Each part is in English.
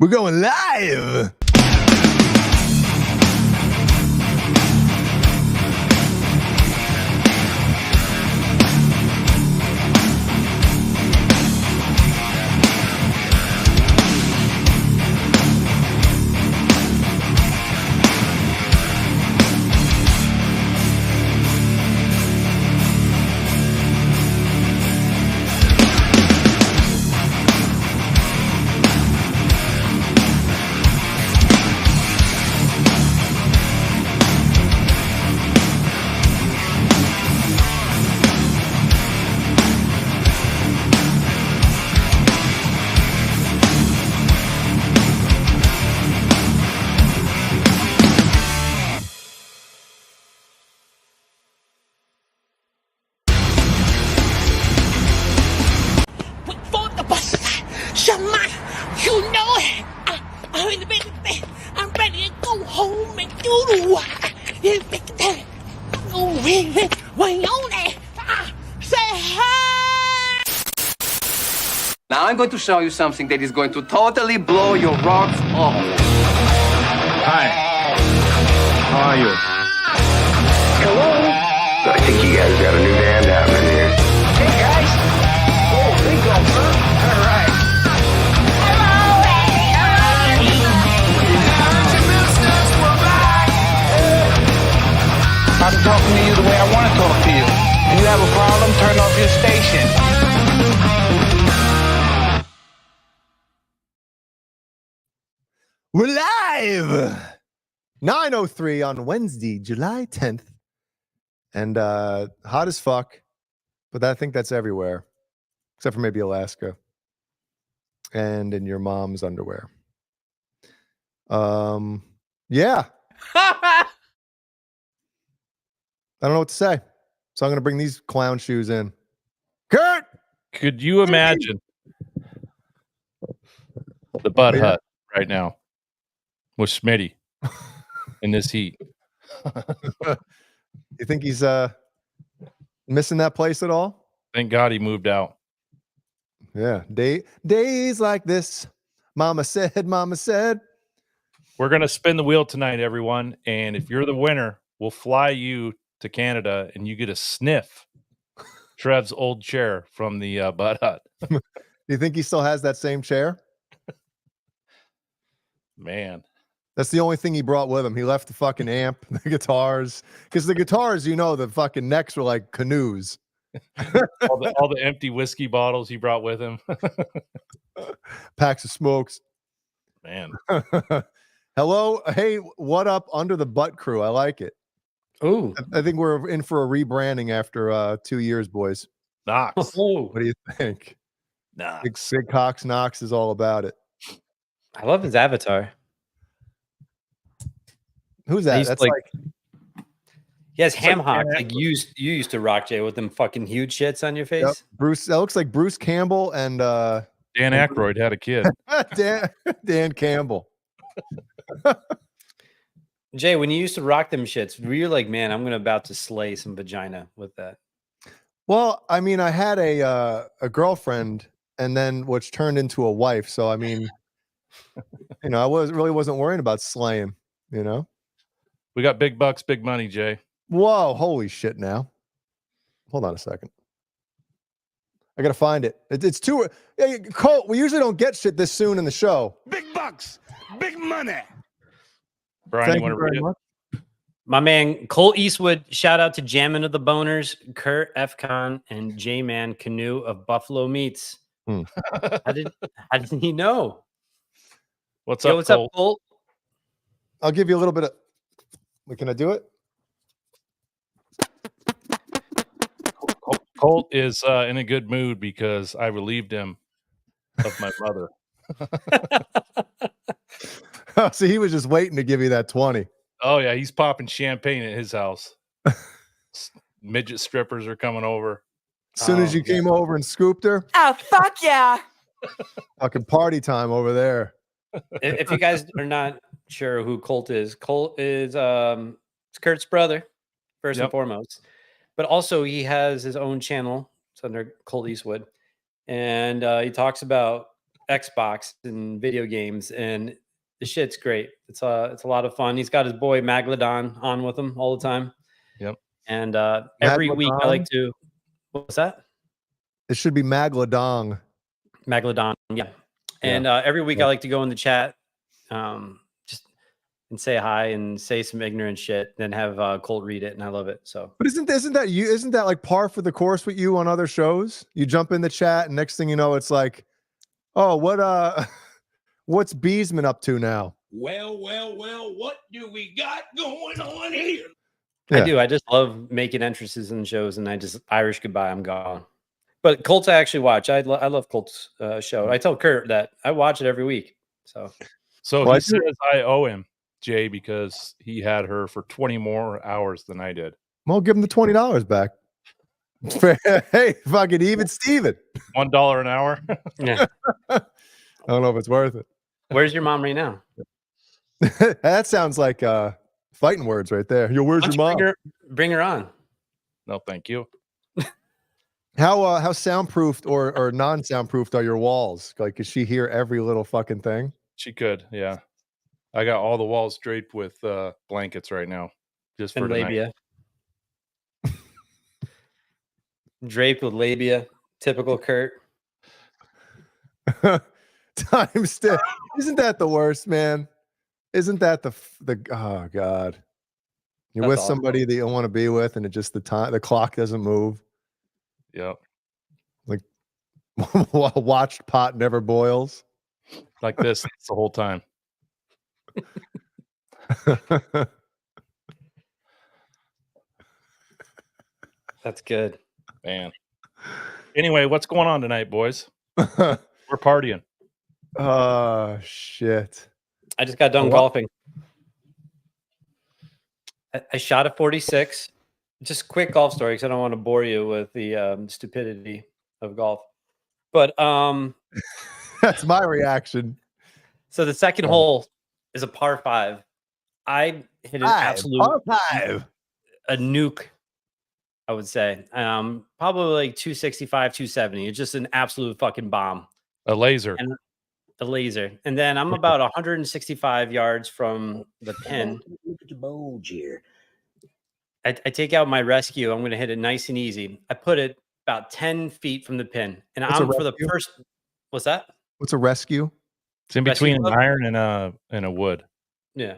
We're going live. I'm in the bed. I'm ready to go home and do the work. Say hi. Now I'm going to show you something that is going to totally blow your rocks off. Hi. How are you? Hello. I think you guys got a new band happening here. Hey guys. Oh, there you go, huh? All right. I'm talking to you the way I want to talk to you. If you have a problem, turn off your station. We're live. 9:03 on Wednesday, July 10th. And hot as fuck. But I think that's everywhere. Except for maybe Alaska. And in your mom's underwear. Yeah. I don't know what to say. So I'm going to bring these clown shoes in. Kurt! Could you imagine the butt hut right now with Smitty in this heat? You think he's missing that place at all? Thank God he moved out. Yeah. Days like this. Mama said. We're going to spin the wheel tonight, everyone. And if you're the winner, we'll fly you to Canada and you get a sniff Trev's old chair from the butt hut. Do you think he still has that same chair? Man. That's the only thing he brought with him. He left the fucking amp, the guitars. Because the guitars, the fucking necks were like canoes. all the empty whiskey bottles he brought with him. Packs of smokes. Man. Hello. Hey, what up under the butt crew? I like it. Oh, I think we're in for a rebranding after 2 years, boys. Knox. What do you think? Knox. Big Cox Knox is all about it. I love his avatar. Who's that? That's like he has ham hocks. Like you used to rock, Jay, with them fucking huge shits on your face. Yep. Bruce. That looks like Bruce Campbell and Dan Aykroyd had a kid. Dan Campbell. Jay, when you used to rock them shits, were you like, man, I'm about to slay some vagina with that? Well, I mean, I had a girlfriend, and then which turned into a wife. So I mean, I wasn't worrying about slaying. We got big bucks, big money, Jay. Whoa, holy shit! Now, hold on a second. I gotta find it. It's too. Hey, Colt, we usually don't get shit this soon in the show. Big bucks, big money. Brian, you want to read it? Much. My man, Colt Eastwood, shout out to Jammin' of the Boners, Kurt F. Con, and J Man Canoe of Buffalo Meats. How did he know? What's Yo, up, what's Colt? up, Colt? I'll give you a little bit of. Can I do it? Colt is in a good mood because I relieved him of my mother. So he was just waiting to give you that 20. Oh, yeah. He's popping champagne at his house. Midget strippers are coming over. As soon as you came over and scooped her. Oh, fuck yeah. Fucking party time over there. If you guys are not sure who Colt is it's Kurt's brother, first and foremost. But also he has his own channel. It's under Colt Eastwood. And he talks about Xbox and video games, and the shit's great. It's a lot of fun. He's got his boy Maglodon on with him all the time. Yep. And every week I like to. What's that? It should be Maglodong. Maglodon, yeah. And every week I like to go in the chat, just and say hi and say some ignorant shit, then have Colt read it, and I love it. So, But isn't that like par for the course with you on other shows? You jump in the chat, and next thing you know, it's like, oh, what's Beezman up to now? Well, what do we got going on here? I do. I just love making entrances in shows, and I just Irish goodbye. I'm gone. But Colts I actually watch. I love Colts show. I tell Kurt that I watch it every week. So he says I owe him, Jay, because he had her for 20 more hours than I did. Well, give him the $20 back. Hey, fucking even Steven. $1 an hour. yeah. I don't know if it's worth it. Where's your mom right now? That sounds like fighting words right there. Yo, where's your mom? Bring her on. No, thank you. How soundproofed or non-soundproofed are your walls? Like, could she hear every little fucking thing? She could, yeah. I got all the walls draped with blankets right now, just for And tonight. labia. Draped with labia. Typical Kurt. Isn't that the worst, man? Isn't that the oh god? You're with somebody that you don't want to be with, and it just the clock doesn't move. Yep. Like watched pot never boils. Like this the whole time. That's good. Man. Anyway, what's going on tonight, boys? We're partying. Oh shit. I just got done golfing. I shot a 46. Just quick golf story because I don't want to bore you with the stupidity of golf. But that's my reaction. So the second hole is a par 5. I hit an absolute par 5. A nuke, I would say. Probably like 265, 270. It's just an absolute fucking bomb. A laser. And a laser. And then I'm about 165 yards from the pin. Look at the bulge here. I take out my rescue. I'm going to hit it nice and easy. I put it about 10 feet from the pin. And I'm for the first. What's that? What's a rescue? It's in between an iron and a wood. Yeah.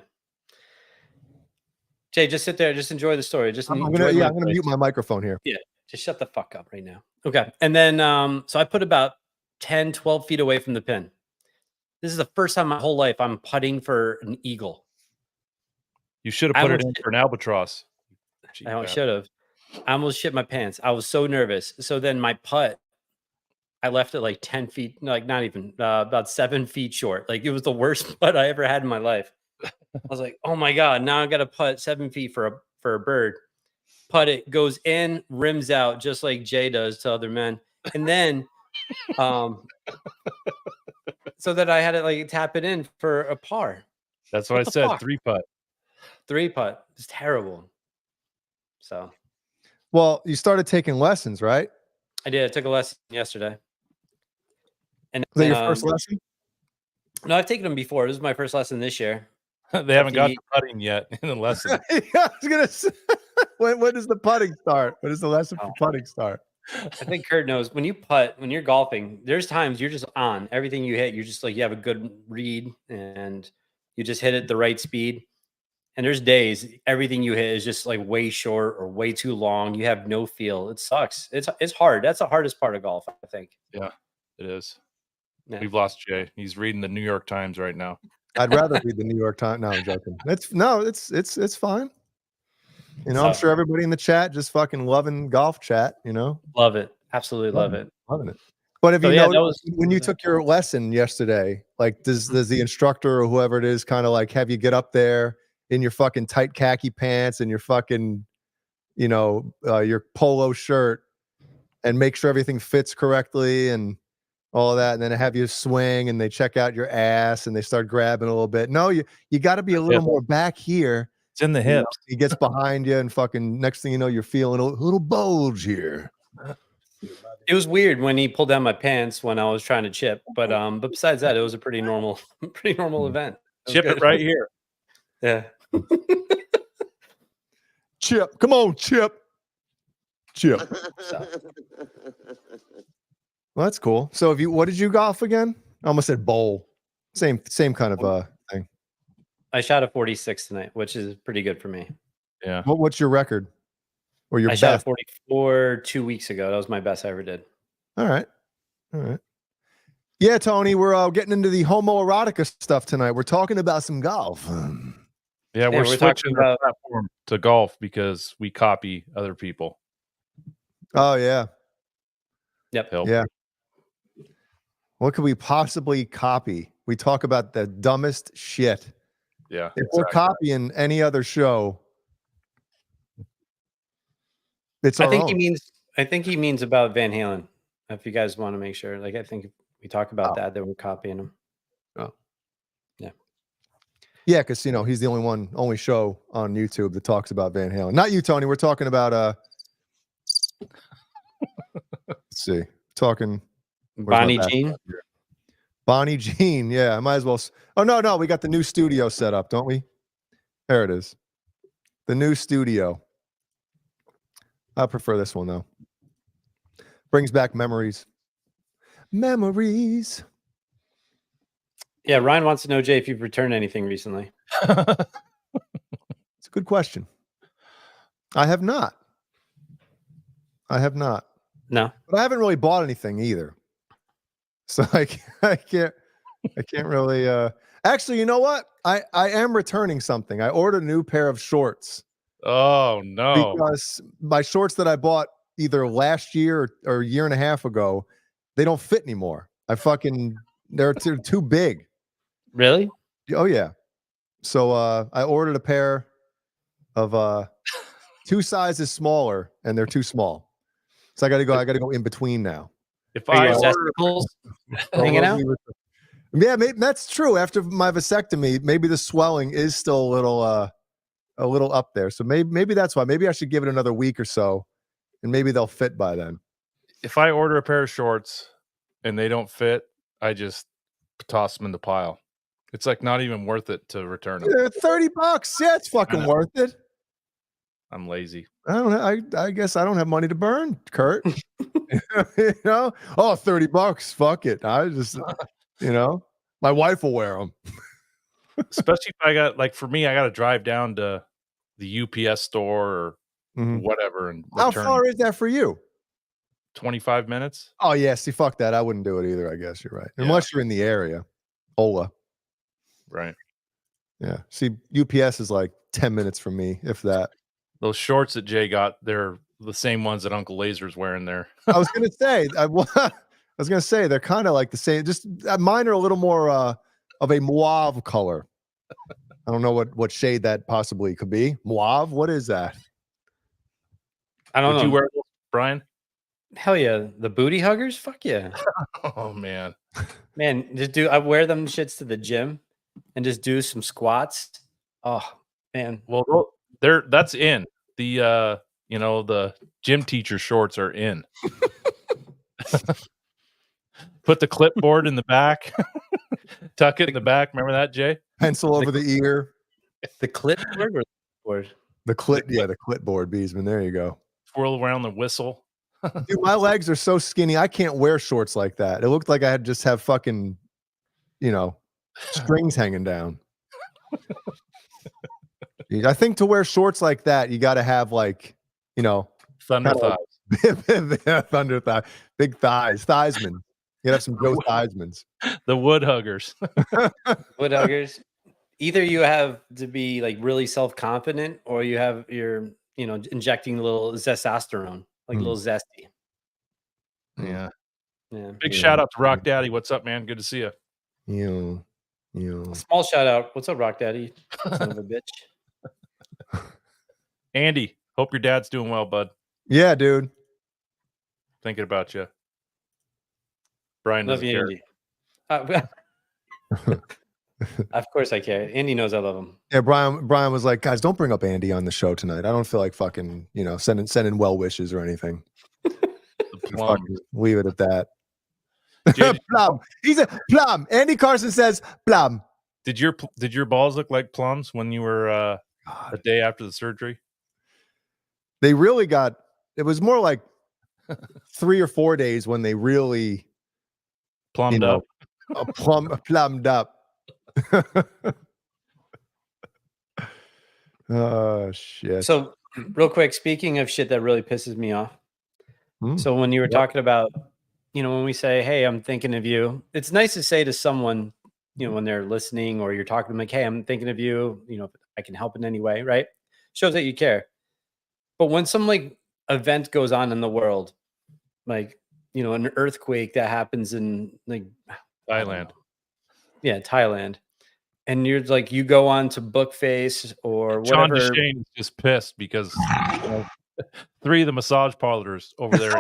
Jay, just sit there. Just enjoy the story. Just I'm gonna mute my microphone here. Yeah. Just shut the fuck up right now. Okay. And then so I put about 10, 12 feet away from the pin. This is the first time in my whole life I'm putting for an eagle. You should have put it in for an albatross. I should have. I almost shit my pants. I was so nervous. So then my putt, I left it like 10 feet, like not even about 7 feet short. Like it was the worst putt I ever had in my life. I was like, oh my God, now I got to putt 7 feet for a bird. Putt it, goes in, rims out, just like Jay does to other men. And then so that I had to like tap it in for a par. That's what I said. Fuck? 3-putt. 3-putt. It's terrible. So, well, you started taking lessons, right? I did. I took a lesson yesterday. And was that your first lesson? No, I've taken them before. This is my first lesson this year. They haven't got to putting yet in the lesson. Yeah, I was gonna say, when does the putting start? When does the lesson for putting start? I think Kurt knows when you putt, when you're golfing, there's times you're just on everything you hit. You're just like, you have a good read and you just hit it the right speed. And there's days everything you hit is just like way short or way too long. You have no feel. It sucks. It's hard. That's the hardest part of golf, I think. Yeah, it is. Yeah. We've lost Jay. He's reading the New York Times right now. I'd rather read the New York Times. No, I'm joking. It's fine. You know, I'm sure everybody in the chat just fucking loving golf chat, you know? Love it. Absolutely love it. Loving it. But if when you took your lesson yesterday, like does the instructor or whoever it is kind of like have you get up there in your fucking tight khaki pants and your fucking, you know, your polo shirt and make sure everything fits correctly and all of that, and then have you swing and they check out your ass and they start grabbing a little bit? No, you got to be a little more back here. It's in the hips. Know, he gets behind you and fucking next thing you know, you're feeling a little bulge here. It was weird when he pulled down my pants when I was trying to chip, but besides that, it was a pretty normal event. Chip it right here. Yeah. Chip, come on, Chip. Chip. Well, that's cool. So, what did you golf again? I almost said bowl. Same kind of thing. I shot a 46 tonight, which is pretty good for me. Yeah. What's your record? Or your I best? shot a 44 2 weeks ago. That was my best I ever did. All right. Yeah, Tony, we're getting into the homoerotica stuff tonight. We're talking about some golf. Yeah, we're we're switching talking our about- platform to golf because we copy other people. Oh yeah. Yep. Help. Yeah. What could we possibly copy? We talk about the dumbest shit. Yeah. If we're copying any other show, it's our own. I think he means about Van Halen. If you guys want to make sure, like, I think if we talk about that we're copying him. Oh. Yeah. Yeah, because he's the only show on YouTube that talks about Van Halen. Not you, Tony. We're talking about let's see. Talking Bonnie Jean. Bonnie Jean. Yeah, I might as well. Oh no, we got the new studio set up, don't we? There it is. The new studio. I prefer this one though. Brings back memories. Memories. Yeah, Ryan wants to know, Jay, if you've returned anything recently. It's a good question. I have not. No. But I haven't really bought anything either. So I can't really actually, you know what? I am returning something. I ordered a new pair of shorts. Oh no. Because my shorts that I bought either last year or a year and a half ago, they don't fit anymore. They're too big. Really? Oh yeah. So I ordered a pair of 2 sizes smaller, and they're too small. So I got to go in between now. If Are I your order, testicles hanging out? Yeah, maybe that's true. After my vasectomy, maybe the swelling is still a little up there. So maybe that's why. Maybe I should give it another week or so, and maybe they'll fit by then. if I order a pair of shorts and they don't fit, I just toss them in the pile. It's like not even worth it to return them. Yeah, $30. Yeah, it's fucking worth it. I'm lazy. I guess I don't have money to burn, Kurt. You know? Oh, $30. Fuck it. I just, my wife will wear them. Especially if I got, like, for me, I got to drive down to the UPS store or whatever. And how far is that for you? 25 minutes. Oh, yeah. See, fuck that. I wouldn't do it either. I guess you're right. Yeah. Unless you're in the area. Ola. Right. Yeah. See, UPS is like 10 minutes from me, if that. Those shorts that Jay got, they're the same ones that Uncle Laser's wearing there. I was going to say, they're kind of like the same. Just mine are a little more of a mauve color. I don't know what shade that possibly could be. Mauve? What is that? I don't know. Would you wear those, Brian? Hell yeah. The booty huggers? Fuck yeah. Oh, man. Man, I wear them shits to the gym and just do some squats. Oh, man. Well, that's in. The the gym teacher shorts are in. Put the clipboard in the back. Tuck it in the back. Remember that, Jay? Pencil over the ear. The clipboard or the board? The clipboard, Beezman. There you go. Twirl around the whistle. Dude, my legs are so skinny. I can't wear shorts like that. It looked like I had just have fucking, strings hanging down. Dude, I think to wear shorts like that, you got to have like, Thunder thighs. thunder thigh, big thighs, thighsman. You have some Joe Theismans. The wood huggers. Wood huggers. Either you have to be like really self-confident, or you're injecting a little testosterone, like a little zesty. Yeah. Yeah. Big shout out to Rock Daddy. What's up, man? Good to see you. Small shout out. What's up, Rock Daddy? Son of a bitch. Andy, hope your dad's doing well, bud. Yeah, dude. Thinking about you. Brian Love doesn't you, care. Andy. Of course I care. Andy knows I love him. Yeah, Brian was like, guys, don't bring up Andy on the show tonight. I don't feel like fucking, sending well wishes or anything. The Plum. Fucking leave it at that. Jay, Plum. He's a plum. Andy Carson says plum. did your balls look like plums when you were a day after the surgery? They really got. It was more like 3 or 4 days when they really Plumbed up. plumbed up. Oh shit. So, real quick, speaking of shit that really pisses me off. So when you were talking about, when we say, "Hey, I'm thinking of you," it's nice to say to someone, when they're listening or you're talking to them, like, "Hey, I'm thinking of you. If I can help in any way," right? Shows that you care. But when some like event goes on in the world, like an earthquake that happens in like Thailand. Yeah, Thailand. And you're like, you go on to Bookface or John whatever. DeShane is just pissed because 3 of the massage parlors over there.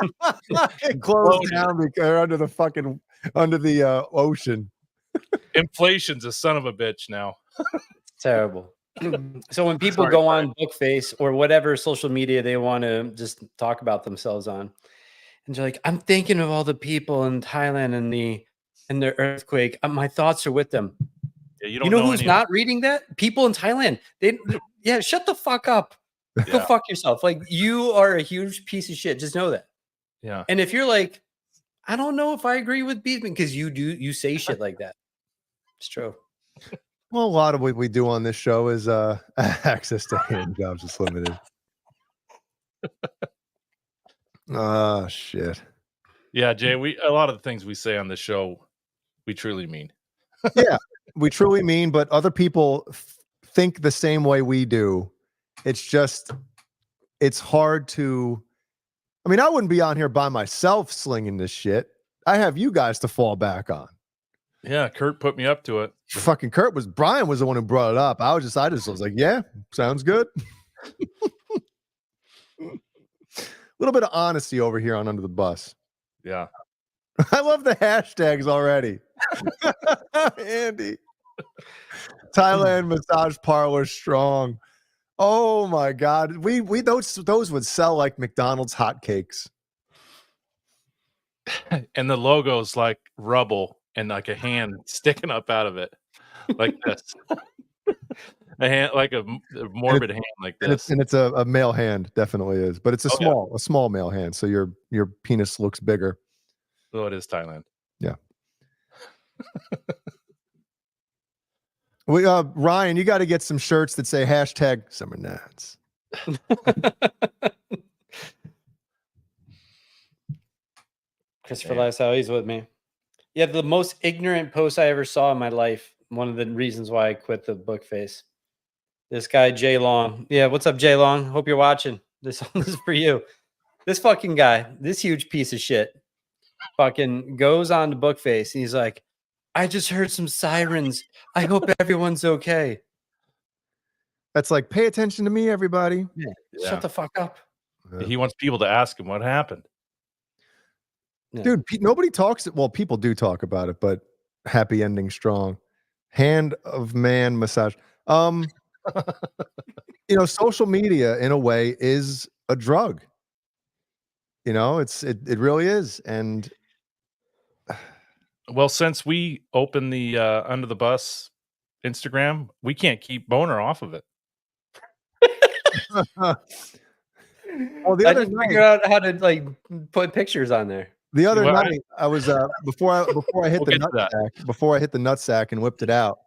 It closed down because they're under the ocean. Inflation's a son of a bitch now. It's terrible. So when people go on Bookface or whatever social media they want to just talk about themselves on, and they're like, I'm thinking of all the people in Thailand and the earthquake. My thoughts are with them. Yeah, you You don't know know who's any not reading that? People in Thailand. Yeah, shut the fuck up. Go Yeah. fuck yourself. Like, you are a huge piece of shit. Just know that. Yeah. And if you're like, I don't know if I agree with Beezman, because you say shit like that. It's true. Well, a lot of what we do on this show is access to hand jobs is limited. Oh shit. Yeah, Jay, a lot of the things we say on the show, we truly mean. Yeah, we truly mean, but other people think the same way we do. It's hard to. I mean, I wouldn't be on here by myself slinging this shit. I have you guys to fall back on. Yeah, Kurt put me up to it. Fucking Brian was the one who brought it up. I just was like, yeah, sounds good. A little bit of honesty over here on Under the Bus. Yeah. I love the hashtags already. Andy. Thailand massage parlor strong. Oh my God. We those would sell like McDonald's hotcakes. And the logo's like rubble and like a hand sticking up out of it. Like this. A hand, like a morbid hand like this. And it's a male hand, definitely is. But it's a small male hand. So your penis looks bigger. Oh, it is Thailand. Yeah. Ryan, you got to get some shirts that say hashtag summer nights. Christopher Lassow, he's with me. Yeah, the most ignorant post I ever saw in my life. One of the reasons why I quit the Bookface. This guy, Jay Long. Yeah, what's up, Jay Long? Hope you're watching. This is for you. This fucking guy, this huge piece of shit, fucking goes on to Bookface and he's like, I just heard some sirens. I hope everyone's okay. That's like, pay attention to me, everybody. Yeah. Shut the fuck up. He wants people to ask him what happened. Yeah. Dude, nobody talks. Well, people do talk about it, but happy ending strong. Hand of man massage. Social media in a way is a drug. It really is. And well, since we opened the Under the Bus Instagram, we can't keep Boner off of it. Well, the other night, figure out how to like put pictures on there. The other night, I was before I hit We'll the nutsack and whipped it out.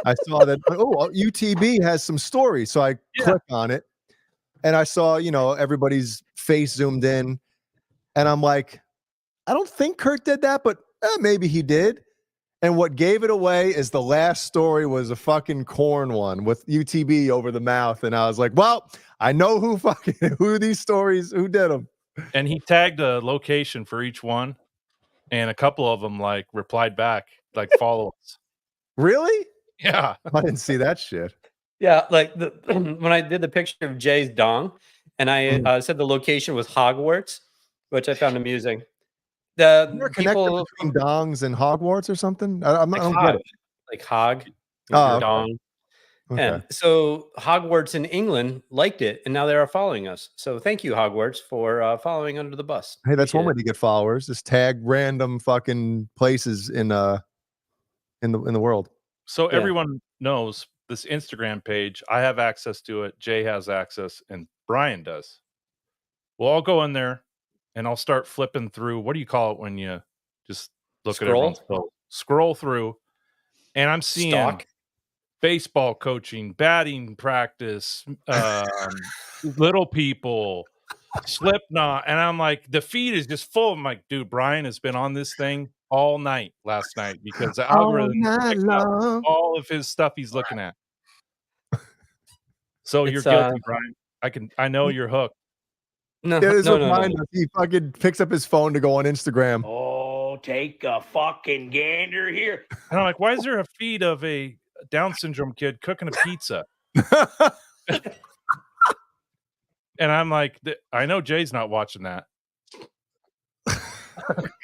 I saw that UTB has some stories, so I click on it, and I saw everybody's face zoomed in, and I'm like, I don't think Kurt did that, but maybe he did. And what gave it away is the last story was a fucking corn one with UTB over the mouth, and I was like, well, I know who did them. And he tagged a location for each one, and a couple of them like replied back, like follow us. Really? Yeah, I didn't see that shit. Yeah, like when I did the picture of Jay's dong, and I said the location was Hogwarts, which I found amusing. The people between dongs and Hogwarts or something. I don't get it. Like hog, okay. dong. Okay. And so Hogwarts in England liked it, and now they are following us. So thank you, Hogwarts, for following under the bus. Hey, that's one way Appreciate to get followers. Just tag random fucking places in the world. So Yeah. everyone knows this Instagram page. I have access to it. Jay has access, and Brian does. Well, I'll go in there and I'll start flipping through. What do you call it when you just look at everyone's post? Scroll through, and I'm seeing Stalk. baseball coaching, batting practice, little people, Slipknot, and I'm like, the feed is just full. I'm like, dude, Brian has been on this thing all night last night because the algorithm is picking up all of his stuff he's looking at. So you're It's, guilty, Brian. I know you're hooked. No, Yeah, this no, is no, what Brian no. does. He fucking picks up his phone to go on Instagram. Oh, take a fucking gander here. And I'm like, why is there a feed of a Down syndrome kid cooking a pizza? And I'm like, I know Jay's not watching that.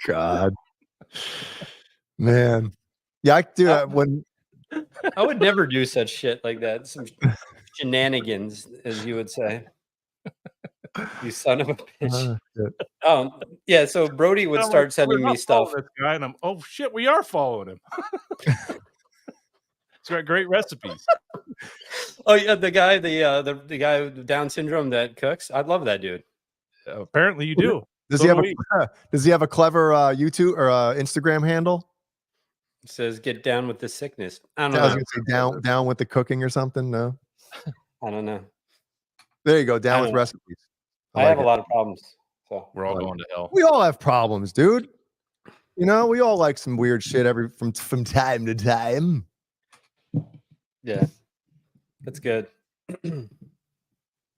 God, man, yeah, I do that when I would never do such shit like that. Some shenanigans, as you would say. You son of a bitch. shit. Yeah. So Brody would I'm start like, sending we're me not stuff. following this guy, and I'm, oh shit, we are following him. He's got great recipes. Oh yeah, the guy with Down syndrome that cooks. I love that dude. Apparently, you do. Does So he have do we. does he have a clever YouTube or Instagram handle? It says get down with the sickness. I don't I was know. gonna say down with the cooking or something. No, I don't know. there you go. Down I with know. recipes. I have a lot of problems. So We're all going to hell. We all have problems, dude. You know, we all like some weird shit from time to time. yeah, that's good.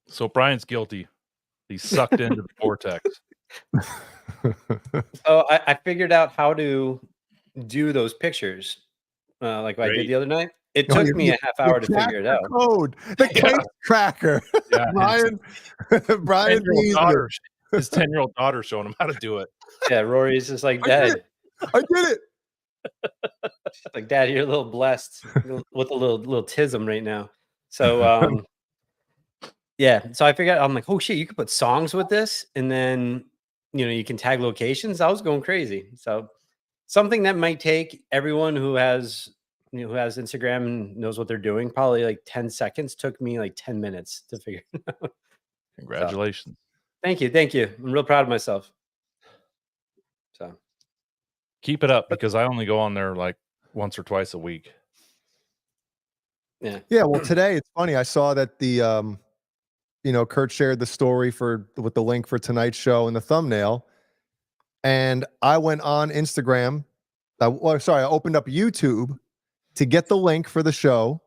So Brian's guilty. He's sucked into the vortex. So I figured out how to do those pictures, like I did the other night. It Oh, took me a half hour to figure it out. Code the case cracker. Yeah, Brian Beezman. his 10-year-old daughter showing him how to do it. Yeah, Rory's just like, I Dad, did it. she's like, Dad, you're a little blessed with a little tism right now. So yeah, so I figured out, I'm like, oh shit, you could put songs with this, and then you can tag locations. I was going crazy. So something that might take everyone who has Instagram and knows what they're doing probably like 10 seconds took me like 10 minutes to figure it out. Congratulations. So, thank you. I'm real proud of myself. So Keep it up, because I only go on there like once or twice a week. yeah. Well, today it's funny. I saw that the Kurt shared the story with the link for tonight's show and the thumbnail, and I went on Instagram. I opened up YouTube to get the link for the show,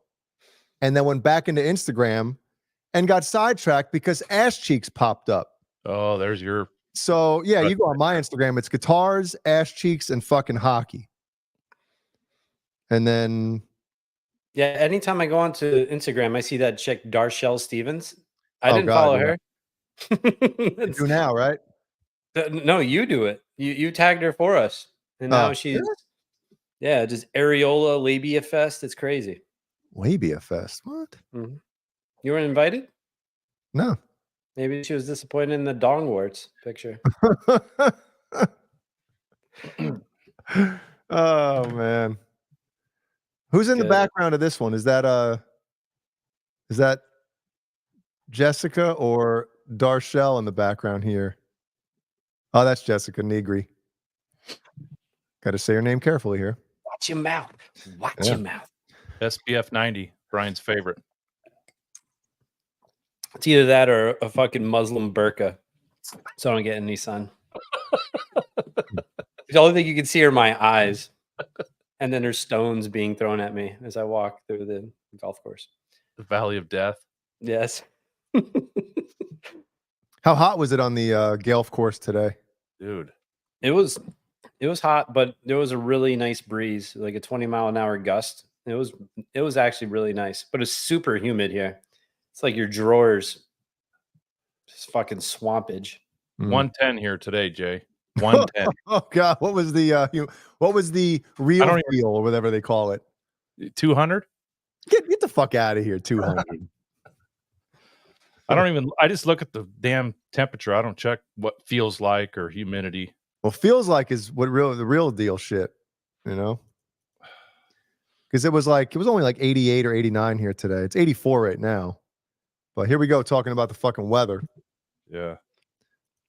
and then went back into Instagram and got sidetracked because ass cheeks popped up. Oh, there's your. So yeah, you go on my Instagram. It's guitars, ass cheeks, and fucking hockey. And then Yeah, anytime I go onto Instagram, I see that chick Darshell Stevens. I Oh, didn't God, follow yeah. her. you do now, right? No, you do it. You tagged her for us, and now she's just areola labia fest. It's crazy. Labia fest. What? Mhm. You weren't invited? No. Maybe she was disappointed in the dong warts picture. Oh man. Who's in the Good. background of this one? Is that Jessica or Darshell in the background here? Oh, that's Jessica Negri. Got to say her name carefully here. Watch your mouth. Watch Yeah. your mouth. SPF 90, Brian's favorite. It's either that or a fucking Muslim burqa, so I don't get any sun. The only thing you can see are my eyes, and then there's stones being thrown at me as I walk through the golf course. The Valley of Death. Yes. How hot was it on the golf course today? Dude. It was hot, but there was a really nice breeze, like a 20-mile-an-hour gust. It was actually really nice, but it's super humid here. It's like your drawers, just fucking swampage. 110 here today, Jay. 110. Oh God, what was the real feel or whatever they call it? 200? Get the fuck out of here. 200. I just look at the damn temperature. I don't check what feels like or humidity. Well, feels like is the real deal shit, you know? Because it was only like 88 or 89 here today. It's 84 right now. But here we go talking about the fucking weather. Yeah.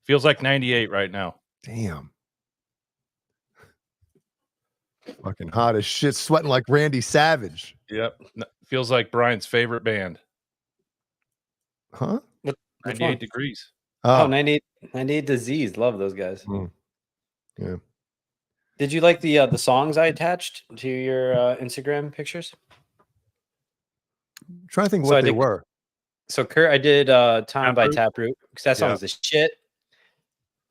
Feels like 98 right now. Damn. Fucking hot as shit, sweating like Randy Savage. Yep. Feels like Brian's favorite band. Huh? 98 degrees. Oh, 98 Disease. Love those guys. Mm. Yeah. Did you like the songs I attached to your Instagram pictures? I'm trying to think what they were. So Kurt, I did Time by Taproot? Taproot because that song's the shit.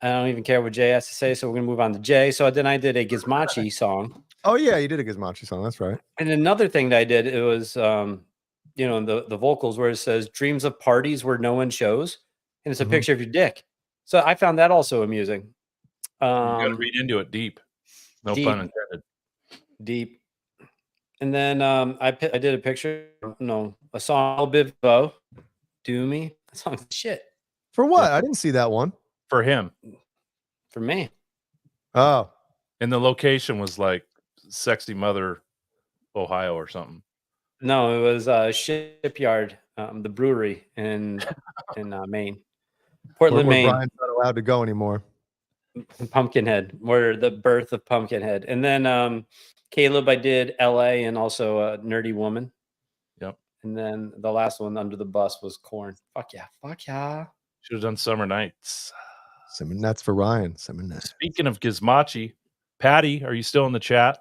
I don't even care what Jay has to say, so we're gonna move on to Jay. So then I did a Gizmachi song. Oh yeah, you did a Gizmachi song. That's right. And another thing that I did, it was the vocals where it says "Dreams of parties where no one shows," and it's a picture of your dick. So I found that also amusing. You got to read into it deep. No pun intended. Deep. And then I did a picture, a song, Bivo, Do Me. That song's shit. For what? I didn't see that one. For him. For me. Oh. And the location was like Sexy Mother, Ohio or something. No, it was Shipyard, the brewery in Maine. Portland, where Maine. Brian's not allowed to go anymore. Pumpkinhead, where the birth of Pumpkinhead. And then Caleb, I did LA and also Nerdy Woman. Yep. And then the last one under the bus was Corn. Fuck yeah. Fuck yeah. Should have done Summer Nights. That's for Ryan. Summer Nights. Speaking of Gizmachi, Patty, are you still in the chat?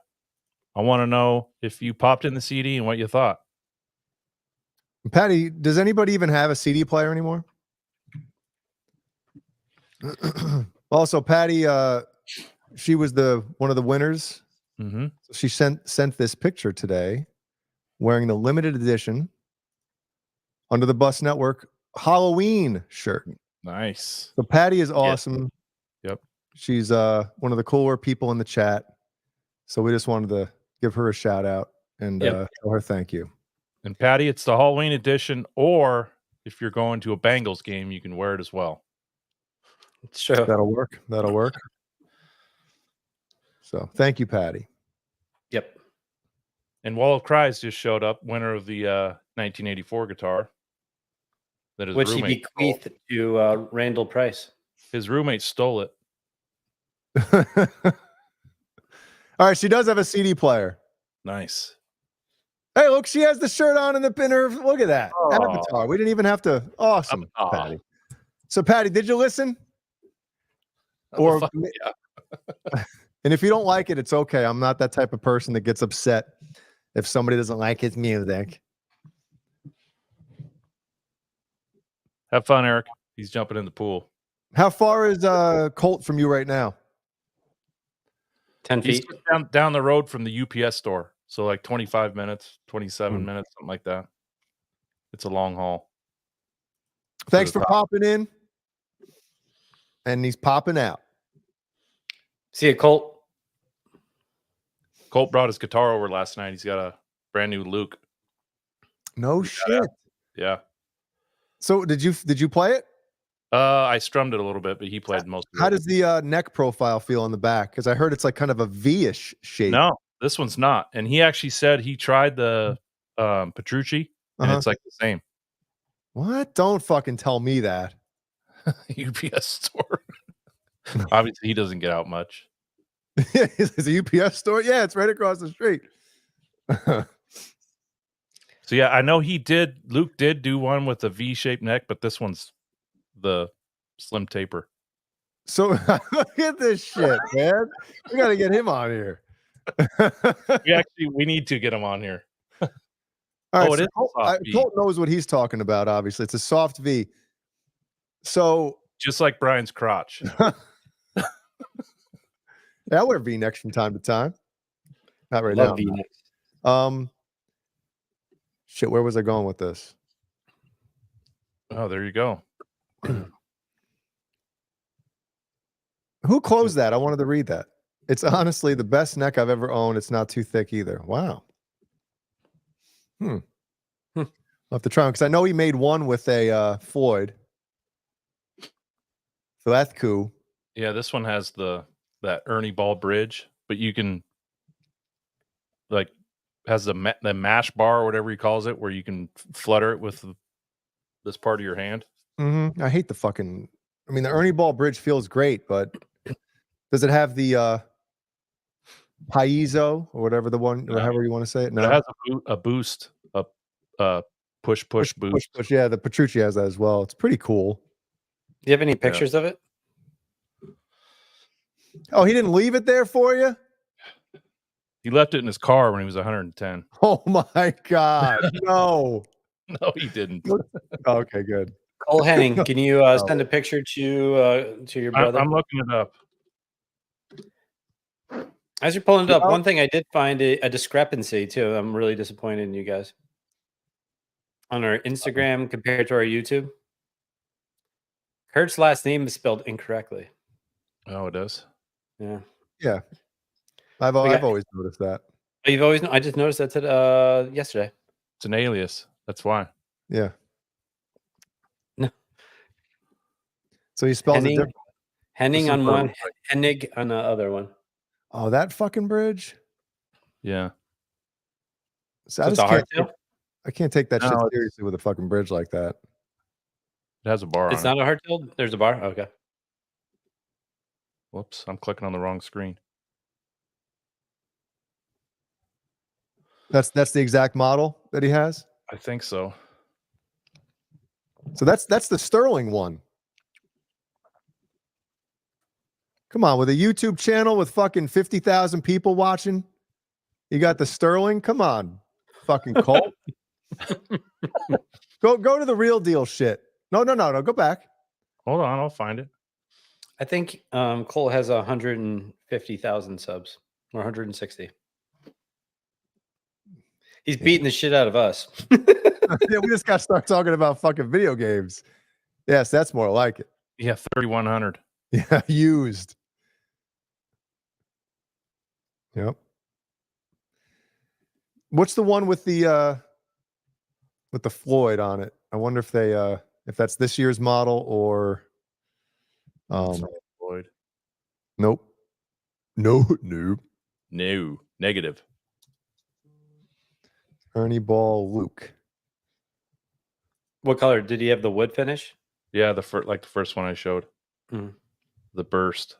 I want to know if you popped in the CD and what you thought. Patty, does anybody even have a CD player anymore? Also, Patty, she was one of the winners. Mm-hmm. She sent this picture today, wearing the limited edition Under the Bus Network Halloween shirt. Nice. So Patty is awesome. Yep. She's one of the cooler people in the chat. So we just wanted to give her a shout out and tell her thank you. And Patty, it's the Halloween edition, or if you're going to a Bengals game, you can wear it as well. It's true. That'll work. That'll work. So thank you, Patty. Yep. And Wall of Cries just showed up, winner of the 1984 guitar. That his Which he roommate bequeathed to Randall Price. His roommate stole it. All right, she does have a CD player. Nice. Hey, look, she has the shirt on in the pinner. Look at that. Oh. Avatar. We didn't even have to. Awesome, Patty. So, Patty, did you listen? Or and if you don't like it, it's okay. I'm not that type of person that gets upset if somebody doesn't like his music. Have fun, Eric. He's jumping in the pool. How far is Colt from you right now? 10 feet. He's down the road from the UPS store. So like 25 minutes, 27 minutes, something like that. It's a long haul. Thanks for popping in. And he's popping out. See you, Colt. Colt brought his guitar over last night. He's got a brand new Luke. No shit. Yeah. So did you play it? I strummed it a little bit, but he played most of it. How does the neck profile feel on the back? Because I heard it's like kind of a V-ish shape. No, this one's not. And he actually said he tried the Petrucci, and it's like the same. What? Don't fucking tell me that. UPS store. Obviously, he doesn't get out much. Is a UPS store? Yeah, it's right across the street. So yeah, I know Luke did do one with a V-shaped neck, but this one's the slim taper. So look at this shit, man. We got to get him on here. We need to get him on here. All right, it is Colt knows what he's talking about, obviously. It's a soft V. So just like Brian's crotch. Yeah, I wear V-necks from time to time. Not right now. V-necks. Shit, where was I going with this? Oh, there you go. Who closed that? I wanted to read that. It's honestly the best neck I've ever owned. It's not too thick either. Wow. I'll have to try them because I know he made one with a Floyd. So that's cool. Yeah, this one has that Ernie Ball bridge, but you can like has the mash bar or whatever he calls it, where you can flutter it with this part of your hand. Mm-hmm. I hate the fucking. I mean, the Ernie Ball bridge feels great, but does it have the piezo or whatever the one, or however you want to say it? But No, it has a boost, a push boost. push. Yeah, the Petrucci has that as well. It's pretty cool. Do you have any pictures of it? Oh, he didn't leave it there for you? He left it in his car when he was 110. Oh my God. No. No, he didn't. Okay, good. Cole Henning, can you send a picture to your brother? I'm looking it up. As you're pulling it up, one thing I did find a discrepancy too. I'm really disappointed in you guys. On our Instagram compared to our YouTube, Kurt's last name is spelled incorrectly. Oh, it is. Yeah. Yeah. I've always noticed that. You've always I just noticed that yesterday. It's an alias. That's why. Yeah. No. So he spells it Henning, different. Henning on one, Hennig on the other one. Oh, that fucking bridge? Yeah. So it's a hardtail? I can't take that shit seriously with a fucking bridge like that. It has a bar It's on not a hardtail? There's a bar? Okay. Whoops, I'm clicking on the wrong screen. That's the exact model that he has? I think so. So that's the Sterling one. Come on, with a YouTube channel with fucking 50,000 people watching, you got the Sterling? Come on, fucking Colt. Go to the real deal shit. No, go back. Hold on, I'll find it. I think Cole has 150,000 subs or 160. He's beating the shit out of us. Yeah, we just got to start talking about fucking video games. Yes, that's more like it. Yeah, 3,100. Yeah, used. Yep. What's the one with the Floyd on it? I wonder if they if that's this year's model or Floyd. Nope. No. No. Negative. Ernie Ball Luke. What color? Did he have the wood finish? Yeah, the first one I showed. Mm. The burst.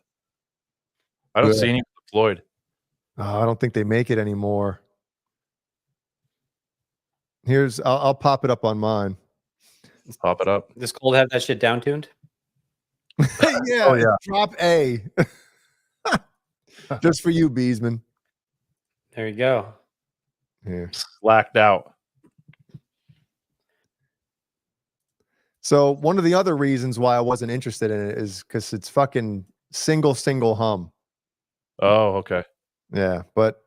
I don't see any Floyd. Oh, I don't think they make it anymore. I'll pop it up on mine. Let's pop it up. Does Cole have that shit down tuned? Yeah, Oh, yeah. Drop A. Just for you, Beezman. There you go. Yeah. Slacked out. So one of the other reasons why I wasn't interested in it is because it's fucking single hum. Oh, okay. Yeah, but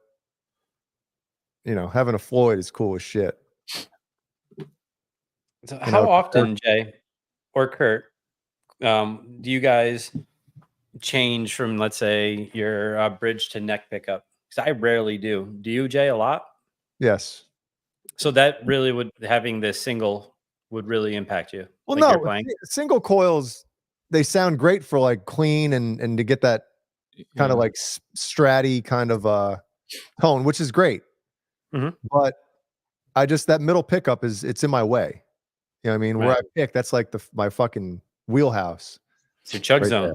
having a Floyd is cool as shit. So how often, Jay or Kurt, do you guys change from, let's say, your bridge to neck pickup? Because I rarely do. Do you, Jay, a lot? Yes. So that really having this single would really impact you. Well, like no, single coils, they sound great for like clean and to get that kind of like stratty kind of tone, which is great. Mhm. But that middle pickup it's in my way. You know what I mean? Right. Where I pick, that's like my fucking wheelhouse. It's your chug right zone.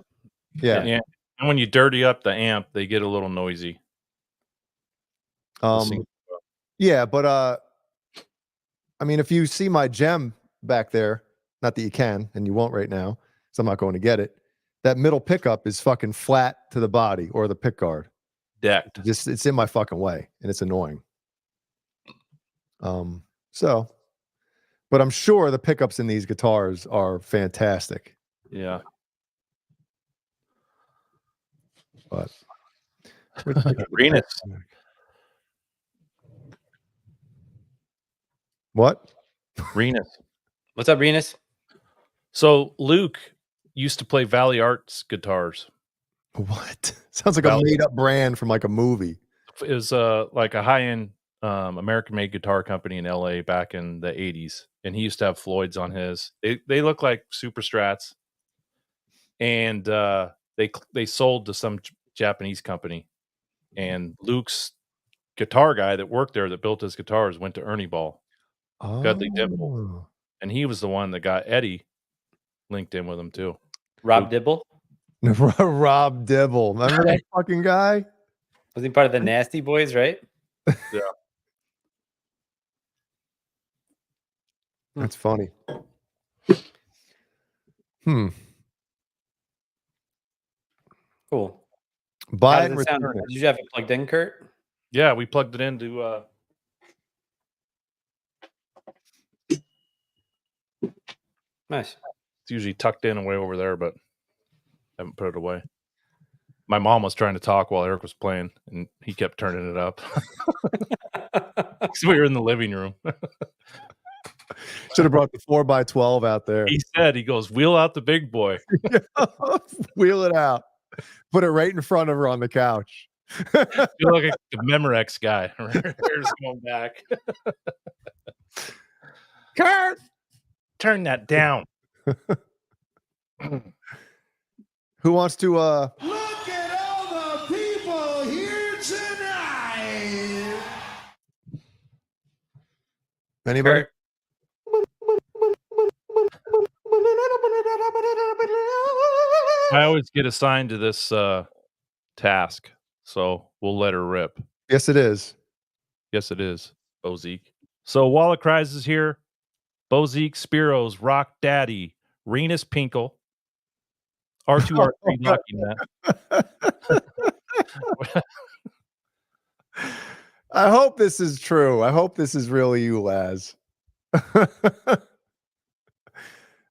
there. Yeah. And when you dirty up the amp, they get a little noisy. Yeah, but I mean, if you see my gem back there, not that you can, and you won't right now, so I'm not going to get it. That middle pickup is fucking flat to the body or the pick guard. Decked. It's in my fucking way, and it's annoying. But I'm sure the pickups in these guitars are fantastic. Yeah. But Renus. What? Renus. What's up, Renus? So Luke used to play Valley Arts guitars. What? Sounds like a made-up brand from like a movie. It was like a high-end American-made guitar company in LA back in the 80s. and he used to have Floyd's on his. They look like super strats, and they sold to some Japanese company. And Luke's guitar guy that worked there that built his guitars went to Ernie Ball, Dudley Dimple, and he was the one that got Eddie linked in with him too. Rob Dibble? Rob Dibble. Remember that fucking guy? Was he part of the Nasty Boys, right? Yeah. That's funny. Cool. Buy How it and does it sound? return it. Did you have it plugged in, Kurt? Yeah, we plugged it into Nice. it's usually tucked in and way over there, but I haven't put it away. My mom was trying to talk while Eric was playing, and he kept turning it up. So we were in the living room. Should have brought the 4x12 out there. He said, he goes, wheel out the big boy. Wheel it out. Put it right in front of her on the couch. You look like the Memorex guy. Hair's going back. Kurt, turn that down. Who wants to Look at all the people here tonight. anybody? Kurt. I always get assigned to this task, so we'll let her rip. Yes, it is. Yes, it is, Bozeek. So Walla Cries is here. Bozeek, Spiros, Rock Daddy, Renus Pinkle, R2R3 Lucky Net. I hope this is true. I hope this is really you, Laz.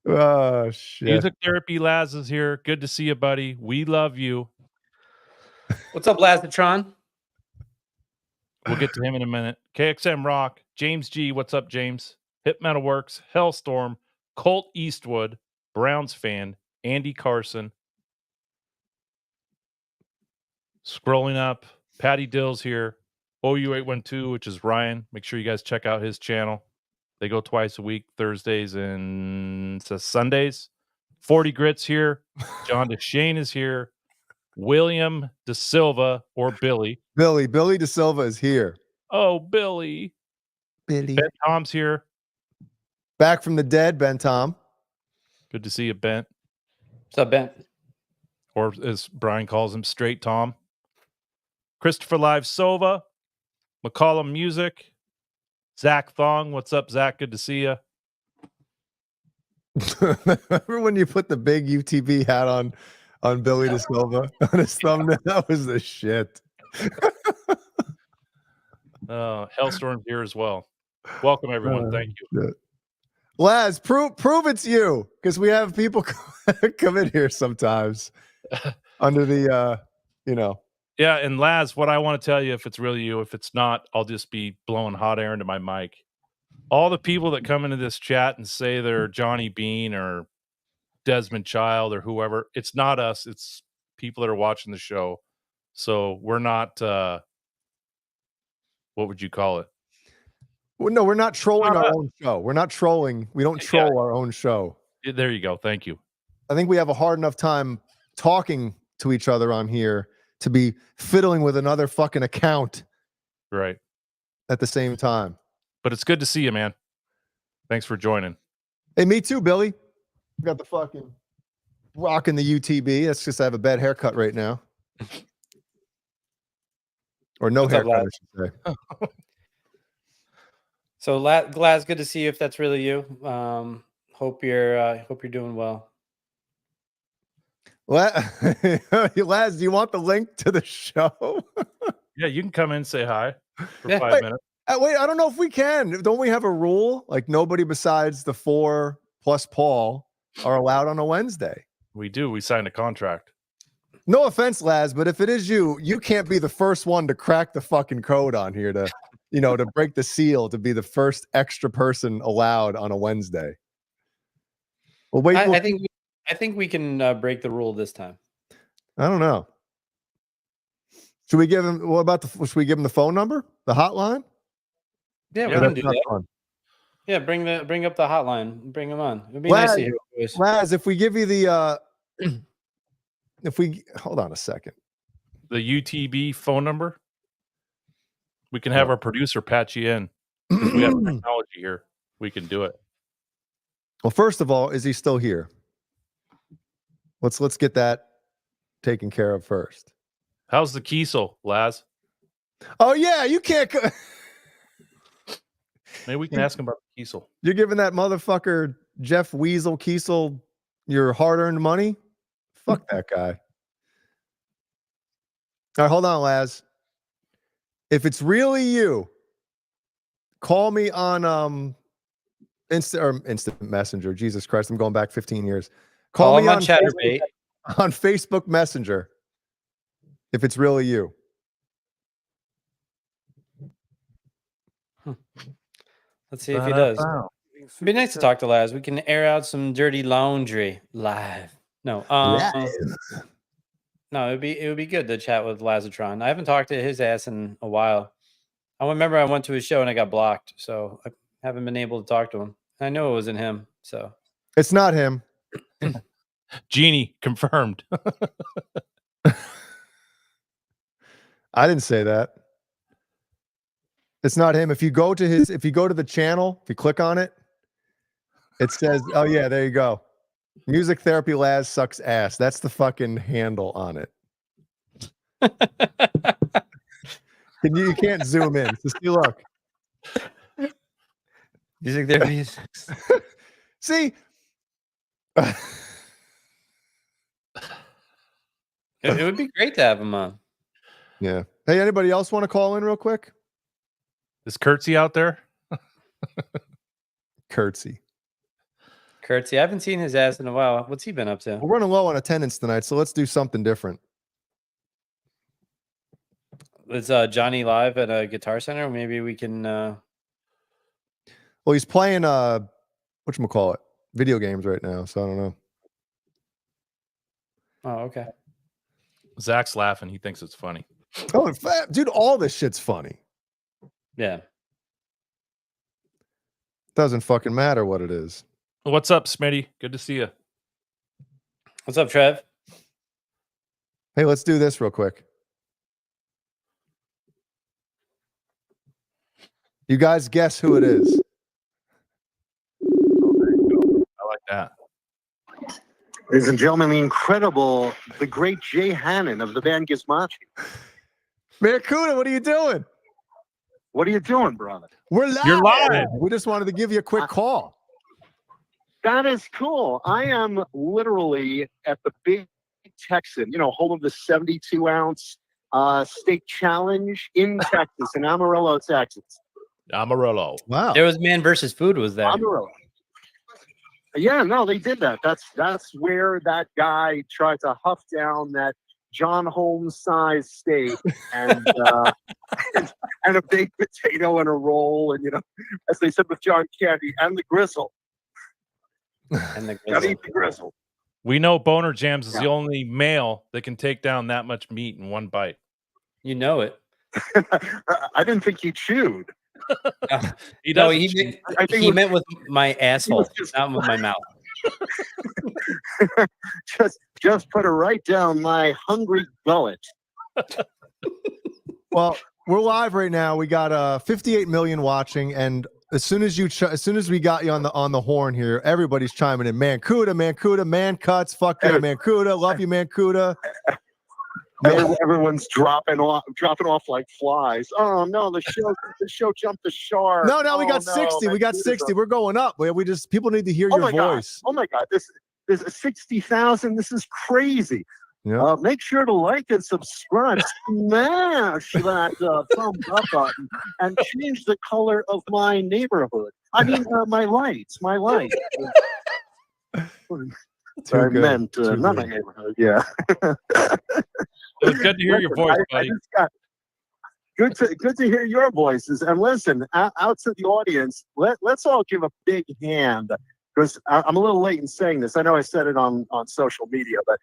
Oh, shit. Music Therapy Laz is here. Good to see you, buddy. We love you. What's up, Lazatron? We'll get to him in a minute. KXM Rock, James G. What's up, James? Hip Metal Works, Hellstorm, Colt Eastwood, Browns fan, Andy Carson. Scrolling up, Patty Dill's here. OU812, which is Ryan. Make sure you guys check out his channel. They go twice a week, Thursdays and Sundays. 40 Grits here. John DeShane is here. William De Silva or Billy. Billy De Silva is here. Oh, Billy. Billy. Ben Tom's here. Back from the dead, Ben Tom. Good to see you, Ben. What's up, Ben? Or as Brian calls him, Straight Tom. Christopher Live Sova. McCollum Music. Zach Thong. What's up, Zach? Good to see you. Remember when you put the big UTB hat on Billy De Silva on his thumbnail? That was the shit. Hellstorm's here as well. Welcome, everyone. Thank you. Shit. Laz, prove it's you, because we have people come in here sometimes under the Yeah, and Laz, what I want to tell you, if it's really you, if it's not, I'll just be blowing hot air into my mic. All the people that come into this chat and say they're Johnny Bean or Desmond Child or whoever, it's not us. It's people that are watching the show. So we're not, what would you call it? Well, no, we're not trolling our own show. We're not trolling. We don't troll our own show. There you go. Thank you. I think we have a hard enough time talking to each other on here to be fiddling with another fucking account Right. at the same time. But it's good to see you, man. Thanks for joining. Hey, me too, Billy. We got the fucking rocking the UTB. That's just I have a bad haircut right now. Or no What's up, haircut, I Laz? should say. So, Glaz, good to see you. If that's really you, hope you're doing well. Laz, do you want the link to the show? Yeah, you can come in and say hi for Yeah. 5 minutes. Wait, I don't know if we can. Don't we have a rule? Like nobody besides the 4 plus Paul are allowed on a Wednesday. We do. We signed a contract. No offense, Laz, but if it is you, you can't be the first one to crack the fucking code on here to, to break the seal, to be the first extra person allowed on a Wednesday. Well, wait. I think we can break the rule this time. I don't know. Should we give him? What about should we give him the phone number, the hotline? Yeah, we Yeah, can That's do not that. fun. Yeah, bring up the hotline. Bring him on. It'd be nice to hear your voice. Laz, if we give you the hold on a second. The UTB phone number. We can have our producer patch you in because we have technology here. We can do it. Well, first of all, is he still here? Let's get that taken care of first. How's the Kiesel, Laz? Oh yeah, you can't. Maybe we can ask him about the Kiesel. You're giving that motherfucker Jeff Weasel Kiesel your hard-earned money? Fuck that guy. All right, hold on, Laz. If it's really you, call me on instant messenger. Jesus Christ, I'm going back 15 years. Call me on Facebook Messenger. If it's really you. Let's see if he does. It'd be nice to talk to Laz. We can air out some dirty laundry live. No, no, it would be good to chat with Lazatron. I haven't talked to his ass in a while. I remember I went to his show and I got blocked, so I haven't been able to talk to him. I know it wasn't him, so it's not him. Genie confirmed. I didn't say that. It's not him. If you go to the channel, if you click on it, it says, oh yeah, there you go. Music Therapy Laz sucks ass. That's the fucking handle on it. You can't zoom in. Just see, look. Music Therapy. See? It would be great to have him on. Yeah. Hey, anybody else want to call in real quick? Is Curtsy out there? Curtsy. I haven't seen his ass in a while. What's he been up to? We're running low on attendance tonight, so let's do something different. Is Johnny live at a Guitar Center? Maybe we can. Well, he's playing whatchamacallit, video games right now, so I don't know. Oh, okay. Zach's laughing. He thinks it's funny. Oh, in fact, dude, all this shit's funny. Yeah. Doesn't fucking matter what it is. What's up, Smitty? Good to see you. What's up, Trev? Hey, let's do this real quick. You guys guess who it is. I like that. Ladies and gentlemen, the great Jay Hannon of the band Gizmachi. Mankuta, what are you doing? What are you doing, brother? We're live. You're live. We just wanted to give you a quick call. That is cool. I am literally at the Big Texan, home of the 72-ounce steak challenge in Texas, in Amarillo, Texas. Amarillo. Wow. There was Man versus Food was there. Amarillo. Yeah, no, they did that. That's where that guy tried to huff down that John Holmes-sized steak and and a baked potato and a roll, and as they said with John Candy, and the grizzle. Gotta eat the grizzle. We know Boner Jams is the only male that can take down that much meat in one bite. You know it. I didn't think he chewed. He does. No, he meant with my asshole, not with my mouth. just put it right down my hungry gullet. Well, we're live right now. We got 58 million watching, and as soon as we got you on the horn here, everybody's chiming in. Mankuta, man cuts, fuck yeah, Mankuta, love you, Mankuta. Everyone's dropping off like flies. Oh no, the show jumped the shark. No, we got 60. We got 60. We're going up. People need to hear your voice. Oh my god, this is 60,000. This is crazy. Yeah. Make sure to like and subscribe. Smash that thumbs up button and change the color of my neighborhood. I mean, my lights. I meant not my neighborhood. Yeah. It was good to hear your voice, buddy. Good to hear your voices. And listen, out to the audience, let's all give a big hand, because I'm a little late in saying this. I know I said it on social media, but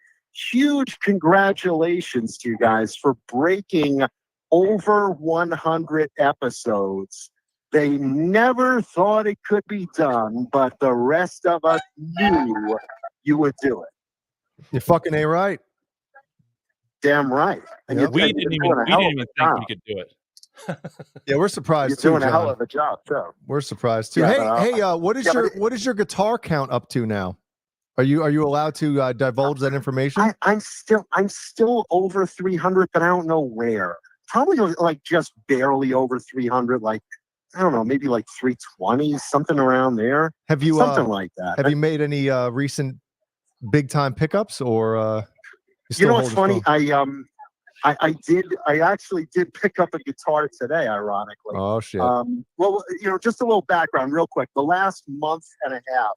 huge congratulations to you guys for breaking over 100 episodes They never thought it could be done, but the rest of us knew you would do it. You're fucking A right. Damn right. And Yep. We you're didn't doing even a we hell didn't of even a think job. we could do it. Yeah, we're surprised You're too, doing a hell John. of a job too. We're surprised too. Yeah, Hey, but, what is yeah, but what is your guitar count up to now? Are you allowed to divulge that information? I'm still over 300, but I don't know where. Probably like just barely over 300. Like I don't know, maybe like 320, something around there. Have you Something like that. have you made any recent big time pickups or You know what's holding funny? strong? I actually did pick up a guitar today, ironically. Oh shit. Well, just a little background real quick. The last month and a half,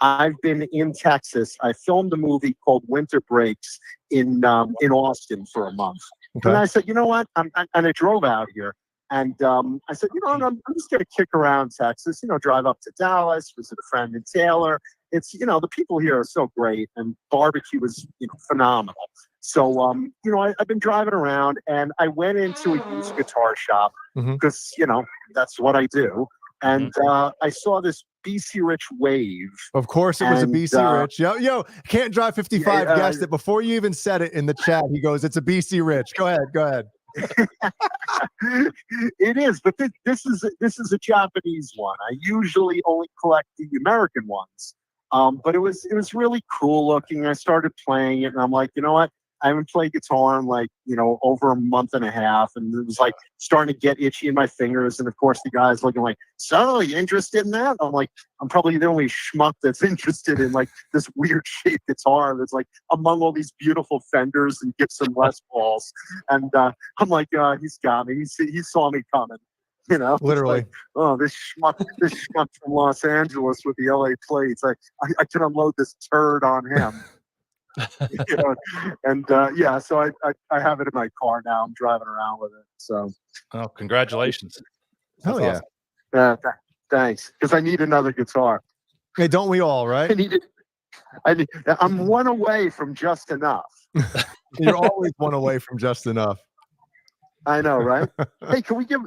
I've been in Texas. I filmed a movie called Winter Breaks in Austin for a month. Okay. And I said, you know what? And I drove out here. And I said, I'm just going to kick around Texas, drive up to Dallas, visit a friend in Taylor. It's, the people here are so great, and barbecue is, phenomenal. So, I've been driving around, and I went into a used guitar shop because, that's what I do. And I saw this BC Rich Wave. Of course, it was a BC Rich. Yo, can't drive 55. Guessed it before you even said it in the chat. He goes, "It's a BC Rich." Go ahead. It is, but this is a Japanese one. I usually only collect the American ones, but it was really cool looking. I started playing it, and I'm like, you know what? I haven't played guitar in like over a month and a half, and it was like starting to get itchy in my fingers. And of course, the guy's looking like, "So, you interested in that?" I'm like, I'm probably the only schmuck that's interested in like this weird shaped guitar that's like among all these beautiful Fenders and Gibson Les Pauls. And I'm like, he's got me. He saw me coming. Literally. Like, oh, this schmuck from Los Angeles with the LA plates. I can unload this turd on him. So I have it in my car now. I'm driving around with it. So, oh, congratulations! Hell That's yeah! awesome. Thanks, because I need another guitar. Hey, don't we all? Right? I'm one away from just enough. You're always one away from just enough. I know, right? Hey, can we give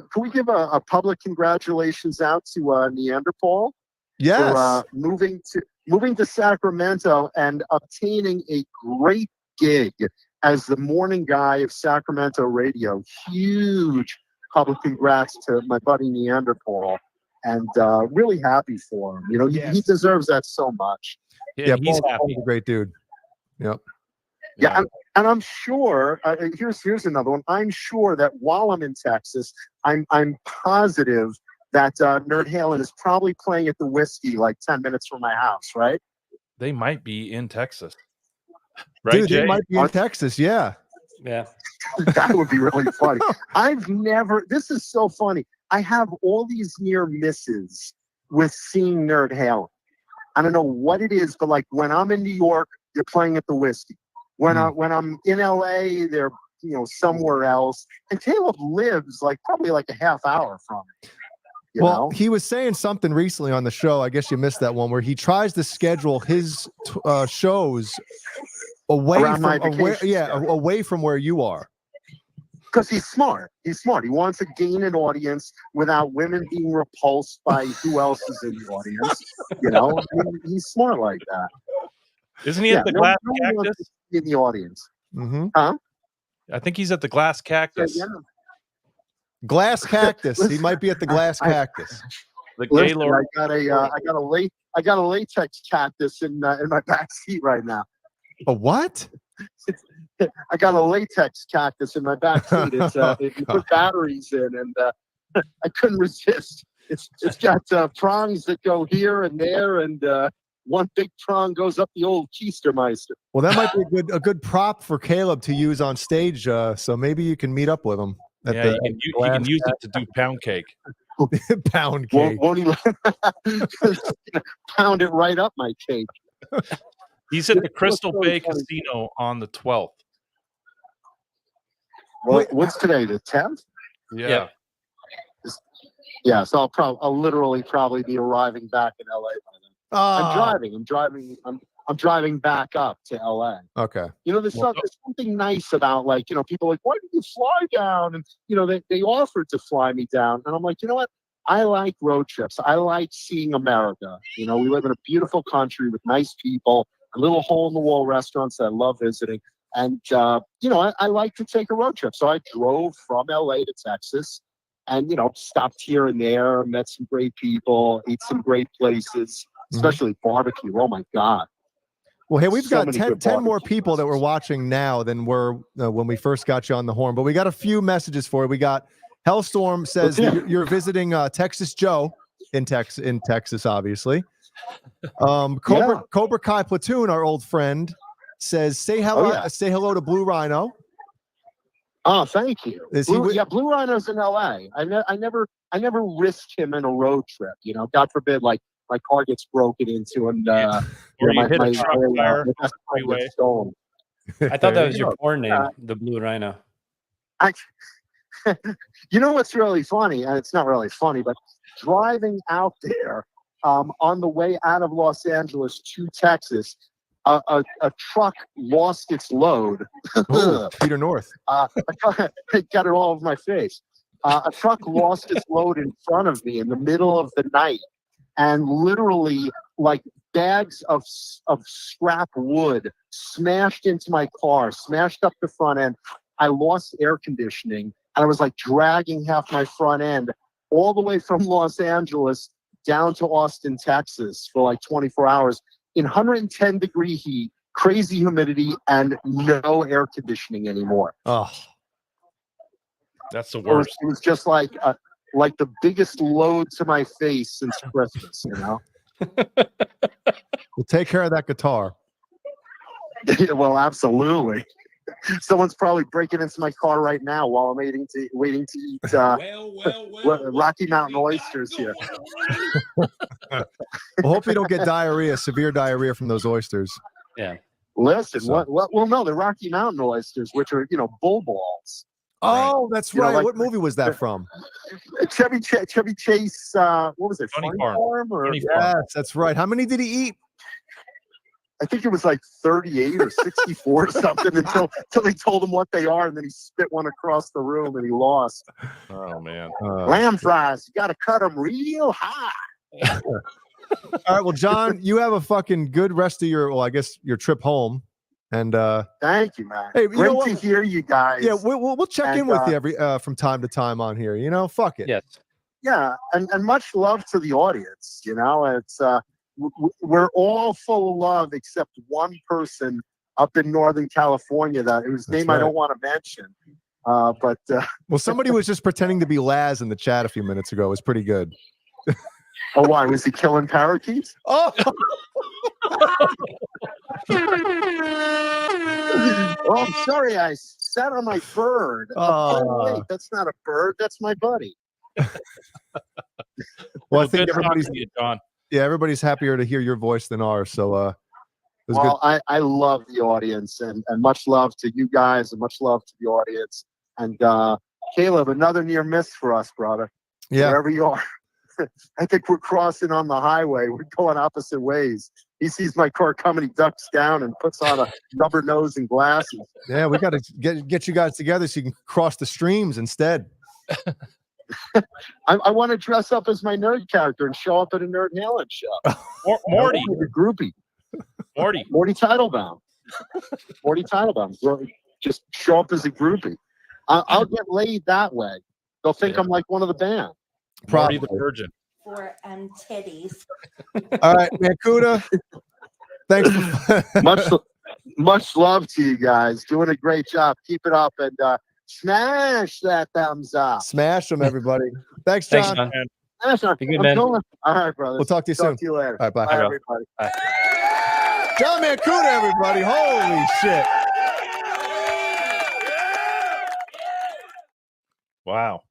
a public congratulations out to Neander Paul? Yes. For moving to Sacramento and obtaining a great gig as the morning guy of Sacramento radio. Huge public congrats to my buddy Neander Paul, and really happy for him. He deserves that so much. Yeah, he's Paul's happy. a great dude. Yep. Yeah, and I'm sure. Here's another one. I'm sure that while I'm in Texas, I'm positive that Nerd Halen is probably playing at the Whiskey like 10 minutes from my house, right? They might be in Texas. Right, Dude, Jay? they might be in Texas, yeah. Yeah. That would be really funny. This is so funny. I have all these near misses with seeing Nerd Halen. I don't know what it is, but like when I'm in New York, they're playing at the Whiskey. When I'm in LA, they're somewhere else. And Caleb lives probably like a half hour from me. He was saying something recently on the show. I guess you missed that one, where he tries to schedule his shows away away from where you are. Because he's smart. He's smart. He wants to gain an audience without women being repulsed by who else is in the audience. He's smart like that. Isn't he at the Glass one Cactus? wants to be in the audience? Mm-hmm. Huh? I think he's at the Glass Cactus. Yeah. Glass Cactus. He might be at the Glass Cactus. The Listen, Gaylord. I got a latex cactus in my back seat right now. A what? I got a latex cactus in my back seat. It's you put batteries in, and I couldn't resist. It's got prongs that go here and there, and one big prong goes up the old Keistermeister. Well, that might be a good prop for Caleb to use on stage. So maybe you can meet up with him. Yeah, you can use it to do pound cake. Pound cake. Won't he pound it right up my cake? He's at the Crystal Bay Casino on the 12th. Well, what's today? The 10th? Yeah. Yeah, so I'll literally probably be arriving back in LA by then. I'm driving back up to LA. Okay. There's something nice about people like, why did you fly down? And they offered to fly me down, and I'm like, you know what? I like road trips. I like seeing America. You know, we live in a beautiful country with nice people, and little hole-in-the-wall restaurants that I love visiting. And, you know, I like to take a road trip. So I drove from LA to Texas and, you know, stopped here and there, met some great people, ate some great places, especially barbecue. Oh, my God. Well, hey, we've So got many 10 good more barbecue people that were places. watching now than were when we first got you on the horn, but we got a few messages for you. We got Hellstorm says Let's that hear you're visiting Texas Joe in Texas, obviously. Cobra Kai Platoon, our old friend, says say hello to Blue Rhino. Oh, thank you. Is Blue, he Blue Rhino's in LA. I never risked him in a road trip. You know, God forbid, like my car gets broken into and Or you my, hit my, a truck tire my on the freeway. gets stolen. I thought that was you your know, porn name, the Blue Rhino. I, you know what's really funny, and it's not really funny, but driving out there on the way out of Los Angeles to Texas, a truck lost its load. Ooh, Peter North. It got it all over my face. A truck lost its load in front of me in the middle of the night, and literally, like bags of scrap wood smashed into my car, smashed up the front end. I lost air conditioning, and I was like dragging half my front end all the way from Los Angeles down to Austin, Texas for like 24 hours in 110-degree heat, crazy humidity, and no air conditioning anymore. Oh, that's the worst. It was just like the biggest load to my face since Christmas, you know? We'll take care of that guitar. Yeah, well, absolutely. Someone's probably breaking into my car right now while I'm waiting to eat Rocky Mountain oysters here. Well, hope you don't get severe diarrhea from those oysters. Yeah. Listen, So. well, no, the Rocky Mountain oysters, which are, you know, bull balls. Oh, that's You know, right. like- What movie was that from? Chevy Chase, what was it? Funny Farm? Or, Funny Farm. Yes, that's right. How many did he eat? I think it was like 38 or 64 or something until they told him what they are, and then he spit one across the room and he lost. Oh man. Lamb fries, you got to cut them real high. All right, well, John, you have a fucking good rest of your trip home. And thank you, man. Hey, you Great know to hear you guys. Yeah, we'll check in with you from time to time on here. You know, fuck it. Yes. Yeah, and much love to the audience. You know, it's we're all full of love except one person up in Northern California whose name I don't want to mention. But well, somebody was just pretending to be Laz in the chat a few minutes ago. It was pretty good. Oh, why was he killing parakeets? Oh. Oh, I'm sorry, I sat on my bird. Oh, wait, that's not a bird. That's my buddy. Well, I think everybody's John. Yeah, everybody's happier to hear your voice than ours. So, well, I love the audience and much love to you guys and much love to the audience. And Caleb, another near miss for us, brother. Yeah, wherever you are. I think we're crossing on the highway. We're going opposite ways. He sees my car coming, he ducks down and puts on a rubber nose and glasses. Yeah, we got to get you guys together so you can cross the streams instead. I want to dress up as my nerd character and show up at a Nerd Halen show. Morty, the groupie. Morty Titlebaum. Morty Titlebaum. Just show up as a groupie. I'll get laid that way. They'll think I'm like one of the band. Probably the Virgin. For titties. All right, Mankuta. Thanks. Much love to you guys. Doing a great job. Keep it up and smash that thumbs up. Smash them, everybody. Thanks, John. Thanks, John. Be good, man. All right, brother. We'll talk to you soon. Talk to you later. All right, bye. Bye, everybody. Bye. John Man Cuda, everybody. Holy shit. Wow.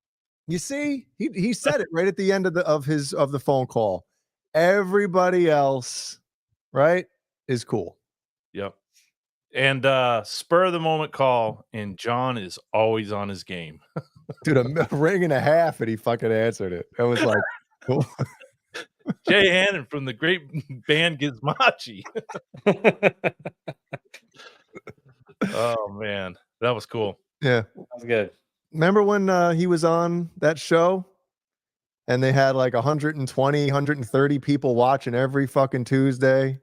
You see, he said it right at the end of the phone call. Everybody else, right, is cool. Yep. And spur of the moment call, and John is always on his game. Dude, a ring and a half, and he fucking answered it. It was like, cool. Jay Hannon from the great band Gizmachi. Oh man, that was cool. Yeah, that was good. Remember when he was on that show? and they had like 120, 130 people watching every fucking Tuesday.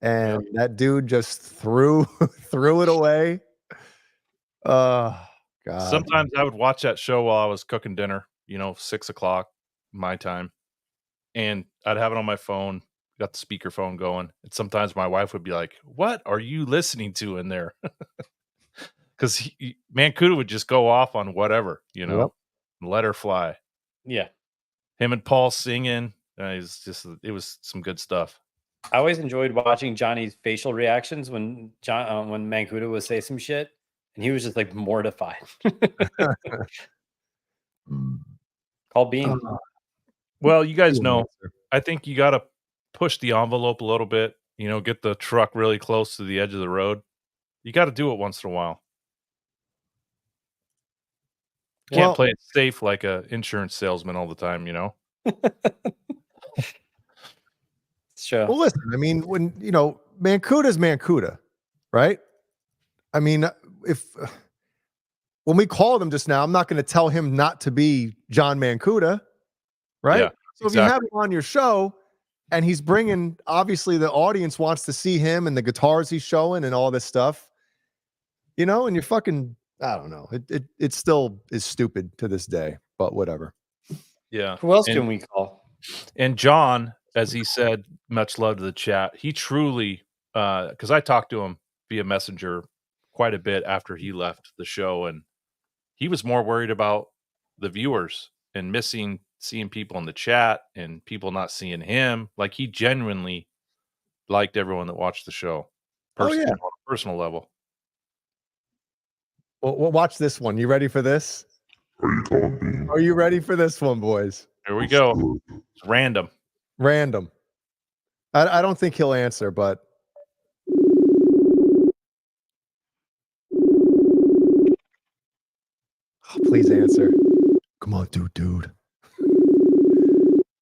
And that dude just threw it away. Oh, God. Sometimes I would watch that show while I was cooking dinner, 6 o'clock my time. And I'd have it on my phone, got the speakerphone going. And sometimes my wife would be like, "What are you listening to in there?" Because Mankuta would just go off on whatever, let her fly. Yeah. Him and Paul singing. It was some good stuff. I always enjoyed watching Johnny's facial reactions when when Mankuta would say some shit, and he was just like mortified. Call Bean. Well, you guys know, I think you got to push the envelope a little bit, get the truck really close to the edge of the road. You got to do it once in a while. You can't play it safe like a insurance salesman all the time, It's true. Well, listen, I mean, when, Mankuta's Mankuta, right? I mean, when we called him just now, I'm not going to tell him not to be John Man Cuda, right? Yeah, so if you have him on your show and he's bringing, obviously the audience wants to see him and the guitars he's showing and all this stuff, and you're fucking, I don't know. It still is stupid to this day, but whatever. Yeah. Who else can we call? And John, as he said, much love to the chat. He truly, because I talked to him via Messenger quite a bit after he left the show, and he was more worried about the viewers and seeing people in the chat and people not seeing him. Like, he genuinely liked everyone that watched the show. On a personal level. Well, watch this one. You ready for this? Are you ready for this one, boys? Here we go. It's random. I don't think he'll answer, but please answer. Come on, dude.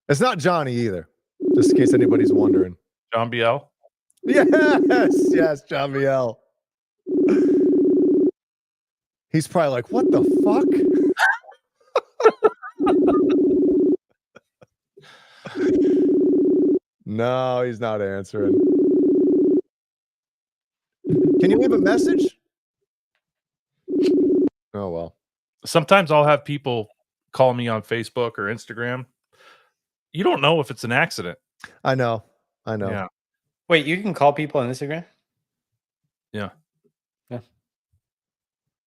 It's not Johnny either, just in case anybody's wondering. John BL? Yes, John BL. He's probably like, what the fuck? No, he's not answering. Can you leave a message? Oh, well. Sometimes I'll have people call me on Facebook or Instagram. You don't know if it's an accident. I know. Yeah. Wait, you can call people on Instagram? Yeah.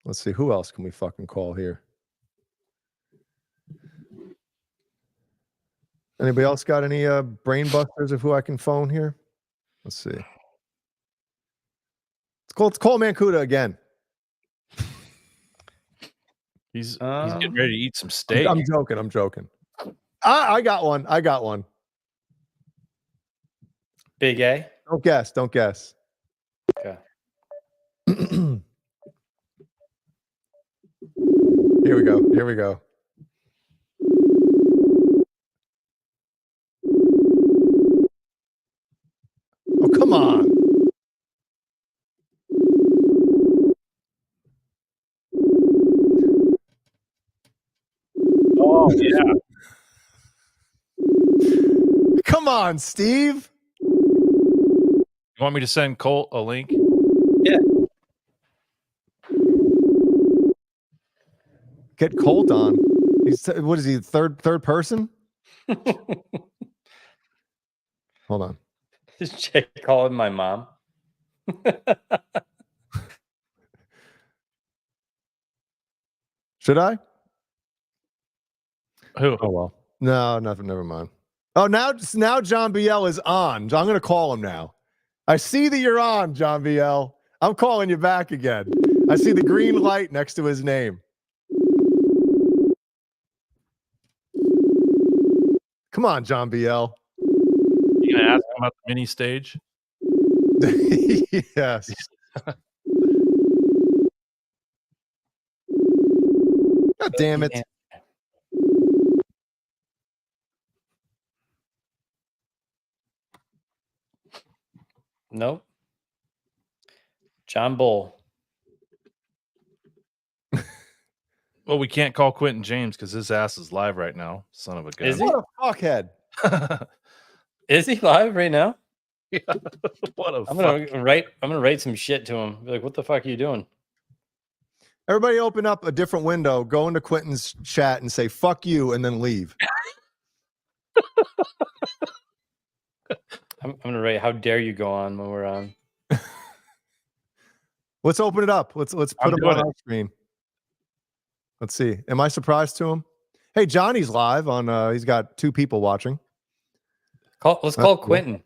Let's see. Who else can we fucking call here? Anybody else got any brain busters of who I can phone here? Let's see. Let's call Mankuta again. He's getting ready to eat some steak. I'm joking. I got one. Big A? Don't guess. Okay. Here we go. Oh, come on. Oh, yeah. Come on, Steve. You want me to send Colt a link? Yeah. Get Colt on. What is he? Third person? Hold on. Is Jay calling my mom? Should I? Who? Oh well. No, nothing. Never mind. Oh, now John BL is on. I'm going to call him now. I see that you're on, John BL. I'm calling you back again. I see the green light next to his name. Come on, John BL. You gonna ask him about the mini stage? Yes. God damn it. Nope. John Bull. Well, we can't call Quentin James because his ass is live right now. Son of a gun. Is he? What a fuckhead. Is he live right now? Yeah. What a I'm fuck. gonna write some shit to him. Be like, what the fuck are you doing? Everybody open up a different window, go into Quentin's chat and say, fuck you, and then leave. I'm gonna write, how dare you go on when we're on. Let's open it up. Let's put I'm him doing on our screen. Let's see. Am I surprised to him? Hey, Johnny's live on he's got 2 people watching. Let's call Quentin.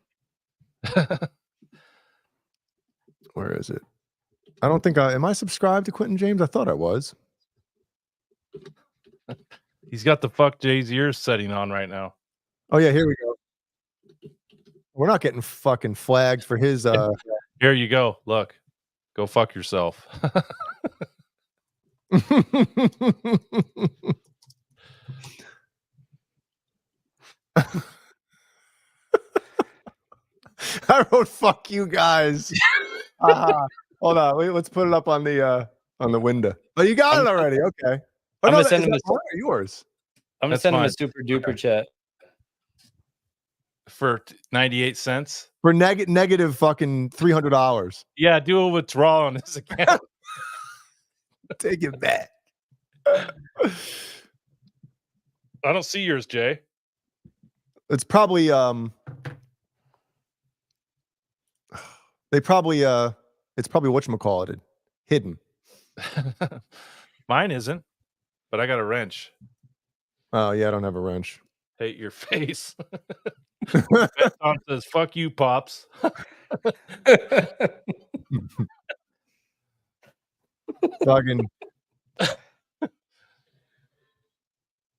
Where is it? I don't think am I subscribed to Quentin James? I thought I was. He's got the fuck Jay's ears setting on right now. Oh yeah, here we go. We're not getting fucking flagged for his Here you go. Look. Go fuck yourself. I wrote "fuck you guys." Hold on, let's put it up on the window. Oh, you got it already. Okay. Oh, I'm no, gonna send him is that mine or yours. I'm gonna That's send him fine. a super duper chat. For 98 cents. For negative fucking $300. Yeah, do a withdrawal on his account. Take it back. I don't see yours, Jay. It's probably it's probably whatchamacallit, hidden. Mine isn't, but I got a wrench. Oh yeah, I don't have a wrench. Hate your face. Tom says, fuck you, Pops. Fucking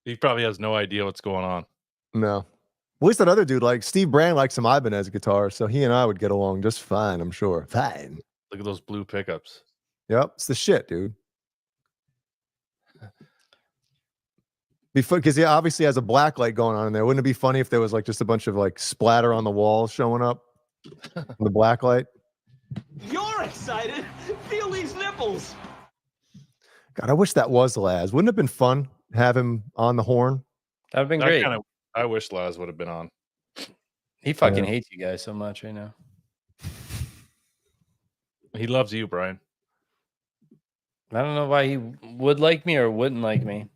He probably has no idea what's going on. no. At least that other dude, like Steve Brand, likes some Ibanez guitar, so he and I would get along just fine, I'm sure. Fine. Look at those blue pickups. Yep, it's the shit, dude. Because he obviously has a black light going on in there. Wouldn't it be funny if there was like just a bunch of like splatter on the wall showing up in the black light? You're excited. Feel these nipples. God, I wish that was Laz. Wouldn't it have been fun to have him on the horn? That would have been great. I wish Laz would have been on. He fucking hates you guys so much right now. He loves you, Brian. I don't know why he would like me or wouldn't like me.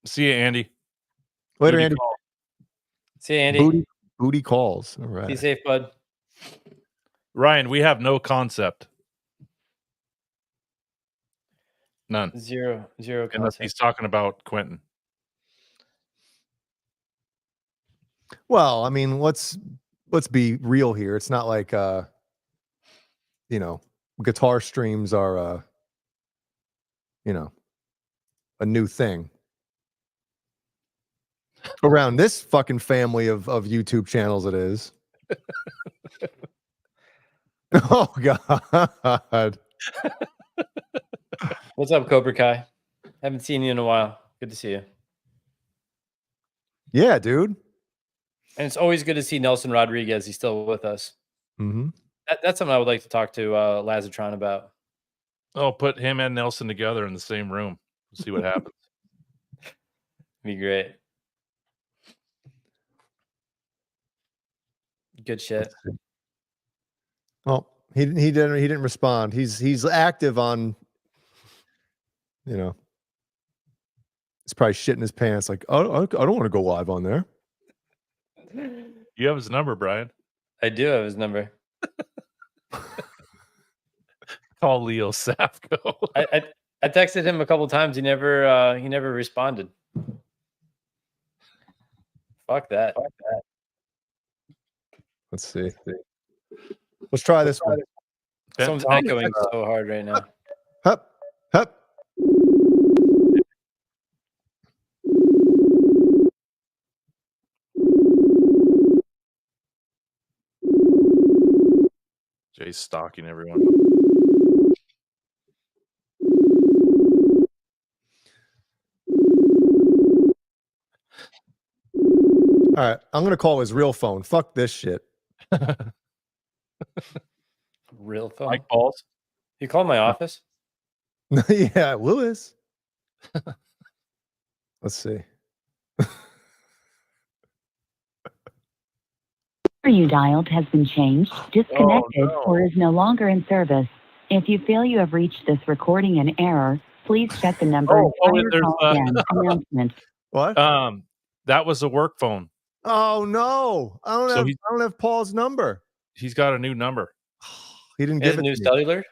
See you, Andy. Later, Booty Andy. call. See you, Andy. Booty calls. All right. Be safe, bud. Ryan, we have no concept. None. Zero Unless concept. he's talking about Quentin. Well, I mean, let's be real here. It's not like guitar streams are a new thing. Around this fucking family of YouTube channels it is. Oh God. What's up, Cobra Kai? Haven't seen you in a while. Good to see you. Yeah, dude. And it's always good to see Nelson Rodriguez. He's still with us. Mm-hmm. That's something I would like to talk to Lazatron about. Oh, put him and Nelson together in the same room. See what happens. Be great. Good shit. Well, he didn't respond. He's active on, he's probably shitting his pants like, oh, I don't want to go live on there. You have his number, Brian. I do have his number. Call Leo Safko. I texted him a couple times. He never responded. Fuck that. Let's see. Let's try this one. Someone's echoing so hard right now. Hup, hup. Jay's stalking everyone. All right, I'm gonna call his real phone. Fuck this shit. Real phone. Mike Balls. You called my office? Yeah, Lewis. Let's see. number you dialed has been changed, disconnected, no. or is no longer in service. If you feel you have reached this recording in error, please check the number and try your there's call again. Announcement. What? That was a work phone. Oh no, I don't So have. I don't have Paul's number. He's got a new number. He didn't Is give it it new to me. cellular?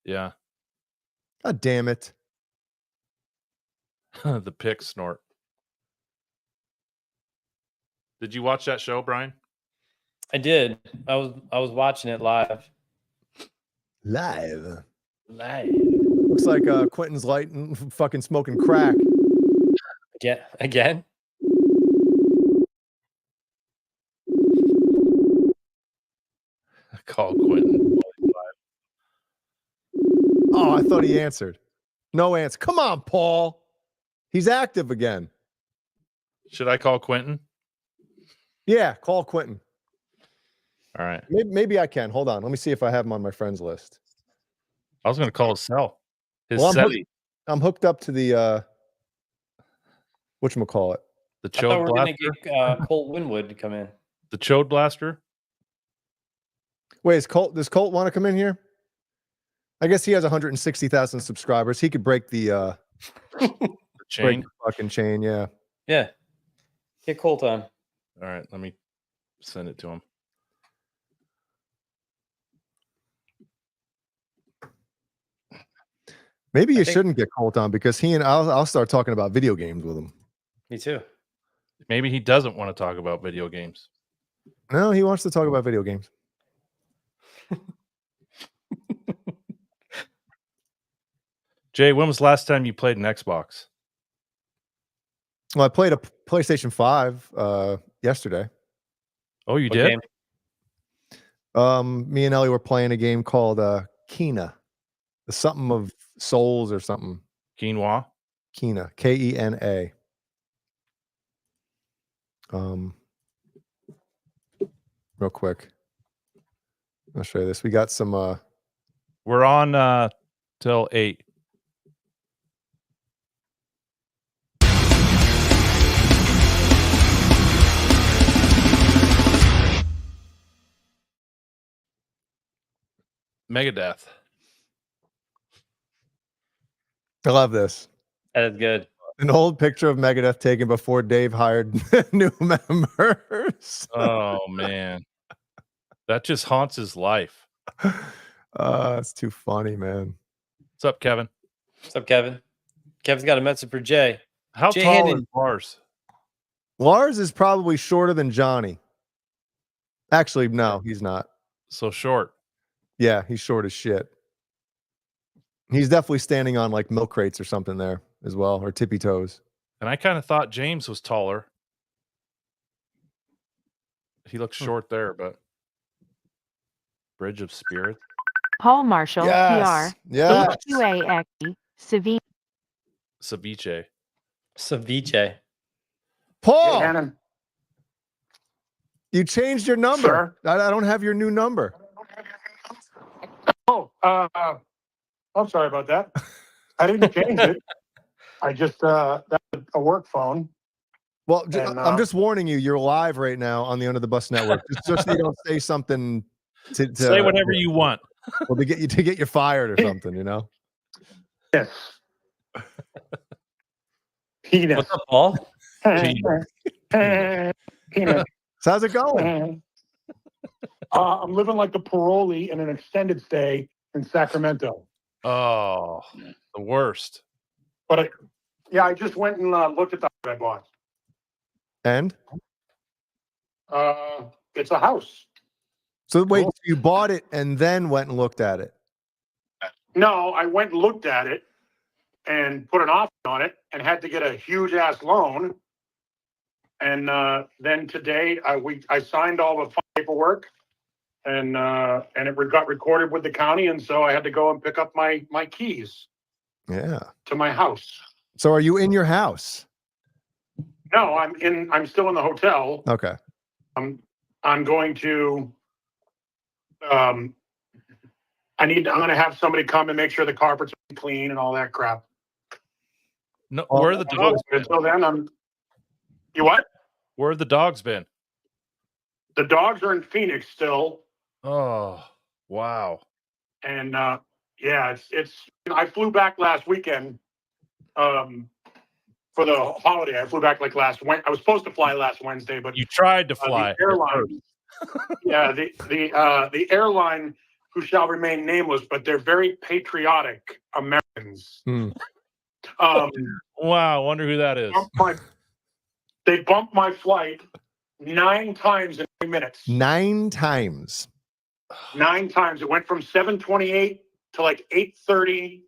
Yeah. God damn it. The pick snort. Did you watch that show, Brian? I did. I was watching it live. Live. Live. Looks like Quentin's lighting, fucking smoking crack. Again? Call Quentin. Oh, I thought he answered. No answer. Come on, Paul. He's active again. Should I call Quentin? Yeah, call Quentin. All right. Maybe I can. Hold on. Let me see if I have him on my friends list. I was going to call his cell. His Well, celly. I'm hooked up to the whatchamacallit. The I thought we Chode were going Blaster. to get Colt Winwood to come in. The Chode Blaster. Wait, does Colt want to come in here? I guess he has 160,000 subscribers. He could break the Chain. fucking chain, yeah. Yeah. Get Colt on. All right, let me send it to him. Maybe you shouldn't get Colt on because I'll start talking about video games with him. Me too. Maybe he doesn't want to talk about video games. No, he wants to talk about video games. Jay, when was the last time you played an Xbox? Well, I played a PlayStation 5 yesterday. Oh, you What did? game? Me and Ellie were playing a game called Kena. Something of souls or something. Quinoa. Kena. Kena. Real quick. I'll show you this. We got some We're on till 8. Megadeth. I love this. That is good. An old picture of Megadeth taken before Dave hired new members. Oh man. That just haunts his life. It's too funny, man. What's up, Kevin? What's up, Kevin? Kevin's got a message for Jay. How Jay tall handed- is Lars? Lars is probably shorter than Johnny. Actually, no, he's not. So short. Yeah, he's short as shit. He's definitely standing on like milk crates or something there as well, or tippy toes. And I kind of thought James was taller. He looks short there, but Bridge of Spirits. Paul Marshall, Yes. PR, Yes. HQA, Savine. Ceviche. Ceviche. Paul, Cannon. you changed your number. I don't have your new number. Oh, I'm sorry about that. I didn't change it. I just that's a work phone. Well, And, I'm just warning you. You're live right now on the Under the Bus Network. Just so you don't say something to Say whatever you want. well, to get you fired or something. You know. Yes. Penis. What's up, Paul? Penis. So how's it going? I'm living like a parolee in an extended stay in Sacramento. Oh, the worst. But I just went and looked at the house I bought. And It's a house. so wait, Cool. so you bought it and then went and looked at it. No, I went and looked at it and put an offer on it and had to get a huge ass loan. And then today I signed all the paperwork and it got recorded with the county, and so I had to go and pick up my keys Yeah. to my house. So are you in your house? No, I'm still in the hotel. Okay. I'm going to I'm going to have somebody come and make sure the carpets are clean and all that crap. No, where are the dogs been? Until then, you what? Where have the dogs been? The dogs are in Phoenix still. Oh, wow. And yeah, it's. I flew back last weekend for the holiday. I flew back like last Wednesday. I was supposed to fly last Wednesday, but You tried to fly. The airline, yeah, the airline, who shall remain nameless, but they're very patriotic Americans. Wow, I wonder who that is. They bumped my flight 9 times in 3 minutes. 9 times. 9 times. It went from 7:28 to like 8:30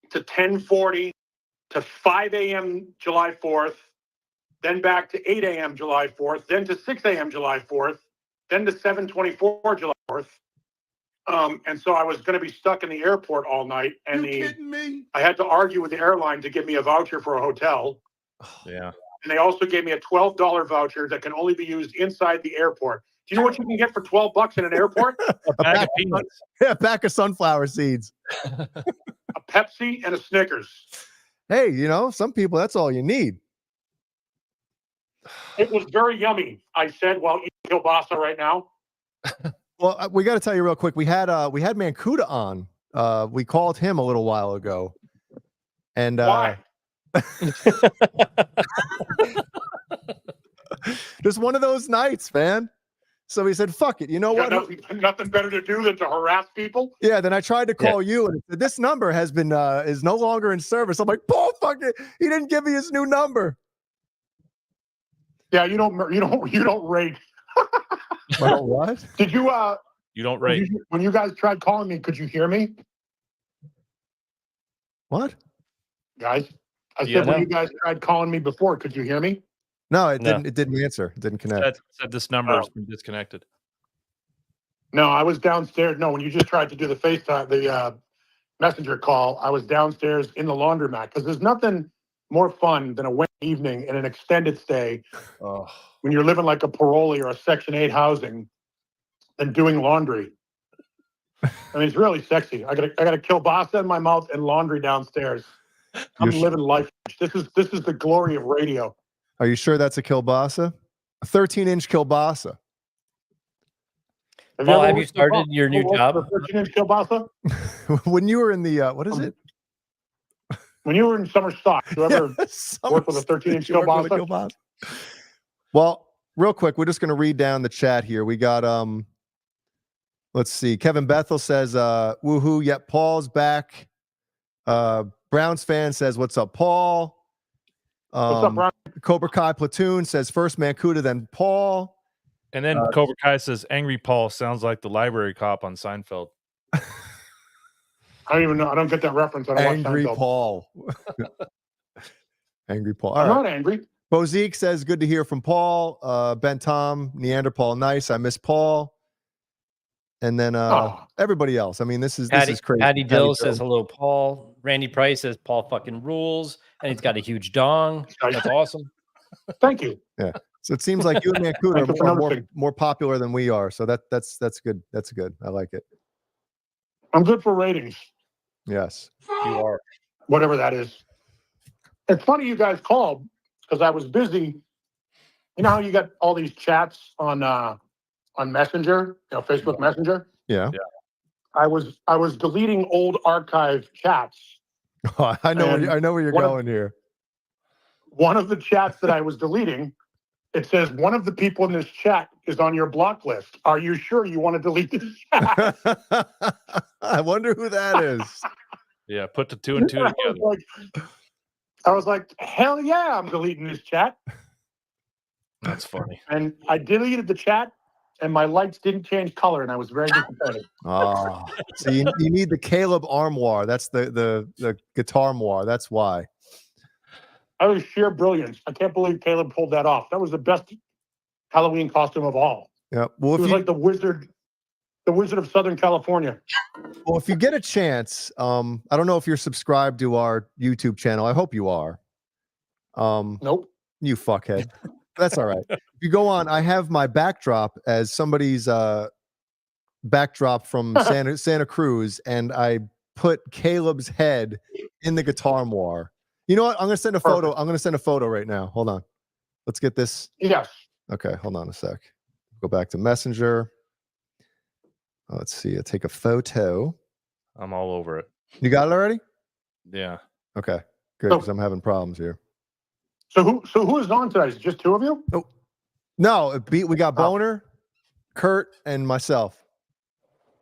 to 10:40 to 5 a.m. July 4th, then back to 8 a.m. July 4th, then to 6 a.m. July 4th, then to 7:24 July 4th. And so I was going to be stuck in the airport all night. And kidding me? I had to argue with the airline to give me a voucher for a hotel. Yeah. And they also gave me a $12 voucher that can only be used inside the airport. Do you know what you can get for $12 in an airport? A bag of peanuts. Yeah, a pack of sunflower seeds. A Pepsi and a Snickers. Hey, you know, some people, that's all you need. It was very yummy, I said, while eating kielbasa right now. Well, we got to tell you real quick. We had Mankuta on. We called him a little while ago. And why? Just one of those nights, man. So he said, fuck it. You know what? Nothing better to do than to harass people? Yeah, then I tried to call you, and it said, this number has been is no longer in service. I'm like, Paul, fuck it. He didn't give me his new number. Yeah, you don't rate. Well, what? Did you You don't rate. When you guys tried calling me, could you hear me? What? Guys? I said when you guys tried calling me before, could you hear me? No, it didn't. It didn't answer. It didn't connect. Said this number has been disconnected. No, I was downstairs. No, when you just tried to do the FaceTime, the messenger call, I was downstairs in the laundromat because there's nothing more fun than a Wednesday evening and an extended stay when you're living like a parolee or a Section 8 housing than doing laundry. I mean, it's really sexy. I got a kielbasa in my mouth and laundry downstairs. I'm living life. This is the glory of radio. Are you sure that's a kielbasa? A 13-inch kielbasa. Paul, have you started your new job? 13-inch kielbasa? When you were in the what is it? When you were in summer stock, you ever worked with a 13-inch kielbasa? Well, real quick, we're just going to read down the chat here. We got let's see. Kevin Bethel says, woohoo, yep, Paul's back. Browns fan says, what's up, Paul? What's up, Brian? Cobra Kai Platoon says, first Mankuta, then Paul. And then Cobra Kai says, Angry Paul sounds like the library cop on Seinfeld. I don't even know. I don't get that reference. I don't Angry watch Seinfeld. Paul. Angry Paul. I'm not angry. Bozique says, good to hear from Paul. Ben Tom, Neander Paul, nice. I miss Paul. And then everybody else. I mean, this is crazy. Patty Dill says, hello, Paul. Randy Price says, Paul fucking rules. And he's got a huge dong. That's awesome. Thank you. Yeah. So it seems like you and Mankuta are more popular than we are. So that's good. That's good. I like it. I'm good for ratings. Yes. You are. Whatever that is. It's funny you guys called because I was busy. You know how you got all these chats on Messenger, Facebook Messenger? Yeah. I was deleting old archive chats. Oh, I know where you're going here. One of the chats that I was deleting, it says one of the people in this chat is on your block list. Are you sure you want to delete this chat? I wonder who that is. Yeah, put the 2 and 2 together. I was like, hell yeah, I'm deleting this chat. That's funny. And I deleted the chat, and my lights didn't change color, and I was very disappointed. Oh, so you need the Caleb armoire. That's the guitar armoire. That's why. That was sheer brilliance. I can't believe Caleb pulled that off. That was the best Halloween costume of all. Yeah, well, it was like the Wizard of Southern California. Well, if you get a chance, I don't know if you're subscribed to our YouTube channel. I hope you are. Nope. You fuckhead. That's all right. If you go on, I have my backdrop as somebody's backdrop from Santa Cruz, and I put Caleb's head in the guitar moire. You know what? I'm gonna send a photo. Perfect. I'm gonna send a photo right now. Hold on. Let's get this. Yes. Okay, hold on a sec. Go back to Messenger. Let's see. I take a photo. I'm all over it. You got it already? Yeah. Okay, good, because I'm having problems here. So who is on today? Is it just two of you? Oh, no. We got Boner, Kurt, and myself.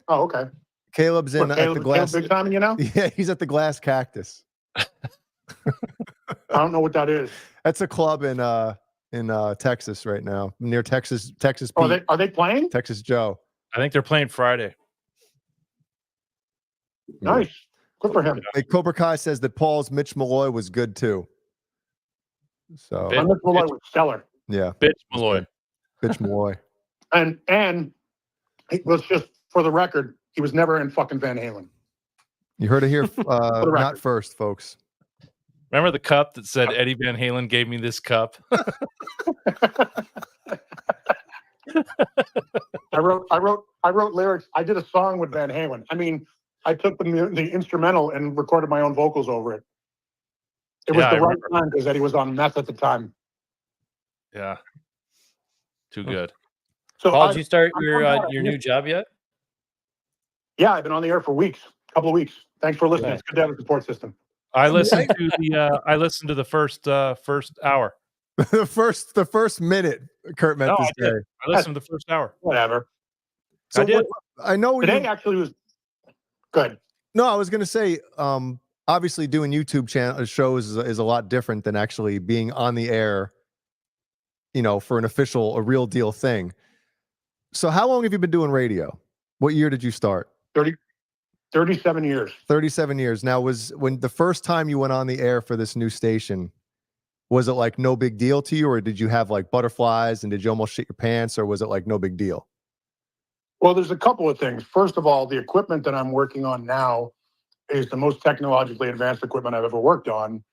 Oh, okay. Caleb's in What, at the glass. Caleb big time, you know? Yeah, he's at the Glass Cactus. I don't know what that is. That's a club in Texas right now, near Texas Oh, Pete, are they playing? Texas Joe. I think they're playing Friday. Nice. Good for him. Hey, Cobra Kai says that Paul's Mitch Malloy was good too. So Bitch, Mitch Malloy was stellar. yeah, Bitch Malloy. Bitch Malloy. And it was just for the record, he was never in fucking Van Halen. You heard it here, not record. first, folks. Remember the cup that said Eddie Van Halen gave me this cup? I wrote lyrics. I did a song with Van Halen. I mean, I took the instrumental and recorded my own vocals over it. It was Yeah, I the right remember. time because Eddie was on meth at the time. Yeah. Too good. So Paul, did you start I'm your new job yet? Yeah, I've been on the air for weeks, a couple of weeks. Thanks for listening. Okay. It's good to have a support system. I listened to the first hour. the first minute, Kurt meant No, this I did. day. I listened to the first hour. Whatever. So I did. I know Today you. actually was good. No, I was going to say, obviously doing YouTube shows is a lot different than actually being on the air, for a real deal thing. So how long have you been doing radio? What year did you start? 37 years. 37 years. Now, when the first time you went on the air for this new station, was it like no big deal to you, or did you have like butterflies and did you almost shit your pants, or was it like no big deal? Well, there's a couple of things. First of all, the equipment that I'm working on now is the most technologically advanced equipment I've ever worked on.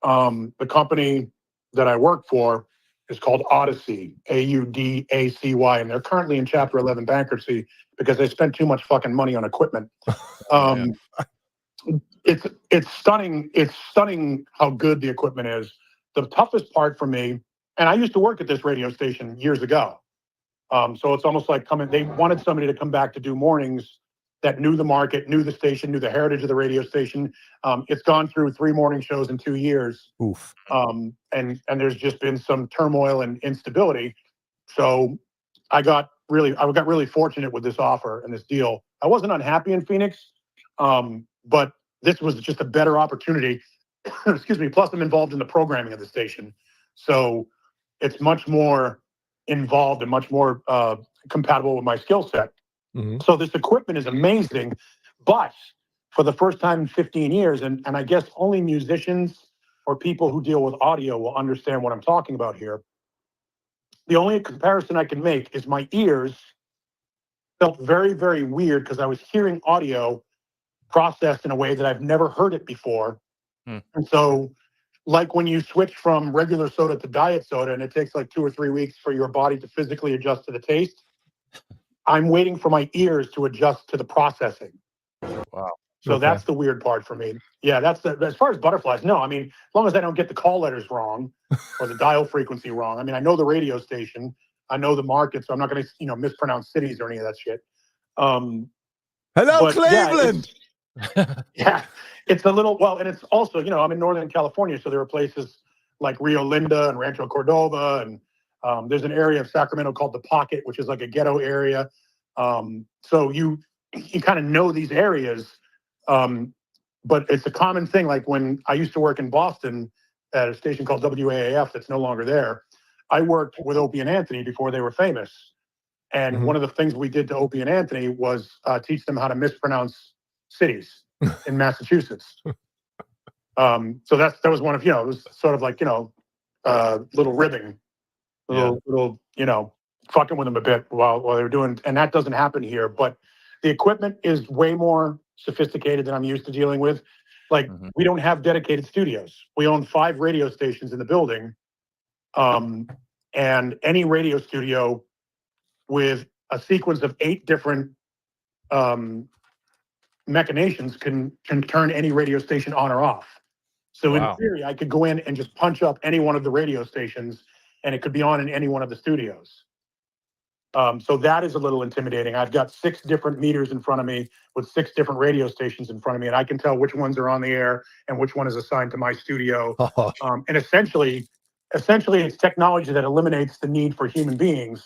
The company that I work for is called Odyssey, Audacy, and they're currently in Chapter 11 bankruptcy because they spent too much fucking money on equipment. It's stunning. It's stunning how good the equipment is. The toughest part for me, and I used to work at this radio station years ago. So it's almost like they wanted somebody to come back to do mornings that knew the market, knew the station, knew the heritage of the radio station. It's gone through 3 morning shows in 2 years. Oof. And there's just been some turmoil and instability. So I got really fortunate with this offer and this deal. I wasn't unhappy in Phoenix, but this was just a better opportunity. Excuse me. Plus, I'm involved in the programming of the station, so it's much more involved and much more compatible with my skill set. Mm-hmm. So this equipment is amazing, but for the first time in 15 years, and I guess only musicians or people who deal with audio will understand what I'm talking about here. The only comparison I can make is my ears felt very, very weird because I was hearing audio processed in a way that I've never heard it before. And so, like when you switch from regular soda to diet soda and it takes like 2 or 3 weeks for your body to physically adjust to the taste, I'm waiting for my ears to adjust to the processing. Wow. So Okay. that's the weird part for me. Yeah, as far as butterflies, no. I mean, as long as I don't get the call letters wrong or the dial frequency wrong. I mean, I know the radio station, I know the market, so I'm not going to, mispronounce cities or any of that shit. Hello, but, Cleveland. Yeah, it's a little, and it's also, I'm in Northern California, so there are places like Rio Linda and Rancho Cordova, and there's an area of Sacramento called the Pocket, which is like a ghetto area. So you kind of know these areas, but it's a common thing. Like when I used to work in Boston at a station called WAAF that's no longer there, I worked with Opie and Anthony before they were famous. And one of the things we did to Opie and Anthony was teach them how to mispronounce cities in Massachusetts. So that was one of, it was sort of like, little ribbing, little, fucking with them a bit while they were doing, and that doesn't happen here. But the equipment is way more sophisticated than I'm used to dealing with. Like we don't have dedicated studios. We own 5 radio stations in the building. And any radio studio with a sequence of 8 different machinations can turn any radio station on or off. So Wow. in theory, I could go in and just punch up any one of the radio stations, and it could be on in any one of the studios. So that is a little intimidating. I've got 6 different meters in front of me with 6 different radio stations in front of me, and I can tell which ones are on the air and which one is assigned to my studio. And essentially, it's technology that eliminates the need for human beings.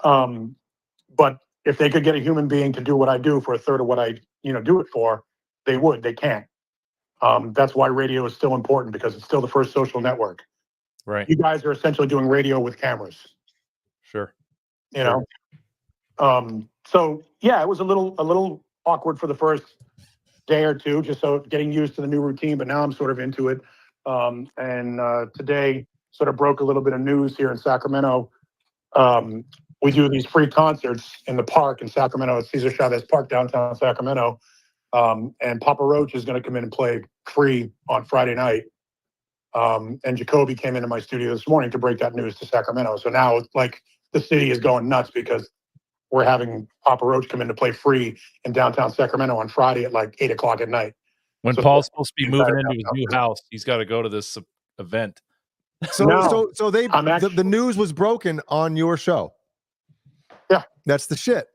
But if they could get a human being to do what I do for a third of what I do it for, they would. They can't. That's why radio is still important, because it's still the first social network. Right. You guys are essentially doing radio with cameras. Sure. You know. So yeah, it was a little awkward for the first day or two, just so getting used to the new routine. But now I'm sort of into it. And today sort of broke a little bit of news here in Sacramento. We do these free concerts in the park in Sacramento at Cesar Chavez Park, downtown Sacramento. And Papa Roach is going to come in and play free on Friday night. And Jacoby came into my studio this morning to break that news to Sacramento. So now, like, the city is going nuts because we're having Papa Roach come in to play free in downtown Sacramento on Friday at like 8 o'clock at night. When So Paul's supposed to be moving entire into his new house, he's got to go to this event. So the news was broken on your show. Yeah, that's the shit.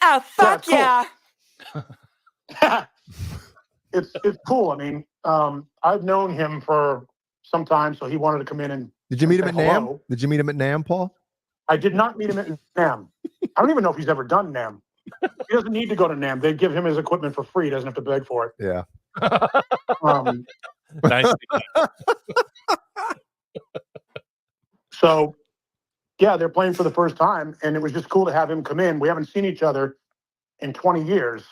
Oh fuck yeah! It's cool. I mean, I've known him for some time, so he wanted to come in and. Did you meet him at say NAMM? hello. Did you meet him at NAMM, Paul? I did not meet him at NAMM. I don't even know if he's ever done NAMM. He doesn't need to go to NAMM. They give him his equipment for free. He doesn't have to beg for it. Yeah. Nice. So, yeah, they're playing for the first time, and it was just cool to have him come in. We haven't seen each other in 20 years.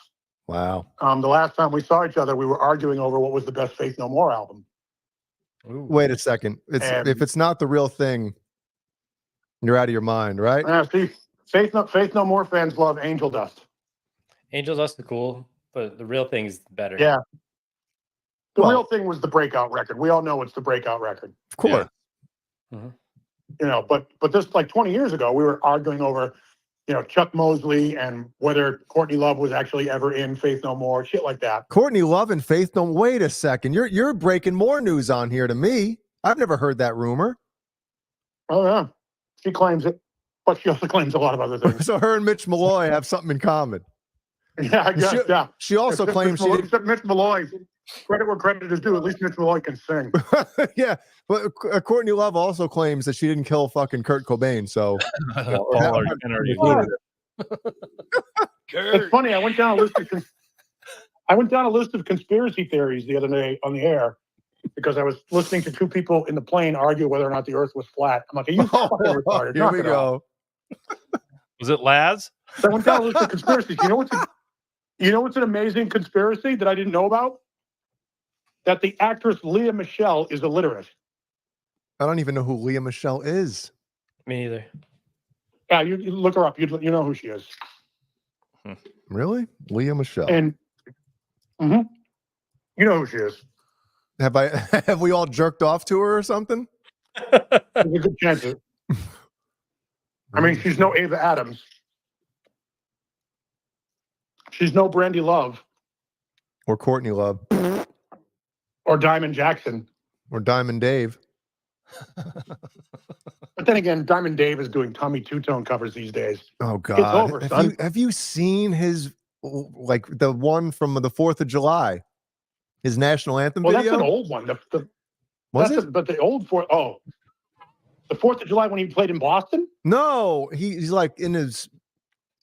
Wow. The last time we saw each other, we were arguing over what was the best Faith No More album. Wait a second. If it's not the real thing, you're out of your mind, right? Yeah, see, Faith No More fans love Angel Dust. Angel Dust is cool, but the real thing is better. Yeah. The real thing was the breakout record. We all know it's the breakout record. Of course. Yeah. You know, but this, like, 20 years ago, we were arguing over, Chuck Mosley and whether Courtney Love was actually ever in Faith No More, shit like that. Courtney Love and Faith No. Wait a second. You're breaking more news on here to me. I've never heard that rumor. Oh yeah, she claims it, but she also claims a lot of other things. So her and Mitch Malloy have something in common. Yeah, I guess. Yeah. She also claims she except Mitch Malloy. Credit where credit is due. At least Mitch Malloy can sing. Yeah, but Courtney Love also claims that she didn't kill fucking Kurt Cobain. So it's funny. I went down a list of conspiracy theories the other day on the air because I was listening to 2 people in the plane argue whether or not the Earth was flat. I'm like, are you fucking retarded? Here we go. Was it Laz? So I went down a list of conspiracies. You know what's an amazing conspiracy that I didn't know about? That the actress Leah Michele is illiterate. I don't even know who Leah Michele is. Me neither. Yeah, you look her up. You know who she is. Really? Leah Michele. And you know who she is. Have we all jerked off to her or something? There's a good chance. I mean, she's no Ava Adams. She's no Brandy Love. Or Courtney Love. Or Diamond Jackson. Or Diamond Dave. But then again, Diamond Dave is doing Tommy Two-Tone covers these days. Oh, God. It's over, son. Have you seen his, like, the one from the 4th of July? His national anthem video? That's an old one. Was it? But the old the 4th of July when he played in Boston? No, he's like in his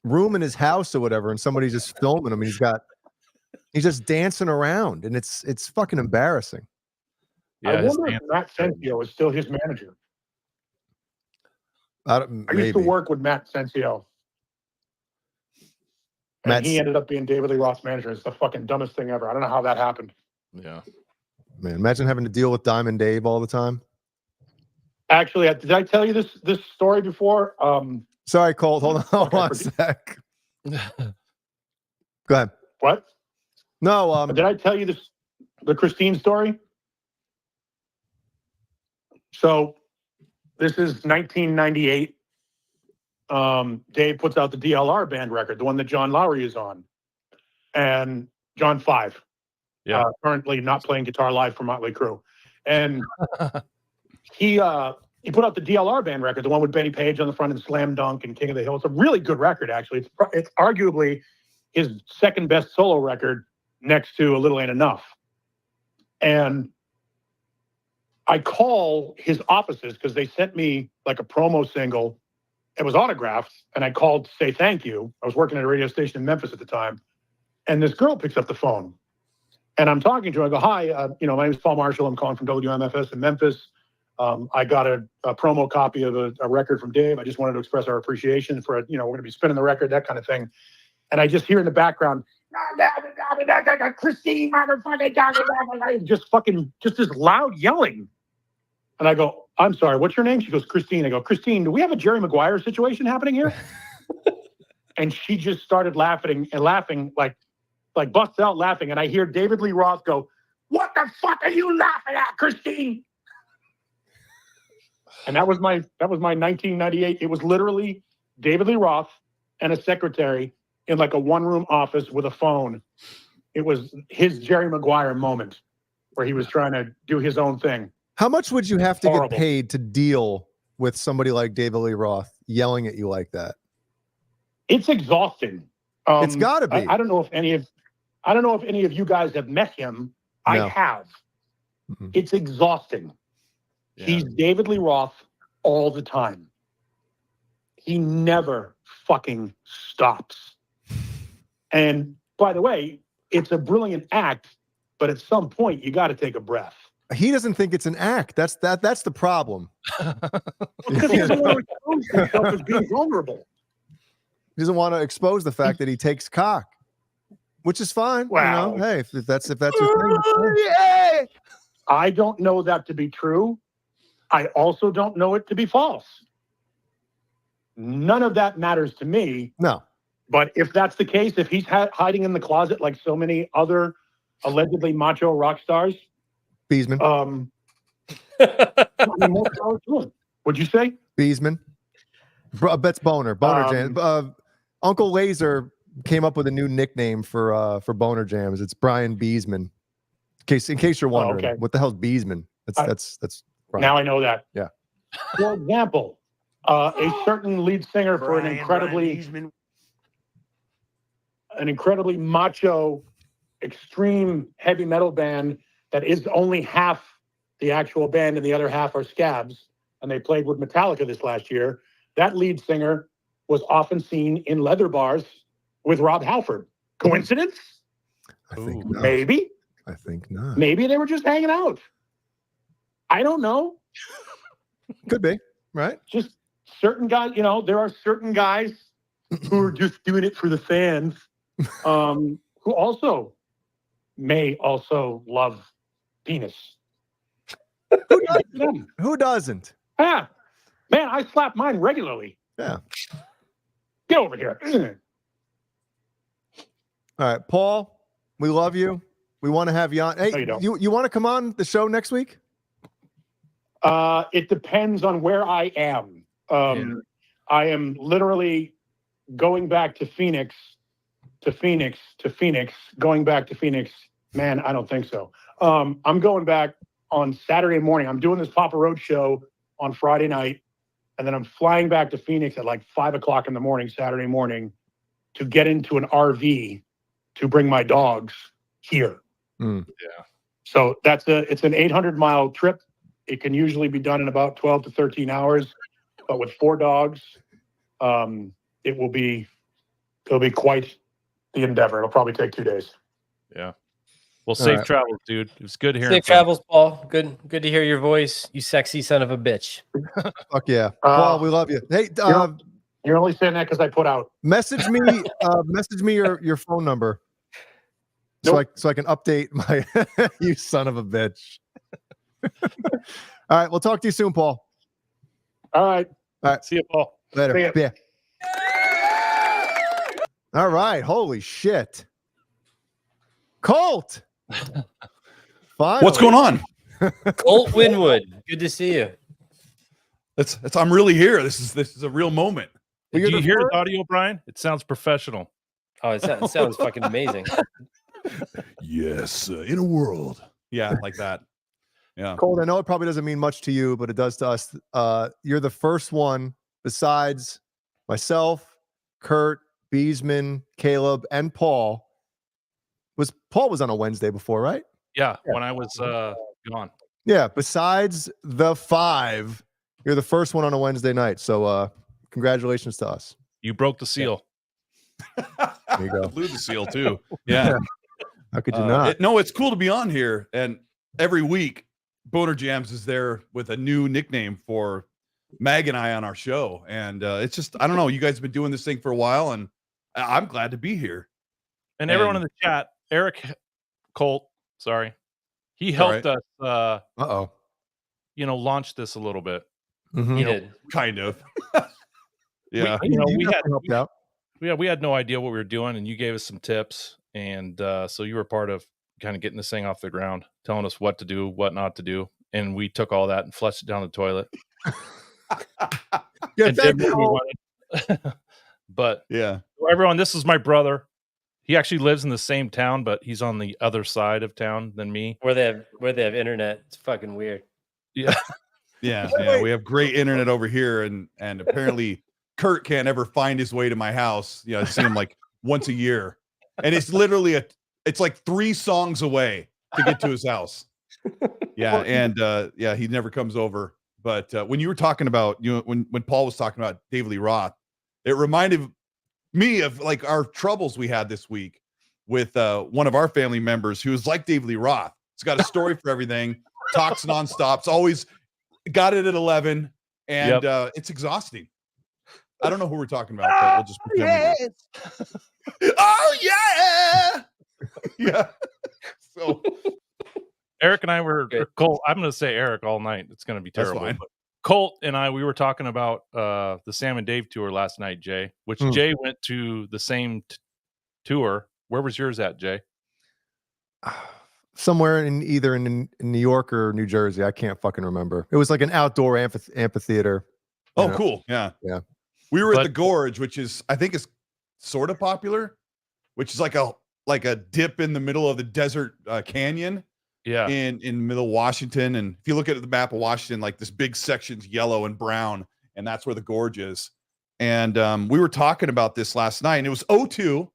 room in his house or whatever, and somebody's just filming him. He's just dancing around, and it's fucking embarrassing. Yeah, I wonder if Matt Sensio is still his manager. I used to work with Matt Sensio. And he ended up being David Lee Roth's manager. It's the fucking dumbest thing ever. I don't know how that happened. Yeah. Man, imagine having to deal with Diamond Dave all the time. Actually, did I tell you this story before? Sorry, Colt. Hold on one sec. Go ahead. What? No. Did I tell you the Christine story? So this is 1998. Dave puts out the DLR band record, the one that John Lowry is on, and John 5. Yeah. Currently not playing guitar live for Motley Crue, and he put out the DLR band record, the one with Benny Page on the front and Slam Dunk and King of the Hill. It's a really good record, actually. It's arguably his second best solo record, next to A Little Ain't Enough. And I call his offices because they sent me like a promo single. It was autographed, and I called to say thank you. I was working at a radio station in Memphis at the time, and this girl picks up the phone, and I'm talking to her. I go, "Hi, my name is Paul Marshall. I'm calling from WMFS in Memphis. I got a promo copy of a record from Dave. I just wanted to express our appreciation for we're going to be spinning the record, that kind of thing." And I just hear in the background, Christine, motherfucker, just this loud yelling. And I go, "I'm sorry, what's your name?" She goes, "Christine." I go, "Christine, do we have a Jerry Maguire situation happening here?" And she just started laughing, like busts out laughing. And I hear David Lee Roth go, "What the fuck are you laughing at, Christine?" And that was my 1998. It was literally David Lee Roth and a secretary in like a one-room office with a phone. It was his Jerry Maguire moment where he was trying to do his own thing. How much would you have to Horrible. get paid to deal with somebody like David Lee Roth yelling at you like that? It's exhausting. It's got to be. I don't know if any of you guys have met him. No. I have. Mm-mm. It's exhausting. Yeah. He's David Lee Roth all the time. He never fucking stops. And by the way, it's a brilliant act, but at some point you got to take a breath. He doesn't think it's an act. That's the problem. Because he doesn't want to expose himself as being vulnerable. He doesn't want to expose the fact that he takes cock, which is fine. Wow. Hey, if that's your thing. Yeah. I don't know that to be true. I also don't know it to be false. None of that matters to me. No. But if that's the case, if he's hiding in the closet like so many other allegedly macho rock stars, Beezman. more power to him. What'd you say? Beezman. That's Boner. Jam. Uncle Laser came up with a new nickname for Boner Jams. It's Brian Beezman. In case you're wondering, okay. What the hell's Beezman? That's Brian. Now I know that. Yeah. For example, a certain lead singer for an incredibly macho, extreme heavy metal band that is only half the actual band and the other half are scabs, and they played with Metallica this last year. That lead singer was often seen in leather bars with Rob Halford. Coincidence? I think not. Maybe. I think not. Maybe they were just hanging out. I don't know. Could be, right? Just certain guys, there are certain guys who are just doing it for the fans, who also may also love penis. Who doesn't? Yeah. Man, I slap mine regularly. Yeah. Get over here. All right, Paul, we love you. We want to have you on. Hey, No, you don't. you want to come on the show next week? It depends on where I am. I am literally going back to Phoenix, going back to Phoenix. Man, I don't think so. I'm going back on Saturday morning. I'm doing this Papa Road show on Friday night, and then I'm flying back to Phoenix at like 5 o'clock in the morning, Saturday morning, to get into an RV to bring my dogs here. Yeah. So it's an 800-mile trip. It can usually be done in about 12 to 13 hours, but with 4 dogs, it'll be quite the endeavor. It'll probably take 2 days. Yeah. Well, safe travels, dude. It was good hearing. Safe travels, Paul. Good to hear your voice. You sexy son of a bitch. Fuck yeah, Paul. We love you. Hey, you're only saying that because I put out. Message me your phone number, so I can update my. You son of a bitch. All right, we'll talk to you soon, Paul. All right. See you, Paul. Later. Yeah. All right. Holy shit. Colt. Finally. What's going on? Colt Winwood. Good to see you. I'm really here. This is a real moment. Well, Did you're you the hear first- the audio, Brian? It sounds professional. Oh, it sounds fucking amazing. Yes, in a world. Yeah, like that. Yeah. Colt, I know it probably doesn't mean much to you, but it does to us. You're the first one besides myself, Kurt, Beezman, Caleb, and Paul. Paul was on a Wednesday before, right? Yeah, when I was gone. Yeah. Besides the 5, you're the first one on a Wednesday night. So congratulations to us. You broke the seal. There you go. Blew the seal too. Yeah. How could you not? No, it's cool to be on here. And every week, Boner Jams is there with a new nickname for Mag and I on our show. And it's just, I don't know. You guys have been doing this thing for a while, and I'm glad to be here. And everyone in the chat, Eric Colt, sorry, he helped us. Launch this a little bit. Mhm. He did. Kind of. Yeah. We had no idea what we were doing, and you gave us some tips, and so you were part of kind of getting this thing off the ground, telling us what to do, what not to do, and we took all that and flushed it down the toilet. Yeah, and did what we wanted. But yeah, everyone, this is my brother. He actually lives in the same town, but he's on the other side of town than me. Where they have internet. It's fucking weird. Yeah. Yeah. We have great internet over here, and apparently Kurt can't ever find his way to my house. I see him like once a year, and it's literally it's like 3 songs away to get to his house. Yeah, and he never comes over. But when you were talking about, when Paul was talking about David Lee Roth, it reminded me of like our troubles we had this week with one of our family members who is like David Lee Roth. He's got a story for everything, talks nonstop, it's always got it at 11, and it's exhausting. I don't know who we're talking about, but we'll just pretend we do. Oh yeah. Yeah. So Eric and I were Colt. I'm going to say Eric all night. It's going to be terrible. That's fine. But Colt and I, we were talking about the Sam and Dave tour last night, Jay, which Jay went to the same tour. Where was yours at, Jay? Somewhere in either in New York or New Jersey. I can't fucking remember. It was like an outdoor amphitheater. Oh, cool. Yeah. Yeah. We were at the Gorge, which is, I think, is sort of popular, which is like a dip in the middle of the desert canyon. Yeah. In middle Washington. And if you look at the map of Washington, like this big section's yellow and brown, and that's where the Gorge is. And we were talking about this last night, and it was O2.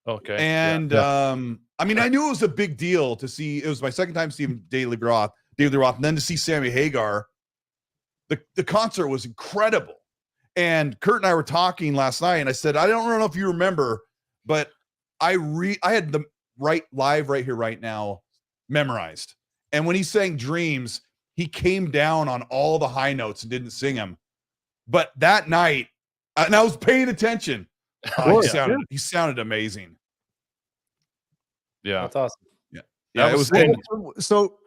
Okay. And I mean, I knew it was a big deal to see. It was my second time seeing David Lee Roth, and then to see Sammy Hagar. The concert was incredible. And Kurt and I were talking last night, and I said, I don't know if you remember, but I had the live right here, right now, memorized. And when he sang Dreams, he came down on all the high notes and didn't sing them. But that night, and I was paying attention, he sounded amazing. Yeah. That's awesome. Yeah, it was So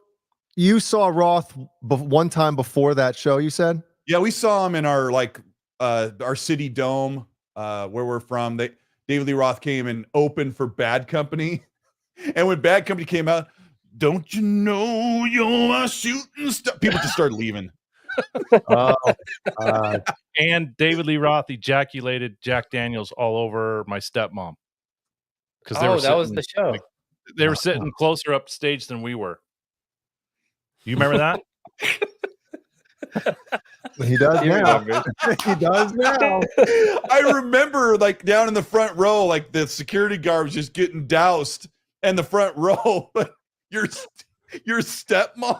you saw Roth one time before that show, you said? Yeah, we saw him in our our city dome where we're from. David Lee Roth came and opened for Bad Company. And when Bad Company came out, don't you know you're a shooting star? People just started leaving. And David Lee Roth ejaculated Jack Daniels all over my stepmom. Because that was the show. They were sitting closer up stage than we were. You remember that? He does now. He does now. I remember down in the front row, like the security guard was just getting doused in the front row. But your stepmom.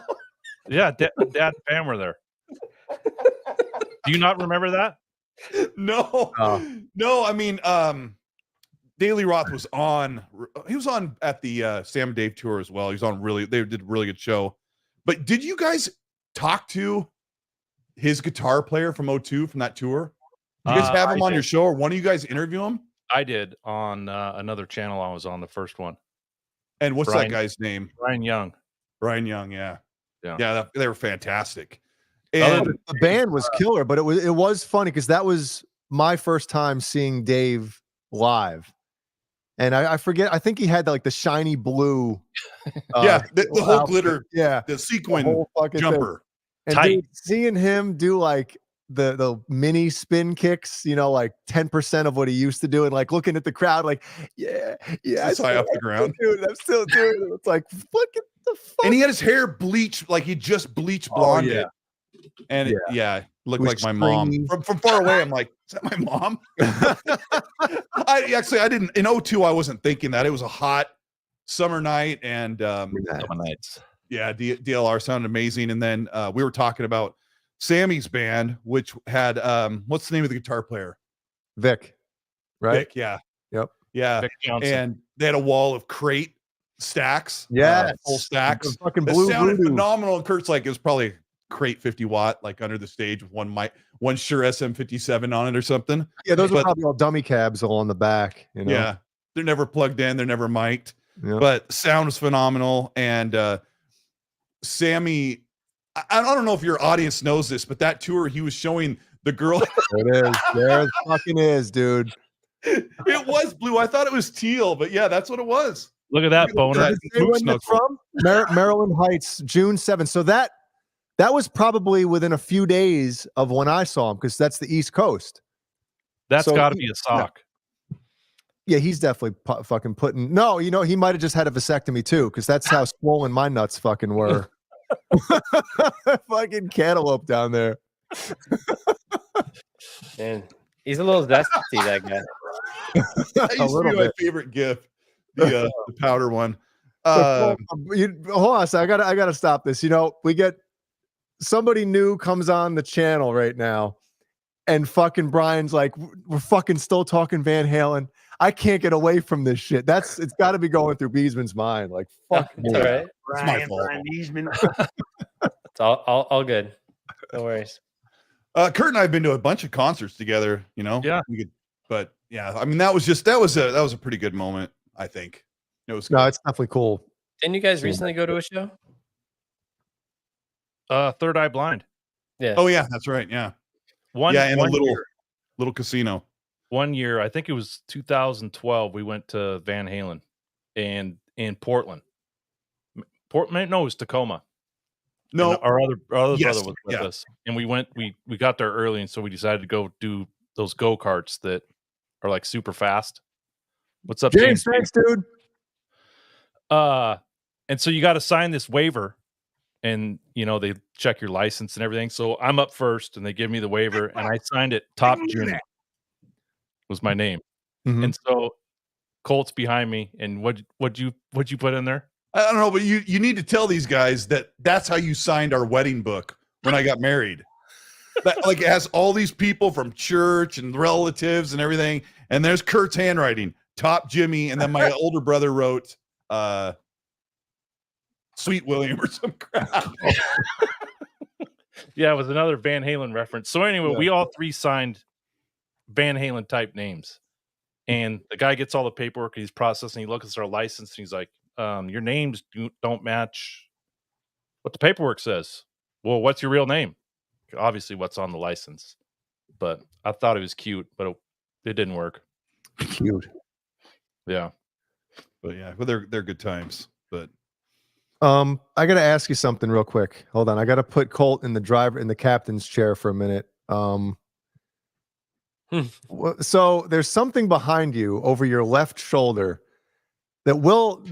Yeah, Dad and Pam were there. Do you not remember that? No. No, I mean, David Lee Roth was on. He was on at the Sam and Dave tour as well. He was on they did a really good show. But did you guys talk to his guitar player from O2 from that tour? Did you guys have him on your show, or one of you guys interview him? I did on another channel. I was on the first one. And what's that guy's name? Brian Young. Brian Young, yeah. Yeah, they were fantastic. And the band was killer, but it was funny because that was my first time seeing Dave live. And I forget, I think he had the shiny blue. The whole glitter. Yeah. The sequin jumper. And dude, seeing him do the mini spin kicks, like 10% of what he used to do, and like looking at the crowd, like, yeah, Just high off the ground. I'm still doing it. It's like fucking the fuck. And he had his hair bleached, like he just bleached blonde it. And it looked like my mom. From far away, I'm like, is that my mom? I didn't in 02, I wasn't thinking that. It was a hot summer night, and Summer nights. yeah, DLR sounded amazing. And then we were talking about Sammy's band, which had what's the name of the guitar player? Vic, right? Vic, yeah. Yep. Yeah. Vic Johnson. And they had a wall of crate stacks. Yes. Full stacks. Fucking It blue sounded voodoo. phenomenal. And Kurt's like, it was probably crate 50 watt, like under the stage with one mic, one Shure SM57 on it or something. Yeah, those are But- probably all dummy cabs all on the back. Yeah. They're never plugged in, they're never mic'd. Yeah. But sound was phenomenal. And Sammy, I don't know if your audience knows this, but that tour he was showing the girl. It is. There it fucking is, dude. It was blue. I thought it was teal, but yeah, that's what it was. Look at that boner. That Say moose when it's knuckle. from Maryland Heights, June 7th. So that was probably within a few days of when I saw him, because that's the East Coast. That's So got to he- be a sock. Yeah, he's definitely fucking putting. No, he might have just had a vasectomy too, because that's how swollen my nuts fucking were. Fucking cantaloupe down there. Man, he's a little zesty, that guy. That used to be my favorite gift, the powder one. Hold on a second. I gotta stop this. We get somebody new comes on the channel right now, and fucking Brian's like, we're fucking still talking Van Halen. I can't get away from this shit. It's got to be going through Beezman's mind. Like, fuck me. It's all right. It's my fault. Brian Beezman. It's all good. No worries. Kurt and I have been to a bunch of concerts together, Yeah. But yeah, I mean that was a pretty good moment, I think. It was No, good. it's definitely cool. Didn't you guys recently go to a show? Third Eye Blind. Yeah. Oh yeah, that's right. Yeah. In a little casino. One year, I think it was 2012, we went to Van Halen and in Portland. No, it was Tacoma. No, And our other Yes, brother was with yeah. us, and we went. We got there early, and so we decided to go do those go-karts that are like super fast. What's up, James? James? Thanks, dude. And so you got to sign this waiver, and they check your license and everything. So I'm up first, and they give me the waiver, and I signed it. Top Junior was my name, Mhm. and so Colt's behind me. And what'd you put in there? I don't know, but you need to tell these guys that's how you signed our wedding book when I got married. That, like, it has all these people from church and relatives and everything, and there's Kurt's handwriting, Top Jimmy, and then my older brother wrote Sweet William or some crap. Yeah, it was another Van Halen reference. So anyway, we all three signed Van Halen type names, and the guy gets all the paperwork. He's processing. He looks at our license, and he's like, "Your names don't match what the paperwork says." Well, what's your real name? Obviously, what's on the license. But I thought it was cute, but it didn't work. Cute. Yeah. But yeah, well, they're good times. But I gotta ask you something real quick. Hold on. I gotta put Colt in the captain's chair for a minute. So there's something behind you over your left shoulder that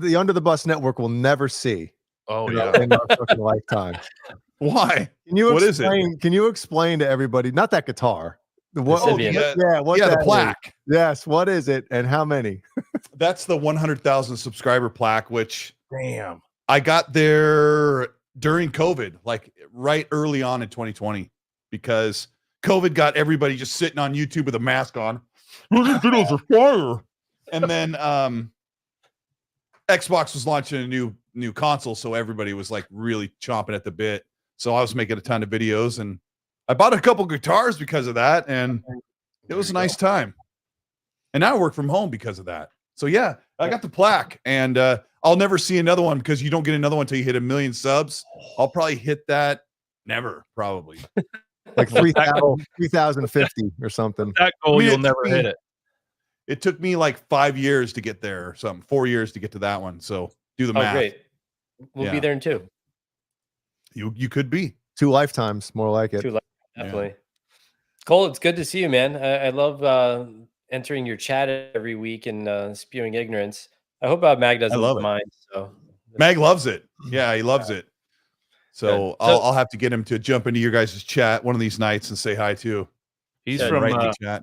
the Under the Bus Network will never see. Oh in yeah. in our fucking lifetime. why? Can you What is it? explain? Can you explain to everybody? Not that guitar. What? Sibian. What the that is. plaque. Yes. What is it, and how many? That's the 100,000 subscriber plaque, which Damn. I got there during COVID, like right early on in 2020, because COVID got everybody just sitting on YouTube with a mask on. These videos are fire. And then Xbox was launching a new console, so everybody was like really chomping at the bit. So I was making a ton of videos, and I bought a couple guitars because of that, and it was a nice time. And now I work from home because of that. So yeah, I got the plaque, and I'll never see another one because you don't get another one until you hit 1 million subs. I'll probably hit that probably. Like 3,050 or something. That goal, I mean, you'll it never took me- hit it. It took me like 5 years to get there or something, 4 years to get to that one. So do the Oh, math. great. We'll be Yeah. there in 2. You could be. 2 lifetimes, more like it. 2 definitely. Cole, it's good to see you, man. I love entering your chat every week and spewing ignorance. I hope Mag I doesn't love it. mind. So Mag loves it. Yeah, he loves it. So Good. I'll have to get him to jump into your guys' chat one of these nights and say hi too. He's Good. from right in the chat.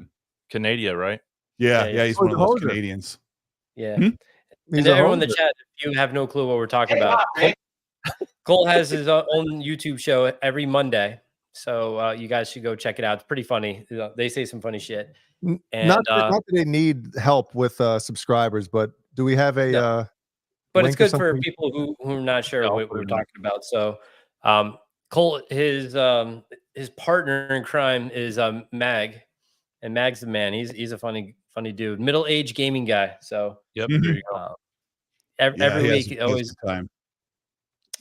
Canada, right? Yeah, Yeah, he's Oh, one he's of a those hoser. Canadians. yeah. Hmm? He's And a everyone in the hoser. chat, if you have no clue what we're talking about, Cole has his own YouTube show every Monday. So you guys should go check it out. It's pretty funny. They say some funny shit. And Not that they need help with subscribers, but do we have a No. But it's link or good for something? people who are not sure Yeah, I'll what put we're it in. talking about. So Cole, his partner in crime is Mag, and Mag's the man. He's a funny dude, middle-aged gaming guy. So Yep. Mhm. There you go. every he week has a always. good time.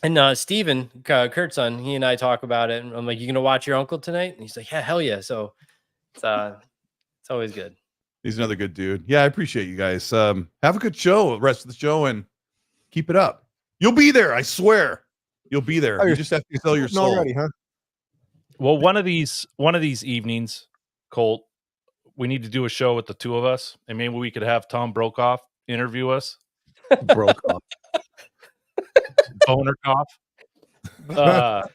And Steven, Kurt's son, he and I talk about it. And I'm like, "You gonna watch your uncle tonight?" And he's like, "Yeah, hell yeah." So it's always good. He's another good dude. Yeah, I appreciate you guys. Have a good show, rest of the show, and keep it up. You'll be there, I swear. You'll be there. Oh, You you're just have to sell your soul. already, huh? Well, one of these evenings, Colt, we need to do a show with the two of us, and maybe we could have Tom Brokaw interview us. Broke off. Boner cough.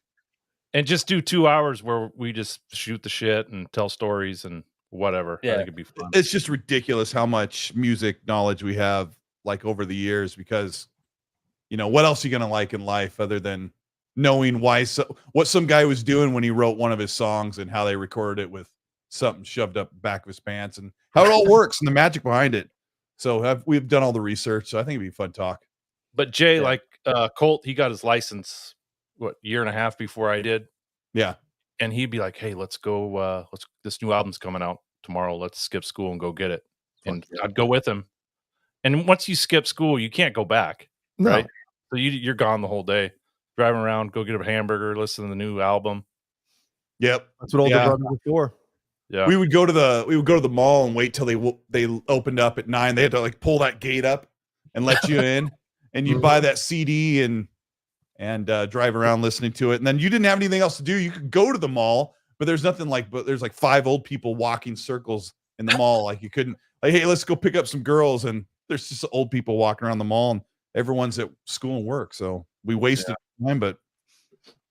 And just do 2 hours where we just shoot the shit and tell stories and whatever. I Yeah. think it'd be fun. It's just ridiculous how much music knowledge we have like over the years because what else are you gonna like in life other than knowing what some guy was doing when he wrote one of his songs and how they recorded it with something shoved up the back of his pants and how it all works and the magic behind it. So we've done all the research, so I think it'd be fun talk. But Jay, Yeah. like Colt, he got his license year and a half before I did. Yeah. And he'd be like, "Hey, let's go. This new album's coming out tomorrow. Let's skip school and go get it." And I'd go with him. And once you skip school, you can't go back, No. right? So you're gone the whole day, driving around, go get a hamburger, listen to the new album. Yep. That's what older brothers are for. Yeah, We would go to the mall and wait till they opened up at 9. They had to like pull that gate up and let you in, and you buy that CD and drive around listening to it. And then you didn't have anything else to do. You could go to the mall, but there's nothing there's like 5 old people walking circles in the mall. Like you couldn't hey, let's go pick up some girls, and there's just old people walking around the mall, and everyone's at school and work. So we wasted time, but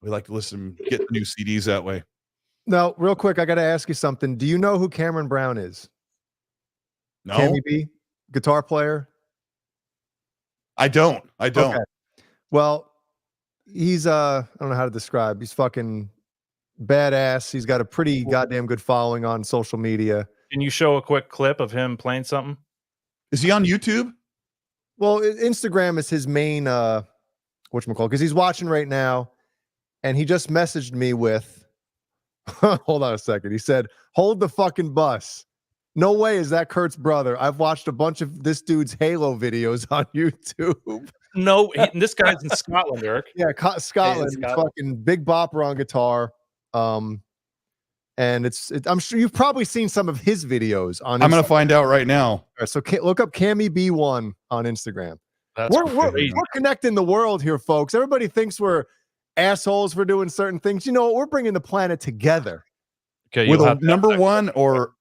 we like to listen, get the new CDs that way. Now, real quick, I got to ask you something. Do you know who Cameron Brown is? No, Cammy B, guitar player. I don't. Okay. Well, he's I don't know how to describe. He's fucking badass. He's got a pretty goddamn good following on social media. Can you show a quick clip of him playing something? Is he on YouTube? Well, Instagram is his main whatchamacallit, because he's watching right now, and he just messaged me with hold on a second. He said, "Hold the fucking bus. No way is that Kurt's brother. I've watched a bunch of this dude's Halo videos on YouTube." No, this guy's in Scotland, Eric. Yeah, Scotland. He's fucking Big Bopper on guitar. And I'm sure you've probably seen some of his videos on. I'm going to find out right now. All right, so look up Cammy B1 on Instagram. That's We're connecting the world here, folks. Everybody thinks we're assholes for doing certain things. You know what? We're bringing the planet together. Okay, With a number one or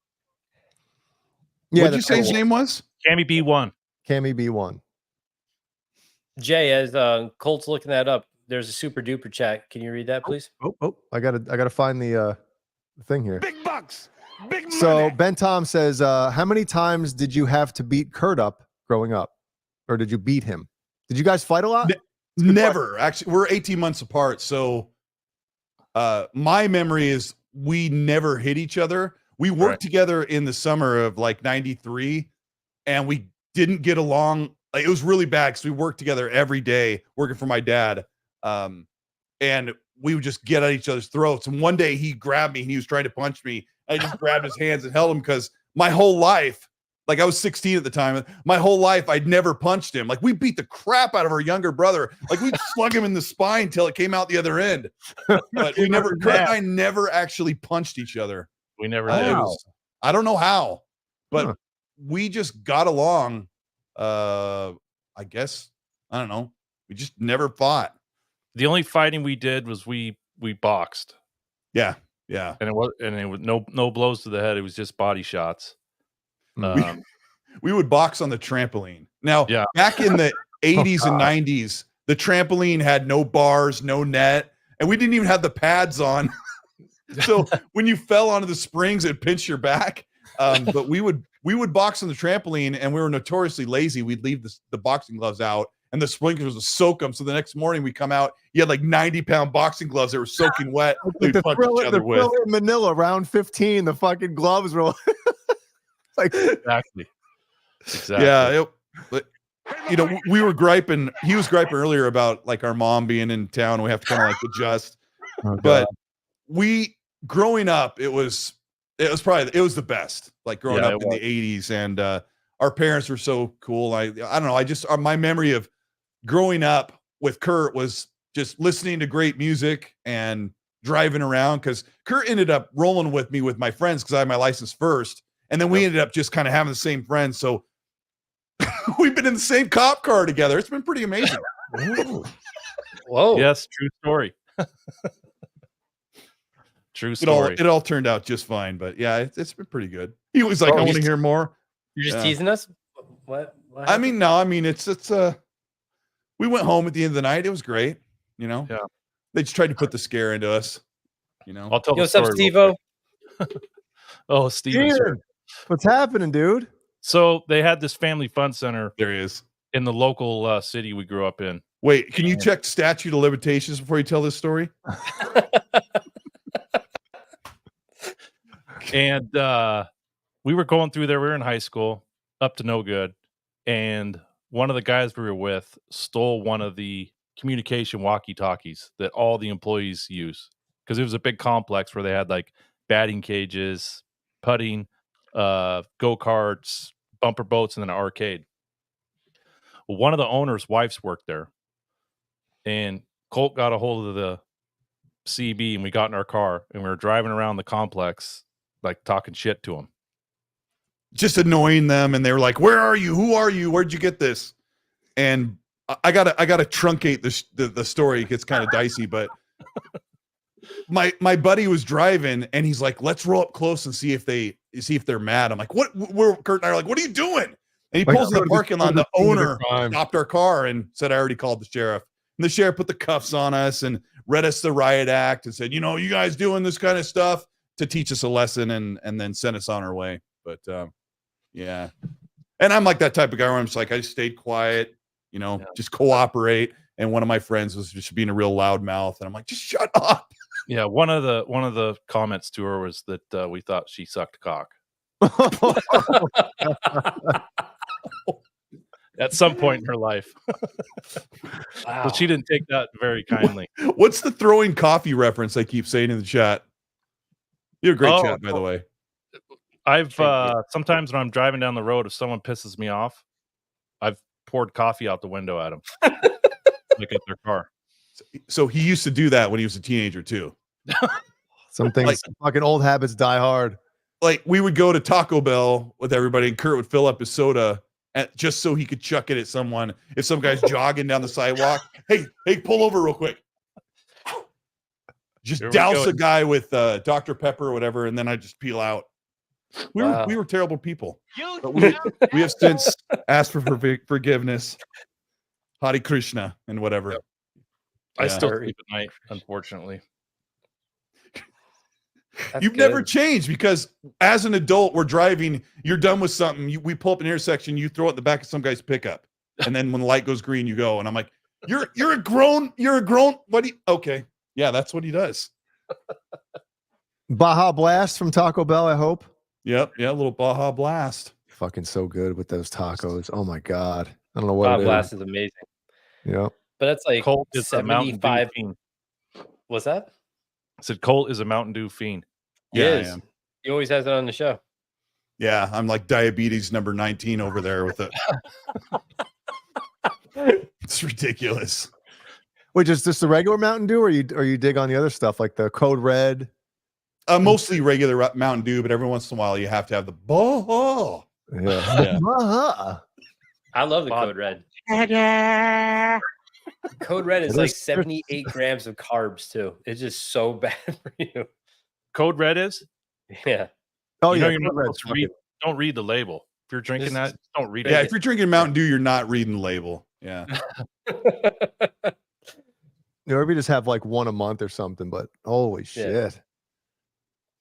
yeah, what'd you say his name was? Cammy B1. Cammy B1. Jay, as Colt's looking that up, there's a super duper chat. Can you read that, please? Oh, I gotta find the thing here. Big bucks. Big money. So Ben Tom says, how many times did you have to beat Kurt up growing up? Or did you beat him? Did you guys fight a lot? Never. Actually, we're 18 months apart. So my memory is we never hit each other. We worked together in the summer of like 93, and we didn't get along. Like, it was really bad because we worked together every day working for my dad. And we would just get at each other's throats. And one day he grabbed me and he was trying to punch me. I just grabbed his hands and held him because my whole life, like I was 16 at the time, my whole life I'd never punched him. Like we beat the crap out of our younger brother. Like we'd slug him in the spine till it came out the other end. But we never, Kurt and I never actually punched each other. We never did. I don't know how, but we just got along. I guess, I don't know. We just never fought. The only fighting we did was we boxed. Yeah. Yeah. And it was no blows to the head. It was just body shots. We would box on the trampoline. Now, Yeah. back in the 80s and 90s, the trampoline had no bars, no net, and we didn't even have the pads on. So when you fell onto the springs, it pinched your back. But we would box on the trampoline, and we were notoriously lazy. We'd leave the boxing gloves out, and the sprinklers would soak them. So the next morning we come out, you had like 90-pound boxing gloves that were soaking wet. Like We'd punch each other with. in Manila, round 15, the fucking gloves were like Exactly. Yeah. We were griping. He was griping earlier about like our mom being in town. We have to kind of like adjust. But growing up, it was the best. Like growing up in the 80s, and our parents were so cool. I don't know. My memory of growing up with Kurt was just listening to great music and driving around, because Kurt ended up rolling with me with my friends because I had my license first, and then we ended up just kind of having the same friends. So we've been in the same cop car together. It's been pretty amazing. Whoa. Yes, true story. True story. It all turned out just fine, but yeah, it's been pretty good. He was like, I want to hear more. You're just teasing us? What I mean, no, it's we went home at the end of the night. It was great. You know, they just tried to put the scare into us. You know, I'll tell the story. What's up, Steve-O? Oh, Steven. What's happening, dude? So they had this family fun center. There he is. In the local city we grew up in. Wait, can you check statute of limitations before you tell this story? And we were going through there. We were in high school, up to no good. And one of the guys we were with stole one of the communication walkie-talkies that all the employees use, because it was a big complex where they had like batting cages, putting, go-karts, bumper boats, and then an arcade. Well, one of the owner's wives worked there, and Colt got a hold of the CB, and we got in our car, and we were driving around the complex, like talking shit to them, just annoying them. And they were like, "Where are you? Who are you? Where'd you get this?" And I gotta truncate the story. It gets kind of dicey, but my buddy was driving, and he's like, "Let's roll up close and see if they're mad." I'm like, "What?" Kurt and I are like, "What are you doing?" And he pulls in the parking lot. The owner stopped our car and said, "I already called the sheriff." And the sheriff put the cuffs on us and read us the riot act and said, "You know, you guys doing this kind of stuff," to teach us a lesson, and then sent us on our way. But yeah. And I'm like that type of guy where I'm just like, I just stayed quiet, you know, just cooperate. And one of my friends was just being a real loud mouth, and I'm like, just shut up. Yeah, one of the comments to her was that we thought she sucked cock. At some point in her life. Wow. But she didn't take that very kindly. What's the throwing coffee reference I keep saying in the chat? You're a great chat, by the way. I've sometimes when I'm driving down the road, if someone pisses me off, I've poured coffee out the window at them. Like at their car. So he used to do that when he was a teenager too. Some things, fucking old habits die hard. Like we would go to Taco Bell with everybody, and Kurt would fill up his soda just so he could chuck it at someone. If some guy's jogging down the sidewalk, hey, pull over real quick. Just douse a guy with Dr. Pepper or whatever, and then I just peel out. We were terrible people. But we have since asked for forgiveness. Hare Krishna and whatever. Yep. I still sleep at night, unfortunately. You've never changed, because as an adult, we're driving, you're done with something, we pull up an intersection, you throw it in the back of some guy's pickup, and then when the light goes green, you go. And I'm like, you're a grown, okay. Yeah, that's what he does. Baja Blast from Taco Bell, I hope. Yep, yeah, a little Baja Blast. Fucking so good with those tacos. Oh my God. I don't know what Baja Blast is amazing. Yep. But that's like Colt is 75. What's that? I said Colt is a Mountain Dew fiend. Yeah, I am. He always has it on the show. Yeah, I'm like diabetes number 19 over there with it. It's ridiculous. Wait, just the regular Mountain Dew, or you dig on the other stuff like the Code Red? Mostly regular Mountain Dew, but every once in a while you have to have the Baja. Yeah. Baja. I love the Code Red. Code Red is like 78 grams of carbs too. It's just so bad for you. Code Red is? Yeah. Oh You know yeah, you're not Code Red's supposed to read. fucking- Don't read the label. If you're drinking This that, don't read Yeah, it. if you're drinking Mountain Dew, you're not reading the label. Yeah. Maybe just have like one a month or something. But holy shit,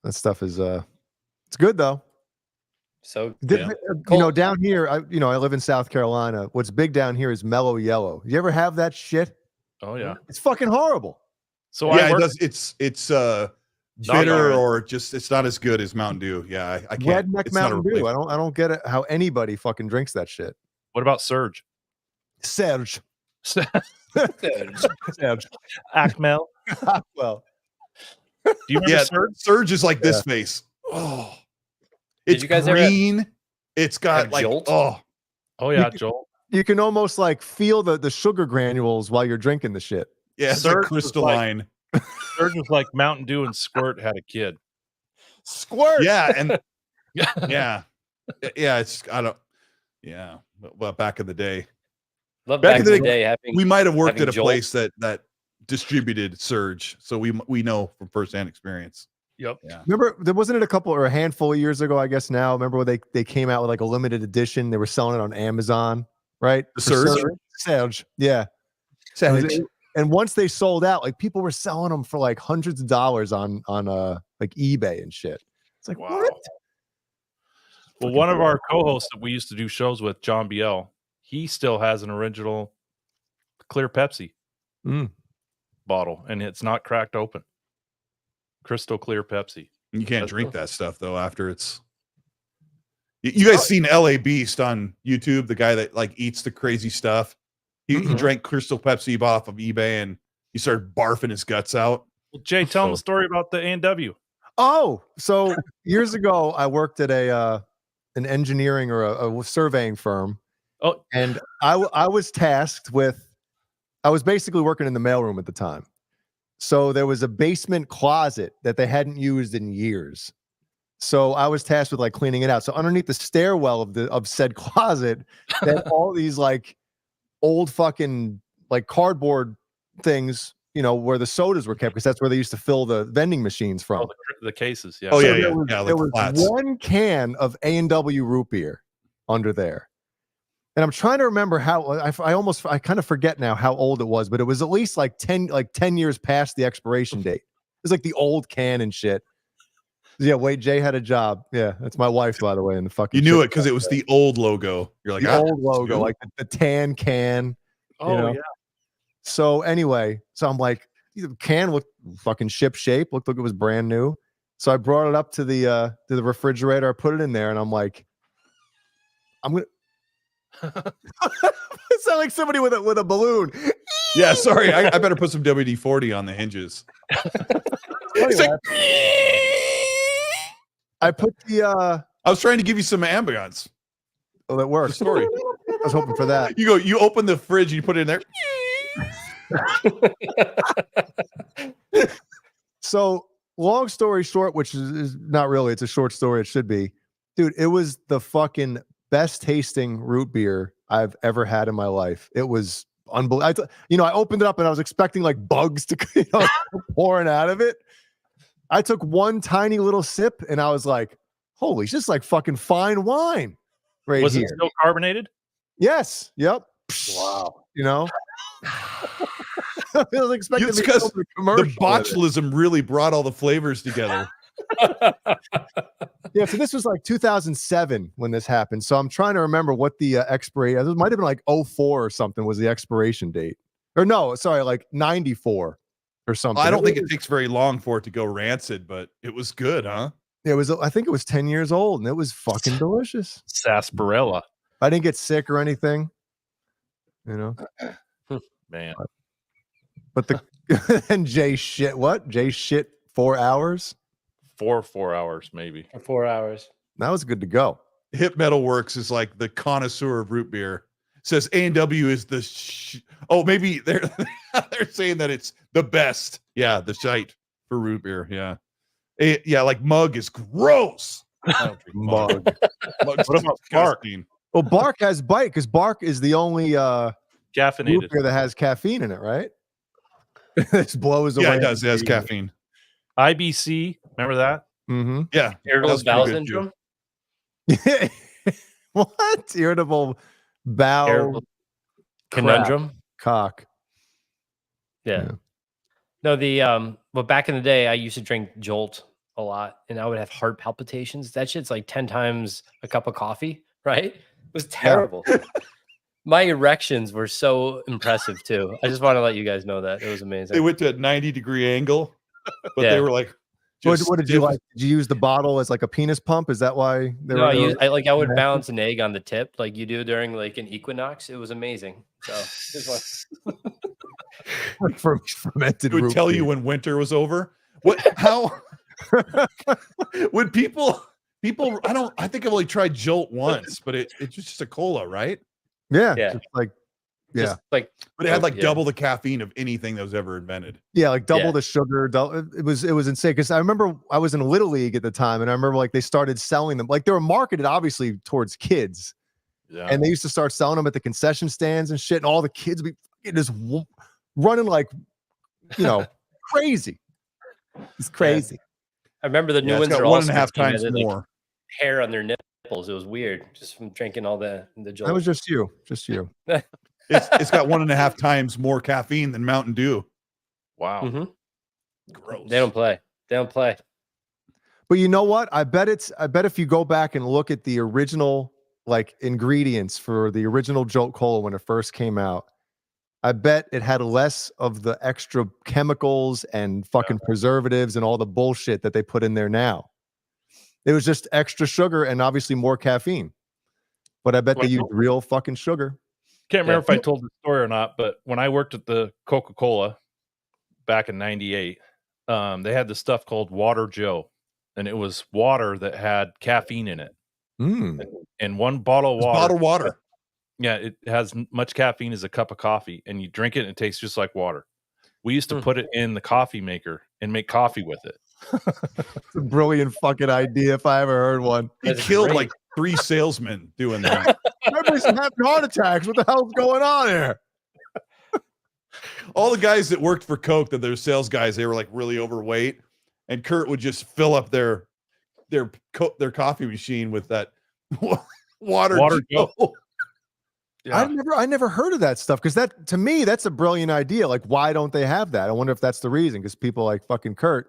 that stuff is it's good though. So Yeah. You know, down here, I live in South Carolina. What's big down here is Mellow Yellow. You ever have that shit? Oh yeah. It's fucking horrible. So Yeah, I it work, does. It's Not bitter good. or just it's not as good as Mountain Dew. Yeah, I can't. Redneck It's not a Mountain Dew. replacement. I don't get it how anybody fucking drinks that shit. What about Surge? Serge. Surge. Serge. Acmel. Well, Do you remember Yeah, Surge? Surge is like this face. Oh, Did it's you guys ever green. It's got have like Jolt? Oh yeah, Joel. you can almost like feel the sugar granules while you're drinking the shit. yeah, it's Surge like was crystalline. Surge was like Mountain Dew and Squirt had a kid. Squirt. Yeah, and yeah, it's I don't. Yeah, well, back in the day, Love Back back in in the the day having we might have worked having at a Jolt. place that distributed Surge, so we know from firsthand experience. Yep. Yeah. Remember, there wasn't it a couple or a handful of years ago, I guess now. Remember when they came out with like a limited edition? They were selling it on Amazon, right? The For Surge? Surge. Yeah. And once they sold out, like people were selling them for like hundreds of dollars on like eBay and shit. It's like, Wow. what? Well, one of our co-hosts that we used to do shows with, John Biel, he still has an original clear Pepsi Mm. bottle, and it's not cracked open. Crystal clear Pepsi. You can't That's drink cool. that stuff though after it's. You guys seen LA Beast on YouTube? The guy that like eats the crazy stuff. He drank Crystal Pepsi off of eBay and he started barfing his guts out. Well, Jay, tell him the story about the A&W. Oh, so years ago, I worked at an engineering or a surveying firm. Oh, and I was tasked with, I was basically working in the mailroom at the time. So there was a basement closet that they hadn't used in years. So I was tasked with like cleaning it out. So underneath the stairwell of said closet, they had all these like old fucking like cardboard things, you know, where the sodas were kept, because that's where they used to fill the vending machines from. oh, the cases. Yeah. Oh So yeah, there yeah, was, yeah. Like there the was flats. one can of A&W root beer under there. And I'm trying to remember how I kind of forget now how old it was, but it was at least like 10 years past the expiration date. It was like the old can and shit. Yeah, wait, Jay had a job. Yeah, that's my wife, by the way. And the fucking You knew shit it because it was the old logo. You're like, the ah, old logo, new. like the tan can. Oh you know? yeah. So anyway, so I'm like, the can looked fucking ship shape, looked like it was brand new. So I brought it up to the refrigerator. I put it in there, and I'm like, I'm gonna. It sounds like somebody with a balloon. Yeah, sorry. I better put some WD-40 on the hinges. It's like, I put the I was trying to give you some ambience. oh, that works. Story. I was hoping for that. You open the fridge, you put it in there. So long story short, which is not really, it's a short story. It should be, dude. It was the fucking best tasting root beer I've ever had in my life. It was unbelievable. I opened it up and I was expecting like bugs to pouring out of it. I took one tiny little sip and I was like, holy, it's just like fucking fine wine right Was here. it still carbonated? Yes. Yep. Wow. I was expecting It's to be 'cause filming a The commercial with it. botulism really brought all the flavors together. Yeah, so this was like 2007 when this happened. So I'm trying to remember what the expiration. It might have been like 04 or something was the expiration date. Or no, sorry, like 94 or something. I don't think it takes very long for it to go rancid, but it was good, huh? It was. I think it was 10 years old, and it was fucking delicious. Sarsaparilla. I didn't get sick or anything, Man. But the and Jay shit. What? Jay shit 4 hours. 4 hours, maybe. 4 hours. That was good to go. Hip Metal Works is like the connoisseur of root beer. Says A&W is the maybe they're saying that it's the best. Yeah, the shite for root beer. Yeah. Yeah, like Mug is gross. I don't drink Mug. Mug's What about Bark? disgusting. Well, Bark has bite because Bark is the only root Caffeinated. beer that has caffeine in it, right? This blows away. Yeah, it does. It has caffeine. IBC, remember that? Mm-hmm. Yeah. Irritable pretty bowel good, syndrome. What? Irritable bowel Irritable conundrum. cock. Yeah. No, well, back in the day, I used to drink Jolt a lot, and I would have heart palpitations. That shit's like 10 times a cup of coffee, right? It was terrible. My erections were so impressive too. I just want to let you guys know that it was amazing. They went to a 90-degree angle, but Yeah. they were like, What just did you like? Did you use the bottle as like a penis pump? Is that why they No, were? I would balance an egg on the tip like you do during like an equinox. It was amazing. So just fermented. It would root tell beer. you when winter was over. What? How? Would people? I think I've only tried Jolt once, but it's just a cola, right? Yeah. Yeah. Just like, Just like, But it had like yeah. double the caffeine of anything that was ever invented. yeah, like double Yeah. the sugar. It was insane because I remember I was in a little league at the time, and I remember like they started selling them. Like they were marketed obviously towards kids, and they used to start selling them at the concession stands and shit. And all the kids would be just running like, crazy. It's crazy. I remember the new Yeah, it's ones got are 1.5 also times like more. hair on their nipples. It was weird just from drinking all the Jolt. That was just you. It's got 1.5 times more caffeine than Mountain Dew. Wow. Mhm. Gross. They don't play. But you know what? I bet if you go back and look at the original like ingredients for the original Jolt Cola when it first came out, I bet it had less of the extra chemicals and fucking preservatives and all the bullshit that they put in there now. It was just extra sugar and obviously more caffeine. But I bet they used real fucking sugar. Can't remember if I told the story or not, but when I worked at the Coca-Cola back in '98, they had this stuff called Water Joe, and it was water that had caffeine in it. And one bottle of water. Bottled water. Yeah, it has much caffeine as a cup of coffee, and you drink it and it tastes just like water. We used to put it in the coffee maker and make coffee with it. It's a brilliant fucking idea if I ever heard one. He killed like 3 salesmen doing that. Everybody's having heart attacks. What the hell's going on here? All the guys that worked for Coke, that they're sales guys, they were like really overweight, and Kurt would just fill up their coffee machine with that water Joe. Yeah. I never heard of that stuff because that to me that's a brilliant idea. Like, why don't they have that? I wonder if that's the reason because people like fucking Kurt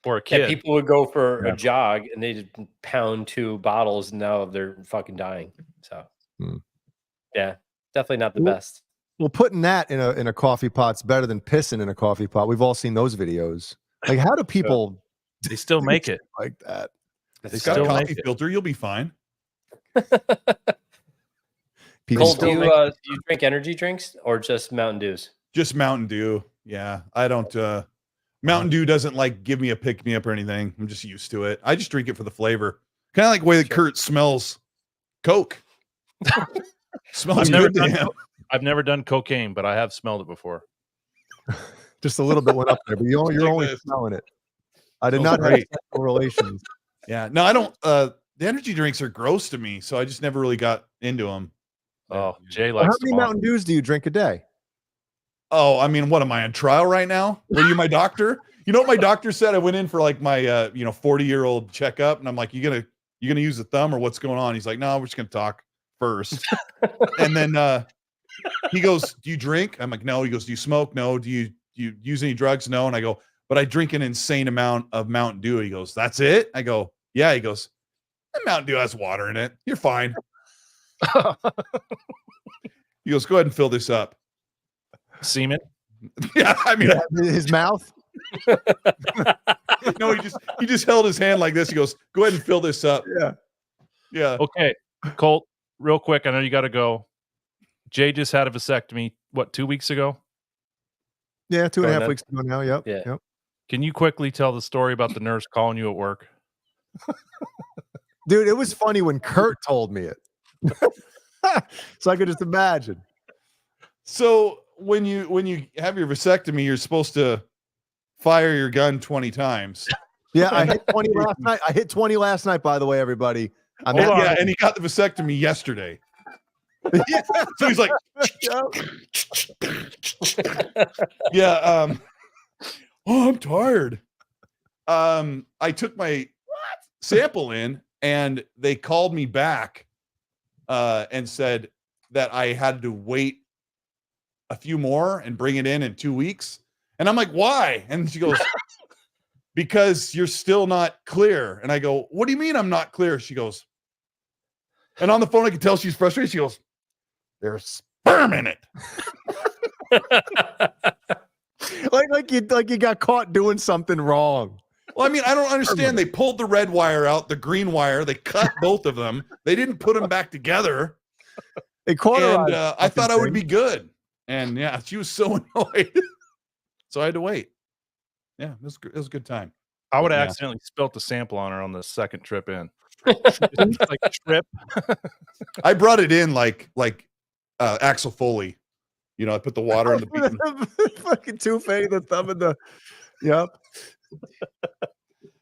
or a kid. Yeah, people would go for a jog and they'd pound 2 bottles and now they're fucking dying. So yeah, definitely not the best. Well, putting that in a coffee pot's better than pissing in a coffee pot. We've all seen those videos. Like, how do people? They still make it like that. It's got a coffee filter. You'll be fine. Colt, do you drink energy drinks or just Mountain Dews? Just Mountain Dew. Yeah, I don't. Mountain Dew doesn't like give me a pick me up or anything. I'm just used to it. I just drink it for the flavor. Kind of like the way that Kurt smells Coke. Smells good to him. I've never done cocaine, but I have smelled it before. Just a little bit went up there, but you're only smelling it. I did not have sexual relations. Yeah, no, I don't. The energy drinks are gross to me, so I just never really got into them. Oh, Jay Well, likes. how many Mountain Dews do you drink a day? Oh, I mean, what am I on trial right now? Were you my doctor? You know what my doctor said? I went in for like my 40-year-old checkup, and I'm like, you gonna use the thumb or what's going on? He's like, no, we're just gonna talk first. And then he goes, do you drink? I'm like, no. He goes, do you smoke? No. Do you use any drugs? No. And I go, but I drink an insane amount of Mountain Dew. He goes, that's it? I go, yeah. He goes, that Mountain Dew has water in it. You're fine. He goes, go ahead and fill this up. Semen? Yeah, I mean, his mouth. No, he just held his hand like this. He goes, go ahead and fill this up. Yeah. Okay, Colt, real quick. I know you got to go. Jay just had a vasectomy. What, 2 weeks ago? Yeah, 2.5 weeks ago now. Yep. Yeah. Yep. Can you quickly tell the story about the nurse calling you at work? Dude, it was funny when Kurt told me it. So I could just imagine. So when you have your vasectomy, you're supposed to fire your gun 20 times. Yeah, I hit 20 last night. I hit 20 last night, by the way, everybody. Yeah, and he got the vasectomy yesterday. Yeah. So he's like, yeah, oh, I'm tired. I took my sample in, and they called me back and said that I had to wait a few more and bring it in 2 weeks. And I'm like, why? And she goes, because you're still not clear. And I go, what do you mean I'm not clear? She goes, and on the phone, I could tell she's frustrated. She goes, there's sperm in it. like you got caught doing something wrong. Well, I mean, I don't understand. They pulled the red wire out, the green wire. They cut both of them. They didn't put them back together. They cauterized. And I thought I would be good. And yeah, she was so annoyed. So I had to wait. Yeah, it was a good time. I would have Yeah. accidentally spilt the sample on her on the second trip in. Like trip. I brought it in like Axel Foley. You know, I put the water in the beaten. Fucking two-face, the thumb in the. Yep.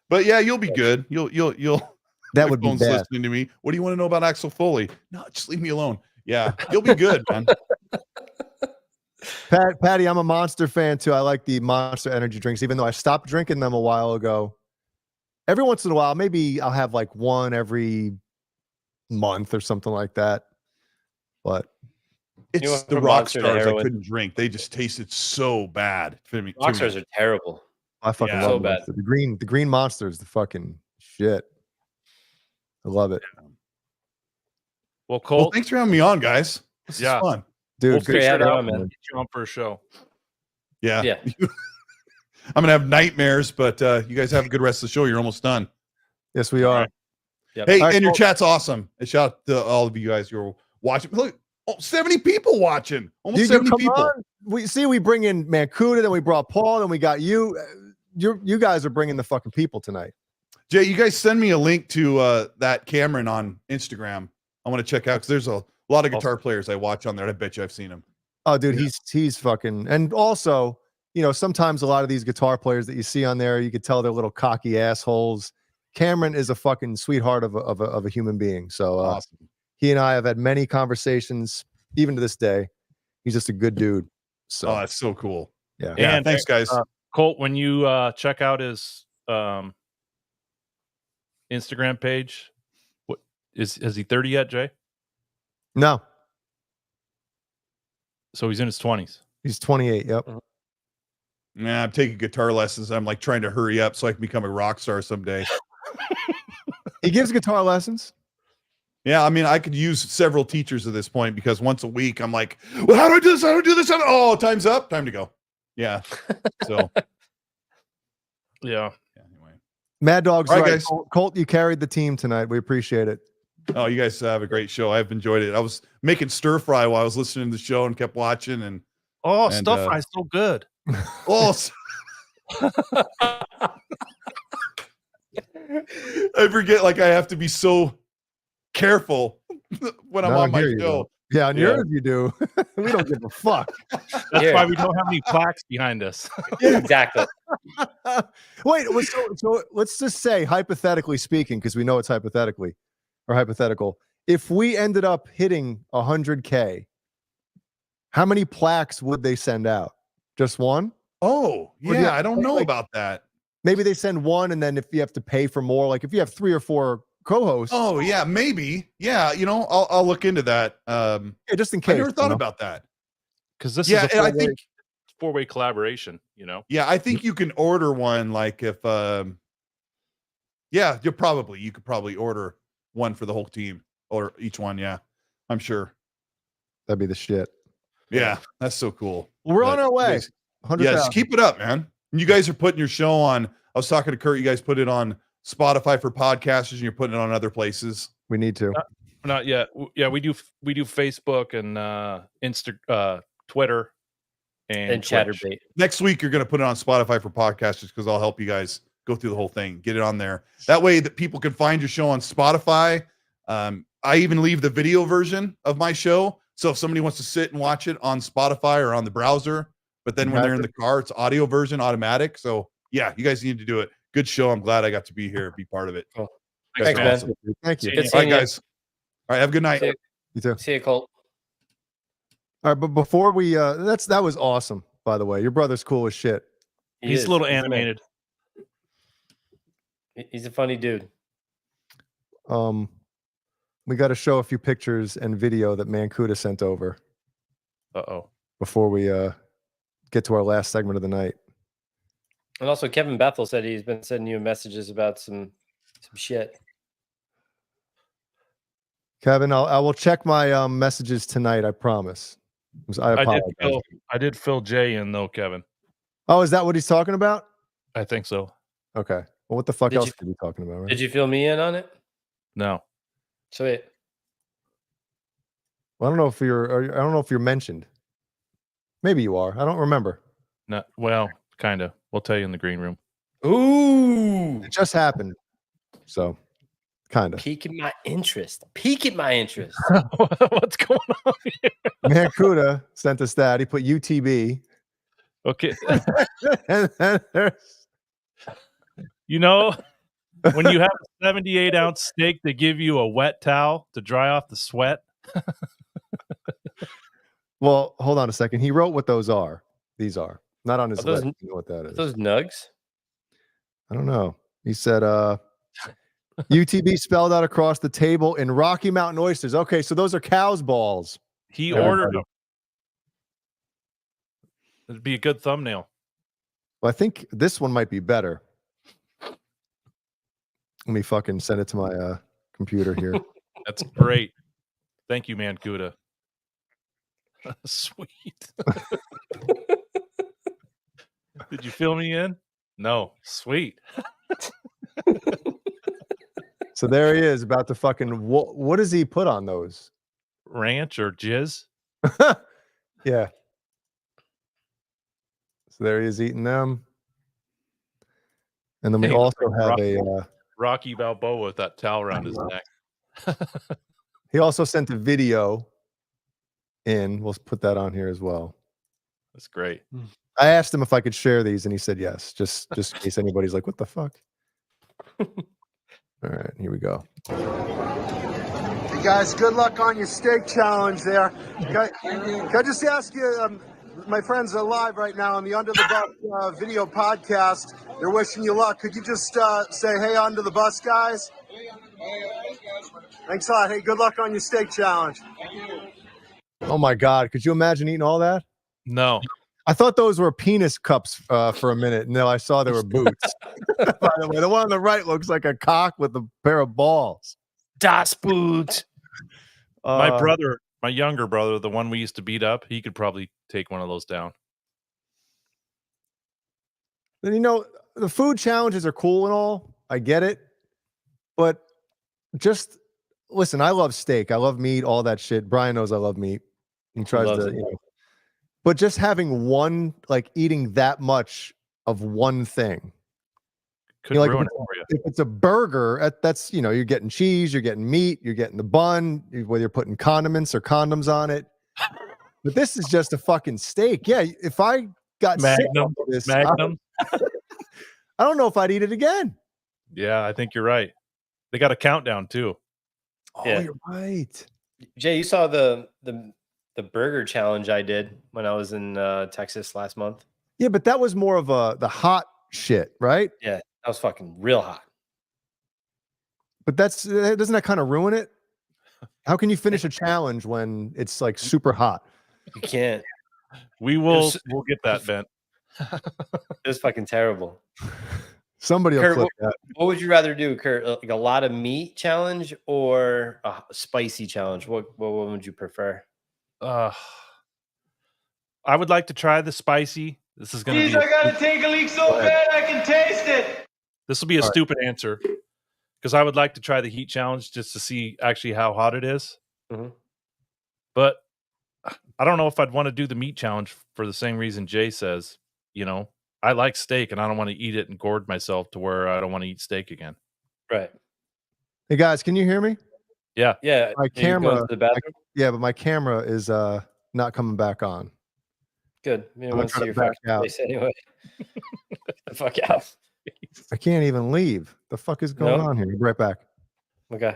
But yeah, you'll be good. You'll. That would be phone's bad. listening to me. What do you want to know about Axel Foley? No, just leave me alone. Yeah, you'll be good, man. Patty, I'm a Monster fan too. I like the Monster energy drinks, even though I stopped drinking them a while ago. Every once in a while, maybe I'll have like one every month or something like that. But It's went the from rock Monster to stars I heroin. couldn't drink. They just tasted so bad to me. Rockstars are terrible. I fucking Yeah. love So bad. Monster. The green Monster is the fucking shit. I love it, Well, Well, Colt, thanks for having me on, guys. This is fun. dude. we'll good figure shit it having out, you on, man. Get you on for a show. Yeah. Yeah. I'm gonna have nightmares, but you guys have a good rest of the show. You're almost done. Yes, we are. right. Yep. Hey, All right, and your Colt. chat's awesome. And shout out to all of you guys who are watching. Look, 70 people watching. Almost 70 come people. on. We bring in Mankuta, then we brought Paul, then we got you. You guys are bringing the fucking people tonight. Jay, you guys send me a link to that Cameron on Instagram. I want to check out because there's a lot of guitar players I watch on there. I bet you I've seen him. Oh, dude, he's fucking. And also, you know, sometimes a lot of these guitar players that you see on there, you could tell they're little cocky assholes. Cameron is a fucking sweetheart of a human being. So Awesome. he and I have had many conversations, even to this day. He's just a good dude. So Oh, that's so cool. yeah. Yeah, And, thanks, guys. Colt, when you check out his Instagram page, what has he 30 yet, Jay? No, So he's in his 20s. he's 28. Yep. Yeah, I'm taking guitar lessons. I'm like trying to hurry up so I can become a rock star someday. He gives guitar lessons. Yeah, I mean, I could use several teachers at this point because once a week I'm like, well, how do I do this? How do I do this? Oh, time's up. Time to go. Yeah. So Yeah. anyway. Mad Dog's All right, right. guys. Colt, you carried the team tonight. We appreciate it. Oh, you guys have a great show. I've enjoyed it. I was making stir fry while I was listening to the show and kept watching. And Oh, And, stuff fry's so good. oh, I forget. Like I have to be so careful when I'm Not on my here you show. don't. Yeah, on Yeah. yours you do. We don't give a fuck. That's Here. why we don't have any plaques behind us. Exactly. Wait, so let's just say, hypothetically speaking, because we know it's hypothetically or hypothetical. If we ended up hitting 100K, how many plaques would they send out? Just one? Oh, Or do you yeah. have I to don't pay, know like- about that. Maybe they send one, and then if you have to pay for more, like if you have 3 or 4 co-hosts, Oh, yeah, maybe. Yeah, you know, I'll look into that. yeah, just in case. I never thought you know? about that. Because this Yeah, is a and I think four-way collaboration, you know? Yeah, I think you can order one. Like if, yeah, you could probably order one for the whole team or each one. Yeah, I'm sure. That'd be the shit. Yeah, that's so cool. We're on But our you way. guys- 100,000. Yes, keep it up, man. You guys are putting your show on. I was talking to Kurt. You guys put it on Spotify for podcasters, and you're putting it on other places. We need to. Not yet. Yeah, we do Facebook and Twitter And Twitch. Chatterbait. Next week, you're going to put it on Spotify for podcasters because I'll help you guys go through the whole thing, get it on there. That way that people can find your show on Spotify. I even leave the video version of my show. So if somebody wants to sit and watch it on Spotify or on the browser, but then when they're in the car, it's audio version automatic. So yeah, you guys need to do it. Good show. I'm glad I got to be here, be part of it. Cool. You guys Thanks, are man. awesome. Thank you. Good All right, seeing you. guys. All right, have a good night. See you. You too. See you, Colt. All right, but before we that was awesome, by the way. Your brother's cool as shit. He's a little animated. He's a funny dude. We got to show a few pictures and video that Mankuta sent over. Before we get to our last segment of the night. And also, Kevin Bethel said he's been sending you messages about some shit. Kevin, I will check my messages tonight. I promise. I apologize. I did fill Jay in though, Kevin. Oh, is that what he's talking about? I think so. Okay. Well, what the fuck else could he be talking about? Right? Did you fill me in on it? No. Sweet. Well, I don't know if you're mentioned. Maybe you are. I don't remember. No. Well, kind of. We'll tell you in the green room. Ooh. It just happened. So, kind of. Piquing my interest. Piquing my interest. What's going on here? Mankuta sent us that. He put UTB. Okay. You know, when you have a 78-ounce steak, they give you a wet towel to dry off the sweat. Well, hold on a second. He wrote what those are. These are not on his those, list. You know what that is? Those nugs? I don't know. He said UTB spelled out across the table in Rocky Mountain oysters. Okay, so those are cow's balls. He ordered them. It'd be a good thumbnail. Well, I think this one might be better. Let me fucking send it to my computer here. That's great. Thank you, Mankuta. Sweet. Did you fill me in? No. Sweet. So there he is, about to fucking. What does he put on those? Ranch or jizz? Yeah. So there he is eating them. And then we also have Rocky Balboa with that towel around his neck. He also sent a video in. We'll put that on here as well. That's great. I asked him if I could share these, and he said yes, just in case anybody's like, what the fuck? All right, here we go. Hey guys, good luck on your steak challenge there. Can I just ask you, my friends are live right now on the Under the Bus video podcast. They're wishing you luck. Could you just say, hey, Under the Bus, guys? Thanks a lot. Hey, good luck on your steak challenge. Oh my God, could you imagine eating all that? No. I thought those were penis cups for a minute. No, I saw they were boots. By the way, the one on the right looks like a cock with a pair of balls. Das Boot. My younger brother, the one we used to beat up, he could probably take one of those down. And you know, the food challenges are cool and all. I get it. But just listen, I love steak. I love meat, all that shit. Brian knows I love meat. He tries to, you know. But just having one, like eating that much of one thing. Could ruin it for you. If it's a burger, that's, you know, you're getting cheese, you're getting meat, you're getting the bun, whether you're putting condiments or condoms on it. But this is just a fucking steak. Yeah, if I got sick of this, Magnum. I don't know if I'd eat it again. Yeah, I think you're right. They got a countdown too. Oh, yeah. You're right. Jay, you saw the burger challenge I did when I was in Texas last month. Yeah, but that was more of the hot shit, right? Yeah, that was fucking real hot. But doesn't that kind of ruin it? How can you finish a challenge when it's like super hot? You can't. We'll get that, Ben. It was fucking terrible. Somebody will Kurt, clip that. What would you rather do, Kurt? Like a lot of meat challenge or a spicy challenge? What would you prefer? I would like to try the spicy. This is going to be. I gotta take a leak so bad I can taste it. This will be a stupid answer because I would like to try the heat challenge just to see actually how hot it is. Mm-hmm. But I don't know if I'd want to do the meat challenge for the same reason Jay says. You know, I like steak and I don't want to eat it and gourd myself to where I don't want to eat steak again. Right. Hey guys, can you hear me? Yeah. Yeah. My camera. Yeah, but my camera is not coming back on. Good. You don't want to see your fucking face anyway. Get the fuck out. I can't even leave. The fuck is going on here? Be right back. Okay.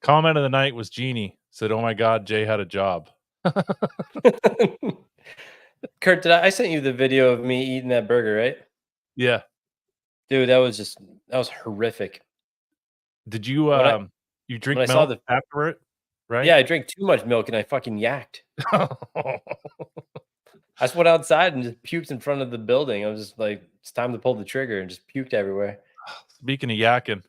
Comment of the night was Jeannie. Said, "Oh my God, Jay had a job." Kurt, I sent you the video of me eating that burger, right? Yeah. Dude, that was horrific. Did you you drink when I saw milk after it? Right? Yeah, I drank too much milk and I fucking yacked. I just went outside and just puked in front of the building. I was just like, it's time to pull the trigger, and just puked everywhere. Speaking of yakking,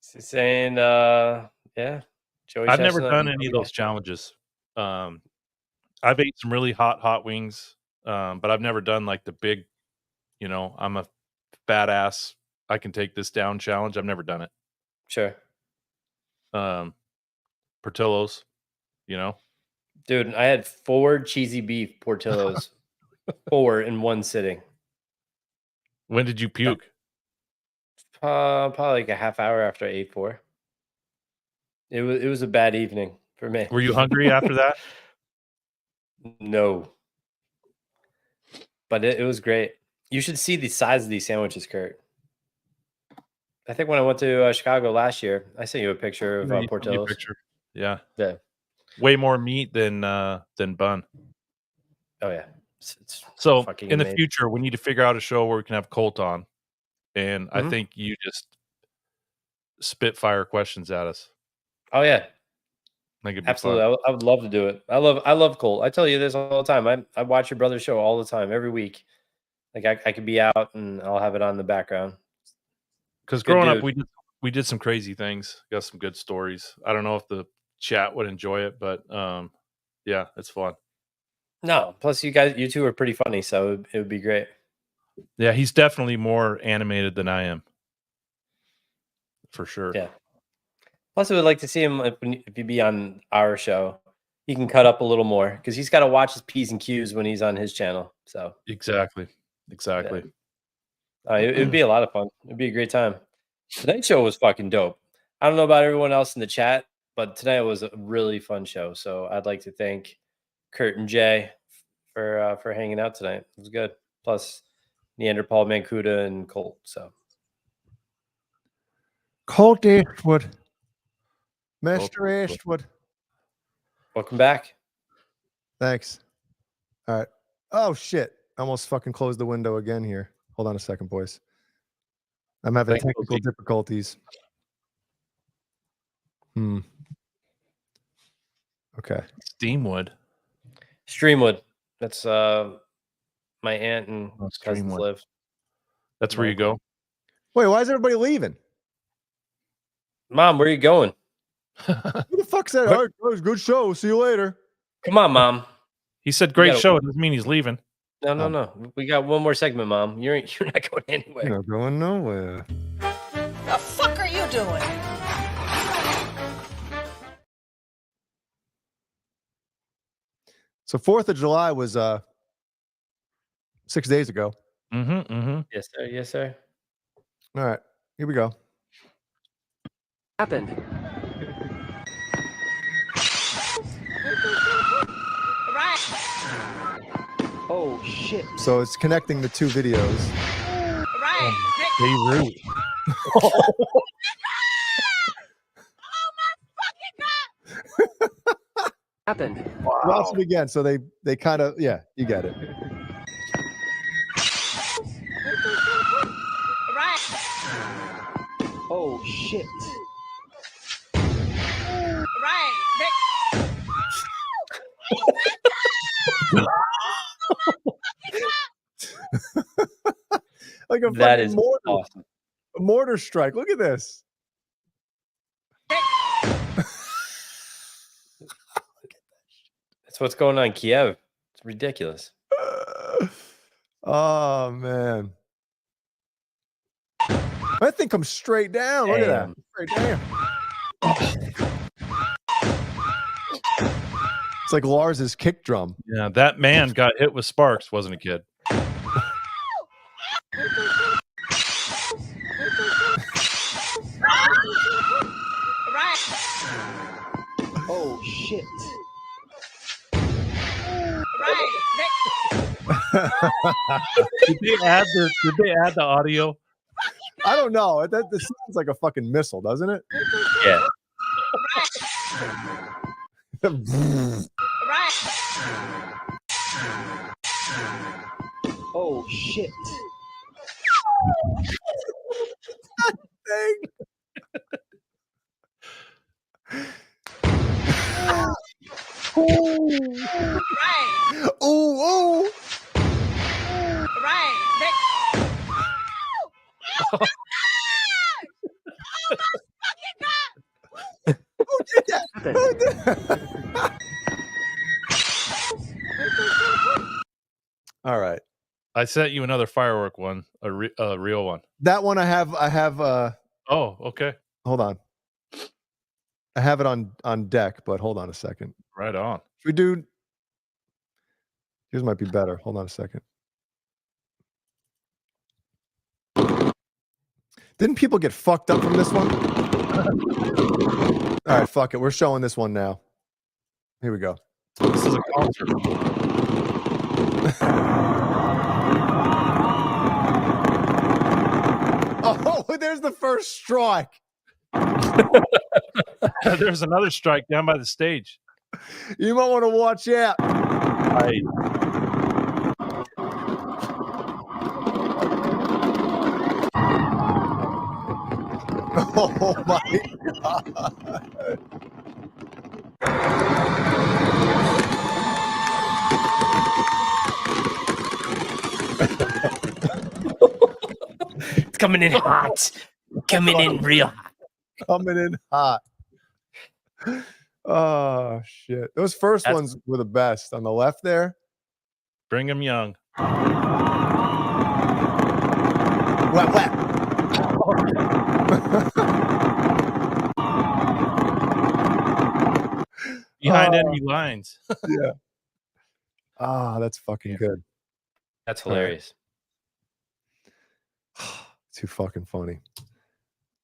saying, yeah, Joey I've Chef's never not- done any of those challenges. I've ate some really hot wings, but I've never done like the big, I'm a fat ass, I can take this down challenge. I've never done it. Sure. Portillo's, Dude, I had 4 cheesy beef Portillos, 4 in one sitting. When did you puke? Probably like a half hour after I ate 4. It was a bad evening for me. Were you hungry after that? No. But it was great. You should see the size of these sandwiches, Kurt. I think when I went to Chicago last year, I sent you a picture of Yeah, you sent me a Portillo's. picture. Yeah. Yeah. Way more meat than bun. Oh yeah. It's So fucking in the amazing. future, we need to figure out a show where we can have Colt on, and I think you just spitfire questions at us. Oh yeah. I think it'd be Absolutely. fun. I would love to do it. I love Colt. I tell you this all the time. I watch your brother's show all the time, every week. Like I could be out and I'll have it on in the background. Because Good growing up, dude. we did some crazy things. Got some good stories. I don't know if the chat would enjoy it, but yeah, it's fun. No, plus you two are pretty funny, so it would be great. Yeah, he's definitely more animated than I am, for sure. Yeah. Plus, I would like to see him if you be on our show. He can cut up a little more because he's got to watch his P's and Q's when he's on his channel. So Exactly. it would be a lot of fun. It'd be a great time. Tonight's show was fucking dope. I don't know about everyone else in the chat, but tonight was a really fun show. So I'd like to thank Kurt and Jay for hanging out tonight. It was good. Plus Neander, Paul, Mankuta, and Colt. So Colt Eastwood. Mr. Eastwood. Welcome back. Thanks. All right. Oh, shit. I almost fucking closed the window again here. Hold on a second, boys. I'm having technical difficulties. Okay. Steamwood. Streamwood. That's my aunt and cousins Streamwood. live. That's where you go. Wait, why is everybody leaving? Mom, where are you going? Who the fuck said, all right, it was a good show. See you later. Come on, Mom. He said great show. It doesn't mean he's leaving. No. We got one more segment, Mom. You're not going anywhere. You're not going nowhere. The fuck are you doing? So 4th of July was 6 days ago. Yes, sir. Yes, sir. All right, here we go. Happened. Oh shit! So it's connecting the 2 videos. Beirut. Happened. Watch it again. So they kind of you get it. Oh shit. Like a That fucking is mortar, awesome. a mortar strike. Look at this. That's what's going on in Kiev. It's ridiculous. Oh man. That thing comes straight down. Look at that. Straight down. It's like Lars's kick drum. Yeah, that man got hit with sparks, wasn't a kid. Oh shit. Did they add the audio? I don't know. That sounds like a fucking missile, doesn't it? Yeah. shit. Right. Ooh, ooh. Right. Who did that? Who did that? All right. I sent you another firework one, a real one. That one I have Oh, okay. hold on. I have it on deck, but hold on a second. Right on. Should we do yours might be better. Hold on a second. Didn't people get fucked up from this one? All right, fuck it. We're showing this one now. Here we go. This is a concert. Oh, there's the first strike. There's another strike down by the stage. You might want to watch out. Right. Oh my god. It's coming in hot. Coming in real hot. Coming in hot. Oh shit. Those first ones were the best. On the left there. Bring him young. Whap, whap. Behind enemy lines. Yeah. Ah, that's fucking good. That's hilarious. Too fucking funny.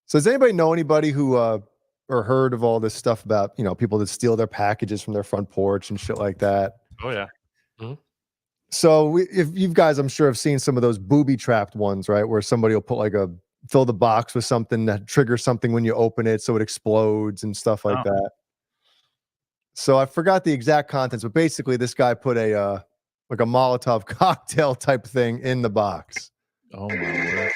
So does anybody know anybody who or heard of all this stuff about, you know, people that steal their packages from their front porch and shit like that? Oh yeah. So if you guys, I'm sure, have seen some of those booby trapped ones, right? Where somebody will put like fill the box with something that triggers something when you open it, so it explodes and stuff like that. So I forgot the exact contents, but basically this guy put a like a Molotov cocktail type thing in the box. Oh my word.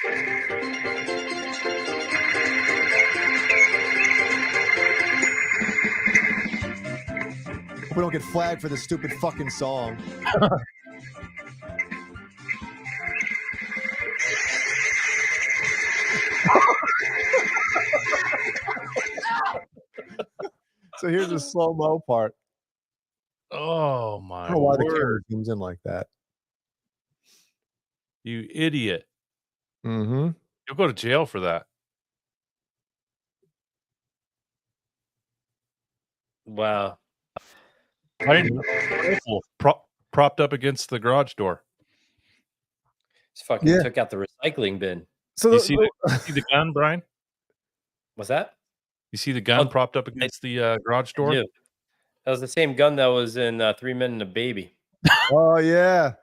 Hope we don't get flagged for this stupid fucking song. So here's the slow-mo part. Oh I my don't know why the camera word. zooms in like that. You idiot. Mm-hmm. You'll go to jail for that. Wow. Rifle propped up against the garage door. Just fucking took out the recycling bin. So you see the gun, Brian? What's that? You see the gun propped up against the garage door? Yeah. That was the same gun that was in 3 Men and a Baby. Oh yeah.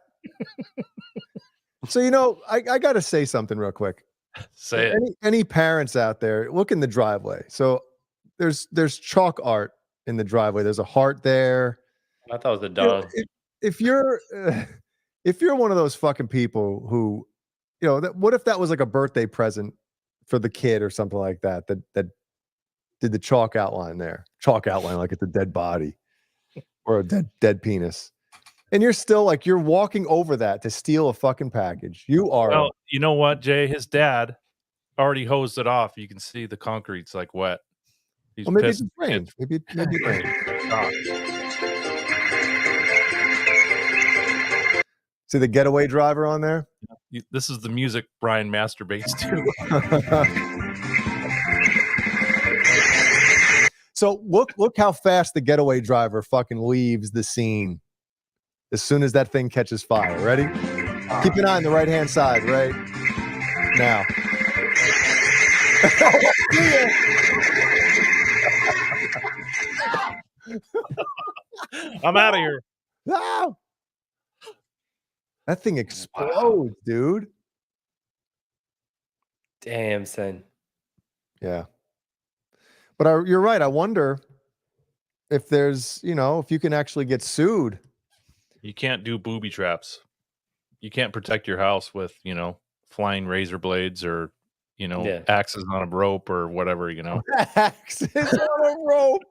So you know, I got to say something real quick. Say it. Any parents out there, look in the driveway. So there's chalk art in the driveway. There's a heart there. I thought it was a You know, dog. if you're one of those fucking people who, you know, what if that was like a birthday present for the kid or something like that that did the chalk outline there, chalk outline like it's a dead body or a dead penis, and you're still like you're walking over that to steal a fucking package. You are. Well, you know what, Jay? His dad already hosed it off. You can see the concrete's like wet. He's Well, maybe pissed. it's rain. Maybe it rained. See the getaway driver on there? This is the music Brian masturbates to. So look how fast the getaway driver fucking leaves the scene as soon as that thing catches fire. Ready? Keep an eye on the right-hand side right now. I'm out of here. No! That thing explodes, dude. Damn, son. Yeah. But you're right. I wonder if there's, you know, if you can actually get sued. You can't do booby traps. you can't protect your house with, flying razor blades or, axes on a rope or whatever, Axes on a rope.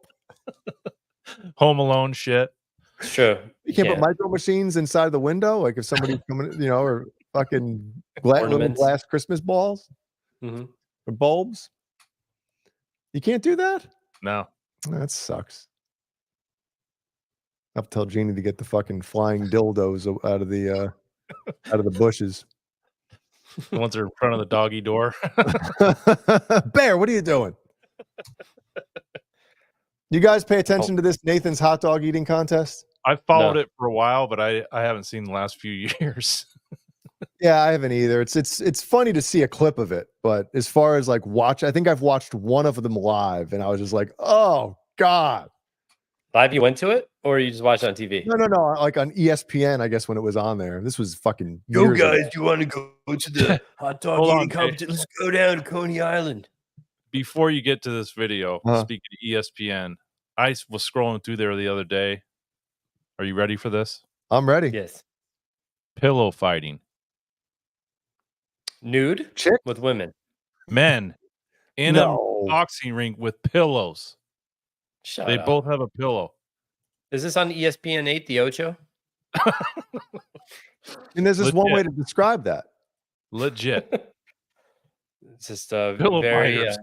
Home Alone shit. It's true. You can't put micro machines inside the window, like if somebody's coming, or fucking little Ornaments. glass Christmas balls Mm-hmm. or bulbs. You can't do that? No. That sucks. I have to tell Jeannie to get the fucking flying dildos out of the bushes. The ones that are in front of the doggy door. Bear, what are you doing? You guys pay attention to this Nathan's hot dog eating contest? I followed it for a while, but I haven't seen the last few years. Yeah, I haven't either. It's funny to see a clip of it, but as far as like I think I've watched one of them live, and I was just like, oh God. Live, you went to it, or you just watched it on TV? No. Like on ESPN, I guess when it was on there. This was fucking. Yo, years guys, ago. do you want to go to the hot dog Hold eating on, competition? Let's go down to Coney Island. Before you get to this video, speaking of ESPN, I was scrolling through there the other day. Are you ready for this? I'm ready. Yes. Pillow fighting. Nude chick with women. Men in a boxing ring with pillows. They up. both have a pillow. Is this on ESPN 8, the Ocho? And there's just one way to describe that. Legit. It's just Pillow very fighters.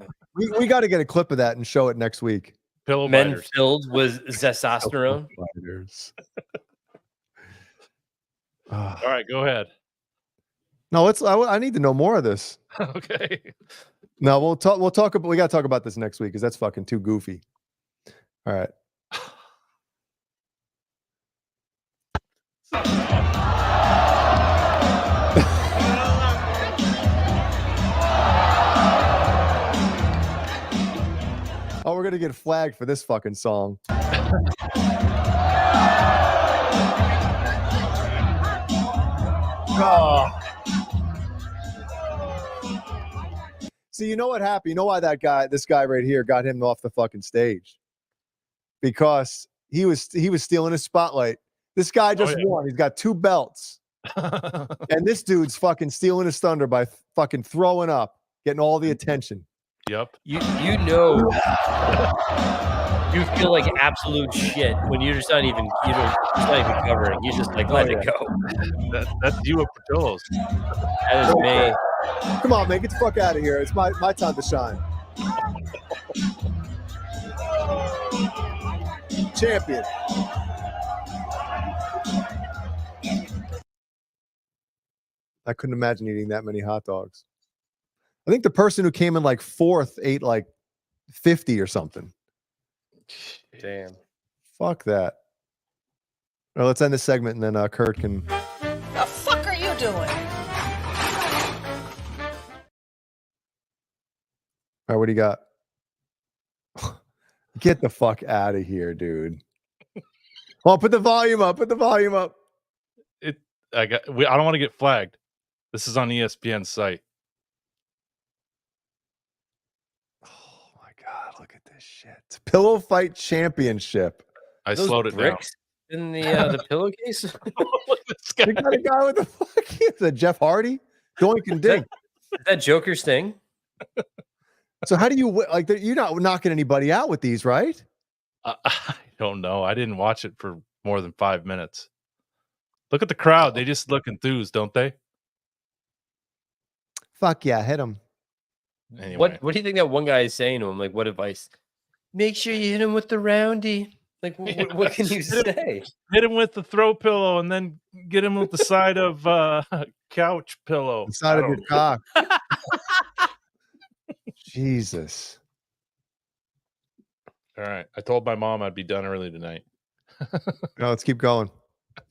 We got to get a clip of that and show it next week. Pillow men fighters. filled with testosterone. All right, go ahead. No, I need to know more of this. Okay. No, we'll talk about. We got to talk about this next week because that's fucking too goofy. All right. Oh, we're gonna get flagged for this fucking song. Oh. See, you know what happened? You know why this guy right here got him off the fucking stage? Because he was stealing his spotlight. This guy just won. He's got 2 belts. And this dude's fucking stealing his thunder by fucking throwing up, getting all the attention. Yep. You know you feel like absolute shit when you're just not even covering. You just like let it go. That's you with pillows. That is me. Come on, man, get the fuck out of here. It's my time to shine. Champion. I couldn't imagine eating that many hot dogs. I think the person who came in like 4th ate like 50 or something. Damn. Fuck that. All right, let's end this segment and then Kurt can. The fuck are you doing? All right, what do you got? Get the fuck out of here, dude. Oh, put the volume up. Put the volume up. I don't want to get flagged. This is on ESPN's site. Oh my God, look at this shit. Pillow Fight Championship. I Those slowed it down. bricks in the pillowcase. You got a guy with the fuck. Is that Jeff Hardy? Doink and dink. Is that Joker's thing? So how do you like? You're not knocking anybody out with these, right? I don't know. I didn't watch it for more than 5 minutes. Look at the crowd. They just look enthused, don't they? Fuck yeah, hit him. Anyway. What do you think that one guy is saying to him? Like, what advice? Make sure you hit him with the roundy. Like, what can you say? Hit him with the throw pillow and then get him with the side of couch pillow. The side of your cock. Jesus. All right. I told my mom I'd be done early tonight. No, let's keep going.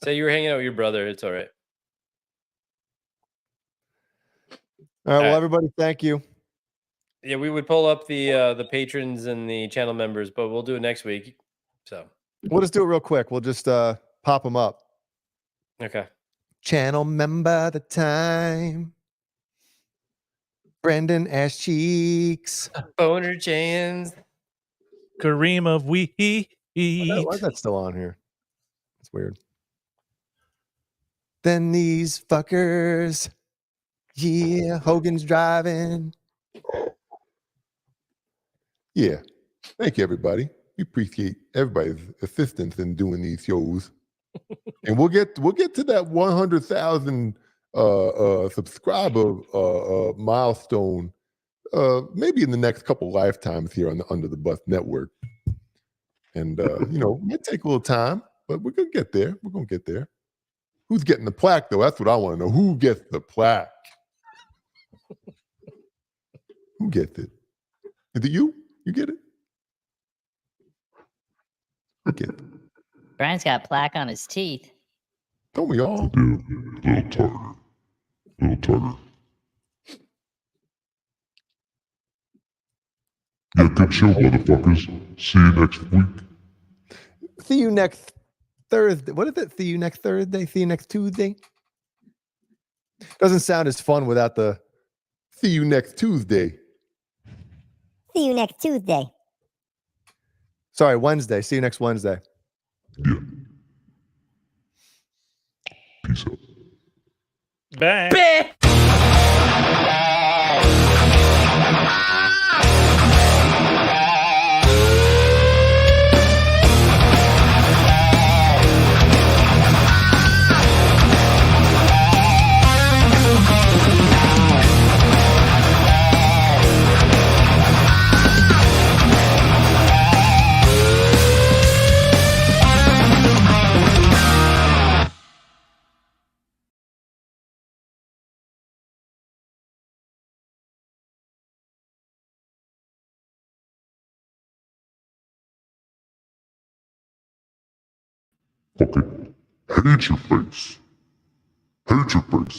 So you were hanging out with your brother. It's all right. All right. Well, everybody, thank you. Yeah, we would pull up the patrons and the channel members, but we'll do it next week. So we'll just do it real quick. We'll just pop them up. Okay. Channel member the time. Brendan Ash Cheeks. Boner Jans. Kareem of Wheat. Why is that still on here? It's weird. than these fuckers. Yeah, Hogan's driving. Yeah. Thank you, everybody. We appreciate everybody's assistance in doing these shows. And we'll get to that 100,000 subscriber milestone maybe in the next couple lifetimes here on the Under the Bus Network. And you know, it might take a little time, but we're gonna get there. We're gonna get there. Who's getting the plaque though? That's what I want to know. Who gets the plaque? Who gets it? Is it you? You get it? Who get it? Brian's got plaque on his teeth. Don't we all? Little tartar. Little tartar. Yeah, good show, motherfuckers. See you next week. See you next Thursday. What is it? See you next Thursday? See you next Tuesday? Doesn't sound as fun without the see you next Tuesday. See you next Tuesday. Sorry, Wednesday. See you next Wednesday. Yeah. Peace out. Bang. Fucking hate your face. Hate your face.